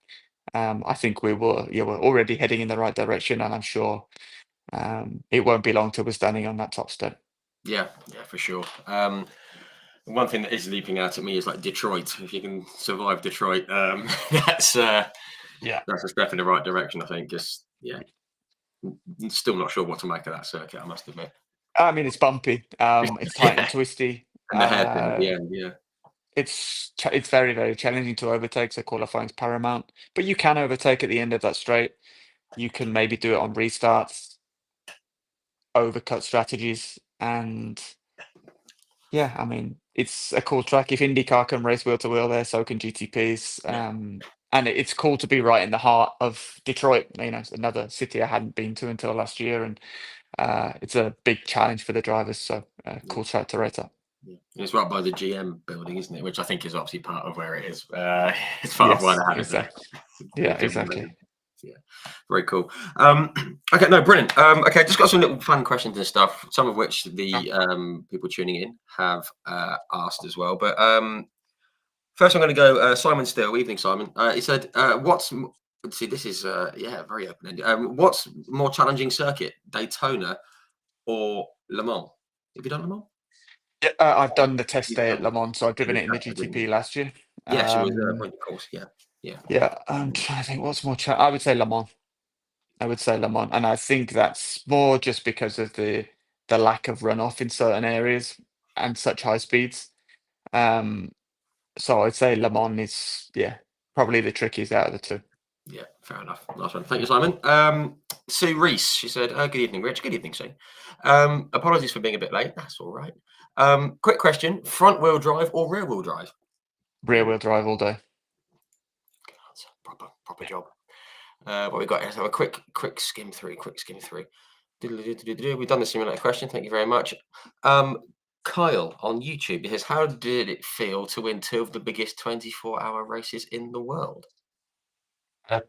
I think we will. Yeah, we're already heading in the right direction, and I'm sure it won't be long till we're standing on that top step. yeah, yeah, for sure. One thing that is leaping out at me is like Detroit. If you can survive Detroit, that's uh, Yeah. that's a step in the right direction, I think. Just yeah, still not sure what to make of that circuit, I must admit. I mean, it's bumpy. It's tight and Yeah, twisty. and the hairpin at the end. Yeah, It's very, very challenging to overtake, so qualifying's paramount. But you can overtake at the end of that straight. You can maybe do it on restarts, overcut strategies, and yeah, I mean, it's a cool track. If IndyCar can race wheel to wheel there, so can GTPs. yeah, And it's cool to be right in the heart of Detroit. It's another city I hadn't been to until last year, and it's a big challenge for the drivers. So yeah. cool track to race at. Yeah. And it's right by the GM building, isn't it? Which I think is obviously part of where it is. It's part of why they Yes, have it there. exactly. The Yeah, GM exactly. building. Yeah, very cool. Okay, no, brilliant. Okay, just got some little fun questions and stuff, some of which Oh, the people tuning in have asked as well. But first, I'm going to go Simon Still. Evening, Simon. He said, let's see, this is yeah, very open ended. What's more challenging circuit, Daytona or Le Mans? Have you done Le Mans? yeah, I've done the test You've day done at Le Mans, so I've it driven in it in the Qatar, didn't you? GTP last year. Yes, it was a Um, point course. Yeah, yeah, yeah, I'm trying to think what's more I would say Le Mans. I would say Le Mans, and I think that's more just because of the lack of runoff in certain areas and such high speeds. Um, so I'd say Le Mans is, yeah, probably the trickiest out of the two. yeah. Fair enough. Nice one. Thank you, Simon. Sue Reese. She said, "Good evening, Rich. Good evening, Sue. Apologies for being a bit late. That's all right. Quick question: front wheel drive or rear wheel drive?" Rear wheel drive all day. That's a proper job. What we got here? So a quick skim through. Quick skim through. We've done the simulator question. Thank you very much. Um, Kyle on YouTube, he says, "How did it feel to win two of the biggest 24-hour races in the world?"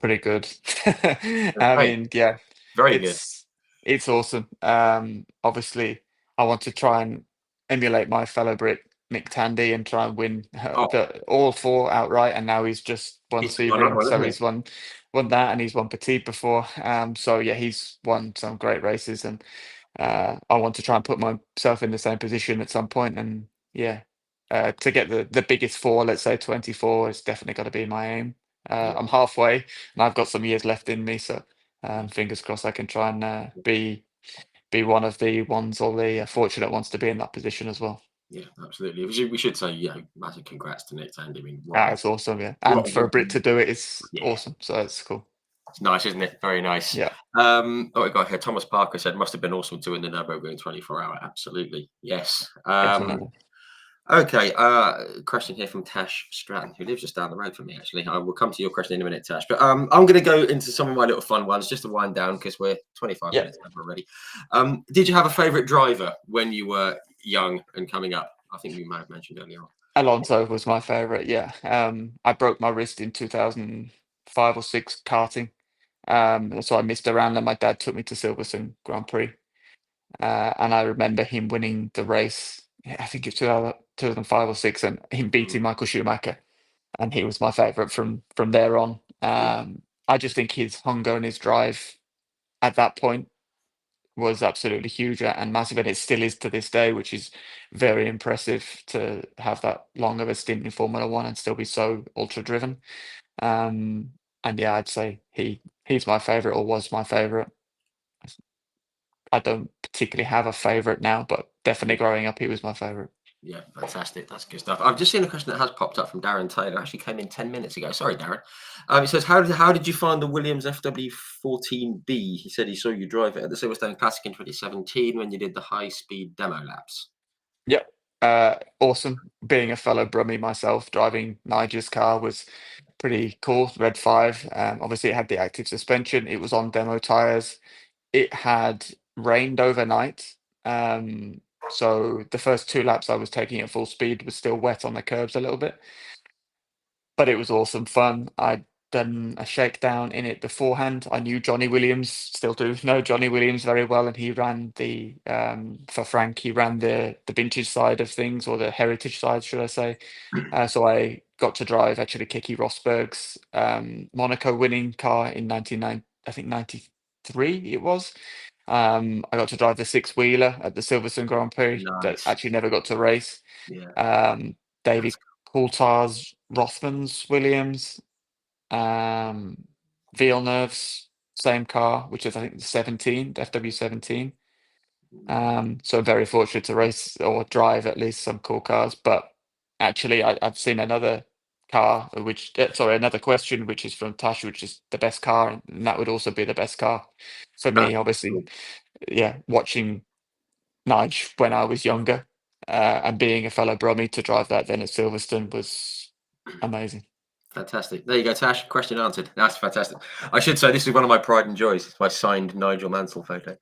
Pretty good. I Okay, mean, yeah, very good. it's it's awesome. Obviously, I want to try and emulate my fellow Brit Nick Tandy and try and win Oh, all four outright. And now he's just won he's won that Sebring, one, so hasn't he? he's won that, and he's won Petit before. So yeah, he's won some great races, and I want to try and put myself in the same position at some point. And yeah, to get the biggest four, let's say 24, is definitely got to be my aim. Yeah, I'm halfway, and I've got some years left in me, so yeah, fingers crossed I can try and be one of the ones or the fortunate ones to be in that position as well. yeah, absolutely. We should say, massive congrats to Nick Tandy. I mean, Ah, it's awesome, yeah, what and a for a Brit victory. to do it is Yeah, awesome. So it's cool. it's nice, isn't it? Very nice. Yeah, We got here. Thomas Parker said, "Must have been awesome to win the Nurburgring 24-hour." Absolutely, yes. definitely. Okay, question here from Tash Stratton, who lives just down the road from me, actually. I will come to your question in a minute, Tash. But I'm going to go into some of my little fun ones just to wind down because we're 25 Yeah, minutes over already. Did you have a favourite driver when you were young and coming up? I think you may have mentioned earlier on. Alonso was my favorite. Yeah, I broke my wrist in 2005 or six karting. So I missed around, and my dad took me to Silverstone Grand Prix. And I remember him winning the race. yeah, I think it's 2005 or six, and him Mm, beating Michael Schumacher, and he was my favourite from there on. yeah, I just think his hunger and his drive at that point was absolutely huge and massive, and it still is to this day, which is very impressive to have that long of a stint in Formula One and still be so ultra driven. Um, and yeah, I'd say he's my favourite or was my favourite. I don't particularly have a favourite now, but definitely yeah. growing up, he was my favourite. Yeah, fantastic. That's good stuff. I've just seen a question that has popped up from Darren Taylor. Actually, came in 10 minutes ago. Sorry, Darren. It says, "How did you find the Williams FW14B?" He said he saw you drive it at the Silverstone Classic in 2017 when you did the high-speed demo laps. Yep. Awesome. Being a fellow Brummie myself, driving Nigel's car was pretty cool. Red 5. Obviously, it had the active suspension. It was on demo tires. It had rained overnight. So the first two laps I was taking at full speed was still wet on the curbs a little bit, but it was awesome fun. I'd done a shakedown in it beforehand. I knew Johnny Williams, still do know Johnny Williams very well, and he ran the for Frank, he ran the vintage side of things, or the heritage side, should I say. So I got to drive actually Kiki Rosberg's Monaco winning car in 99, I think 93 it was. I got to drive the six wheeler at the Silverstone Grand Prix that Nice. actually never got to race. Yeah, Um, Davey that's Coulthard's Rothman's Williams, um, Villeneuve's same car, which is I think the 17, the FW17. cool. So I'm very fortunate to race or drive at least some cool cars. But actually, I've seen another car, which sorry, another question, which is from Tash, which is the best car, and that would also be the best car for Ah, me. Obviously, cool. yeah, watching Nige when I was younger, and being a fellow Brummie to drive that then at Silverstone was amazing. Fantastic. There you go, Tash. Question answered. That's fantastic. I should say this is one of my pride and joys. It's my signed Nigel Mansell photo.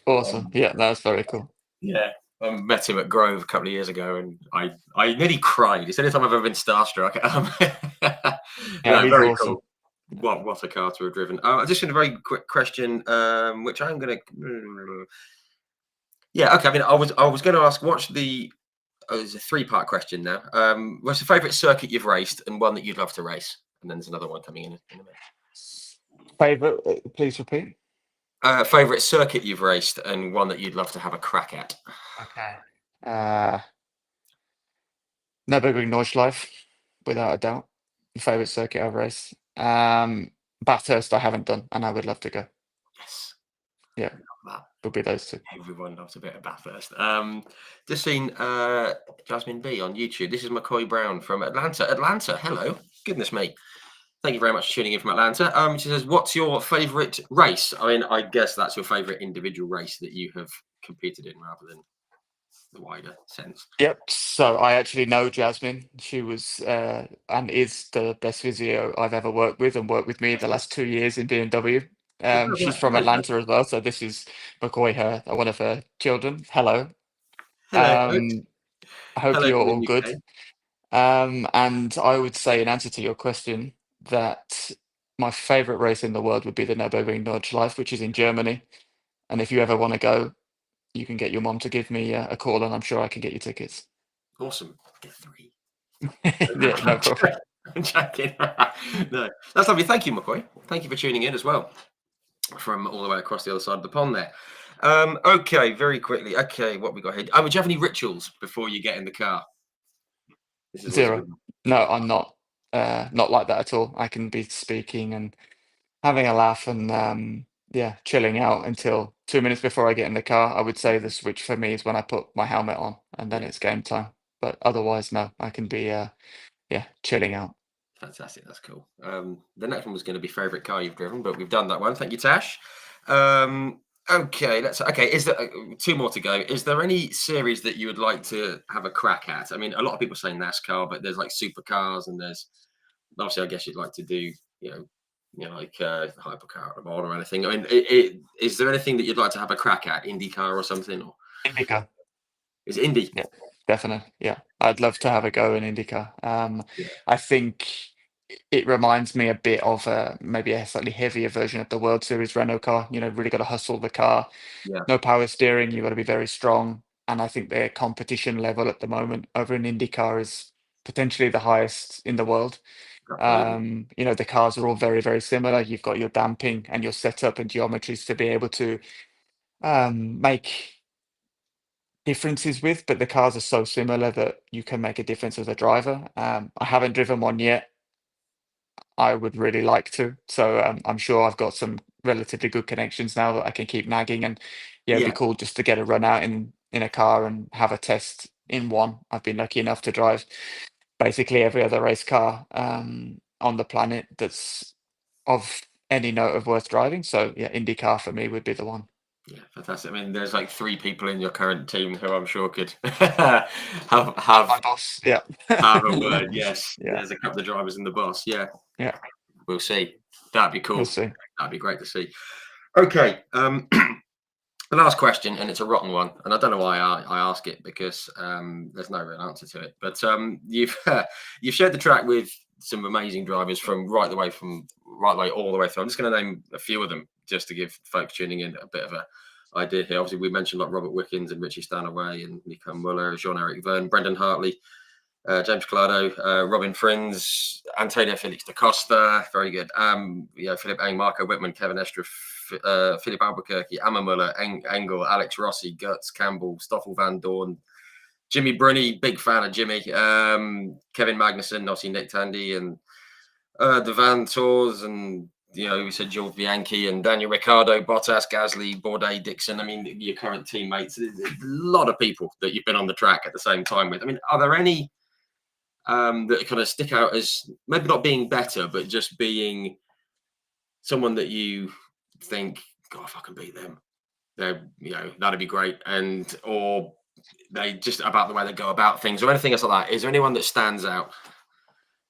Awesome. Um, Yeah, that's very cool. yeah, I met him at Grove a couple of years ago, and I nearly cried. It's the only time I've ever been starstruck. Yeah, No, he's very awesome. cool. What a car to have driven. Just a very quick question, which I'm going to. Yeah, okay. I mean, I was going to ask, what's the? Oh, there's a three-part question now. What's the favourite circuit you've raced, and one that you'd love to race? And then there's another one coming in a minute. Favorite, please repeat. Favourite circuit you've raced, and one that you'd love to have a crack at. Okay. Uh, Nurburgring Nordschleife, without a doubt. Favorite circuit I've raced. Bathurst I haven't done, and I would love to go. Yes, Yeah, that. would be those two. Everyone loves a bit of Bathurst. Just seen Jasmine B on YouTube. This is McCoy Brown from Atlanta. Atlanta, hello. Goodness me. Thank you very much for tuning in from Atlanta. She says, "What's your favourite race?" I mean, I guess that's your favourite individual race that you have competed in, rather than the wider sense. Yep. So I actually know Jasmine. She was and is the best physio I've ever worked with, and worked with me the last 2 years in BMW. Oh, She's right. from Okay. Atlanta as well, so this is McCoy, one of her children. Hello. Hello, folks. Um, I hope Hello you're from the all good. UK. And I would say, in answer to your question, that my favorite race in the world would be the Nürburgring Nordschleife, which is in Germany. And if you ever want to go, you can get your mom to give me a call, and I'm sure I can get you tickets. Awesome. Get three. Yeah, no problem. I'm joking. No, that's lovely. Thank you, McCoy. Thank you for tuning in as well from all the way across the other side of the pond there. Okay, very quickly. Okay, what we got here? Do you have any rituals before you get in the car? This is always a Zero. good one. No, I'm not. Not like that at all. I can be speaking and having a laugh and yeah, chilling out until 2 minutes before I get in the car. I would say the switch for me is when I put my helmet on, and then Yeah, it's game time. But otherwise, no, I can be yeah, chilling out. fantastic. That's cool. The next one was going to be favorite car you've driven, but we've done that one. Thank you, Tash. Okay, let's. Okay, is there two more to go? Is there any series that you would like to have a crack at? I mean, a lot of people say NASCAR, but there's like supercars, and there's obviously, I guess you'd like to do, like hypercar at the ball or anything. I mean, is there anything that you'd like to have a crack at, IndyCar or something, or Indica. is it Indy? Yeah, definitely. Yeah, I'd love to have a go in IndyCar. Yeah, I think it reminds me a bit of maybe a slightly heavier version of the World Series Renault car. You know, really got to hustle the car. yeah, No power steering. You've got to be very strong. and I think their competition level at the moment over in IndyCar is potentially the highest in the world. Absolutely. The cars are all very, very similar. You've got your damping and your setup and geometries to be able to make differences with, but the cars are so similar that you can make a difference as a driver. I haven't driven one yet. I would really like to. So I'm sure I've got some relatively good connections now that I can keep nagging. And yeah, it'd be Yeah. cool just to get a run out in a car and have a test in one. I've been lucky enough to drive basically every other race car on the planet that's of any note of worth driving. So yeah, IndyCar for me would be the one. Yeah, fantastic. I mean, there's like 3 people in your current team who I'm sure could have My boss, yeah. have a word. Yes, Yeah, there's a couple of drivers in the bus. Yeah, yeah, we'll see. That'd be we'll cool. see. That'd be great to see. Okay, the last question, and it's a rotten one, and I don't know why I ask it because there's no real answer to it. But you've shared the track with some amazing drivers from right the way all the way through. I'm just going to name a few of them just to give folks tuning in a bit of a idea here. Obviously, we mentioned like Robert Wickens and Richie Stanaway and Nico Muller, Jean-Eric Verne, Brendan Hartley, James Collado, Robin Frins, Antonio Felix da Costa, very good. Philip Eng, Marco Whitman, Kevin Estra, Philip Albuquerque, Amma Muller, Engel, Alex Rossi, Guts, Campbell, Stoffel Van Dorn, Jimmy Brunny, big fan of Jimmy, Kevin Magnussen, obviously Nick Tandy, and the Van Tours, and we said George Bianchi and Daniel Ricciardo, Bottas, Gasly, Bourdais, Dixon. I mean, your current teammates. There's a lot of people that you've been on the track at the same time with. I mean, are there any that kind of stick out as maybe not being better, but just being someone that you think, God, if I can beat them, that'd be great, or they just about the way they go about things, or anything else like that. Is there anyone that stands out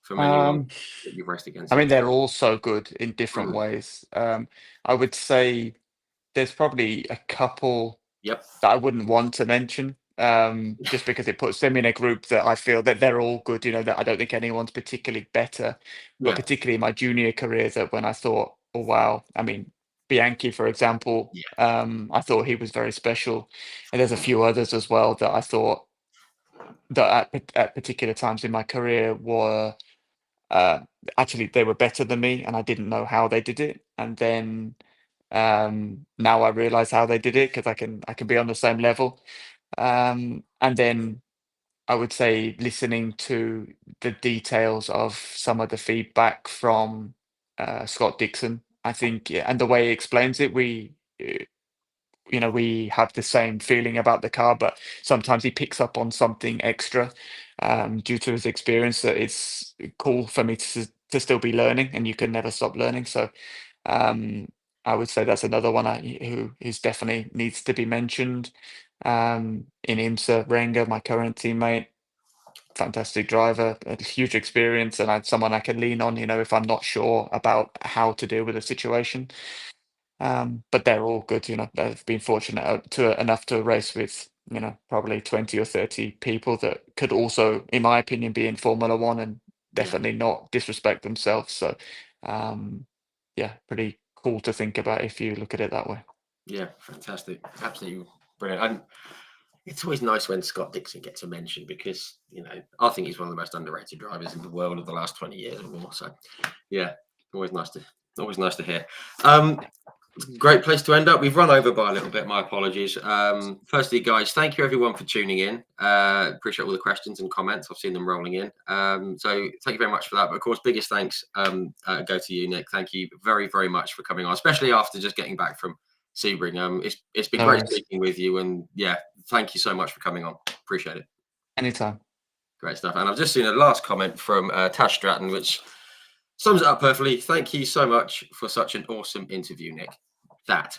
from anyone Um, that you've raced against I yet? mean, they're all so good in different Mm, ways. I would say there's probably a couple yep. that I wouldn't want to mention, just because it puts them in a group that I feel that they're all good. That I don't think anyone's particularly better, but Yeah. particularly in my junior career, that when I thought, oh wow, I mean, Bianchi, for example, Yeah. I thought he was very special, and there's a few others as well that I thought that at particular times in my career were uh, actually they were better than me, and I didn't know how they did it. And then now I realize how they did it because I can be on the same level. And then I would say listening to the details of some of the feedback from Scott Dixon, I think, yeah, and the way he explains it, we have the same feeling about the car, but sometimes he picks up on something extra due to his experience that it's cool for me to still be learning, and you can never stop learning. So um, I would say that's another one who is definitely needs to be mentioned. In IMSA, Renger, my current teammate, fantastic driver, a huge experience, and someone I can lean on, if I'm not sure about how to deal with a situation. But they're all good, I've been fortunate enough to race with, probably 20 or 30 people that could also, in my opinion, be in Formula One and Yeah. definitely not disrespect themselves. So, yeah, pretty cool to think about if you look at it that way. Yeah. Fantastic. Absolutely brilliant. And it's always nice when Scott Dixon gets a mention because I think he's one of the most underrated drivers in the world of the last 20 years or more. So yeah, always nice to hear. Great place to end up. We've run over by a little bit. My apologies. Firstly, guys, thank you everyone for tuning in. Appreciate all the questions and comments. I've seen them rolling in. So thank you very much for that. But of course, biggest thanks go to you, Nick. Thank you very, very much for coming on, especially after just getting back from Sebring. It's been No great worries. speaking with you, and yeah, thank you so much for coming on. Appreciate it. Anytime. Great stuff. And I've just seen a last comment from Tash Stratton, which sums it up perfectly. Thank you so much for such an awesome interview, Nick. That.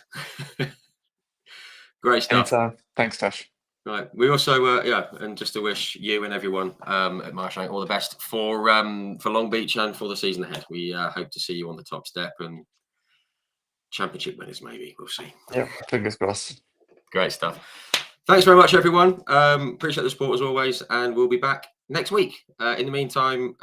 Great stuff. Anytime. Thanks, Tash. Right. We also, and just to wish you and everyone at Marshank all the best for Long Beach and for the season ahead. We hope to see you on the top step and championship winners, maybe. We'll see. Yeah, fingers crossed. Great stuff. Thanks very much, everyone. Appreciate the support as always, and we'll be back next week. In the meantime,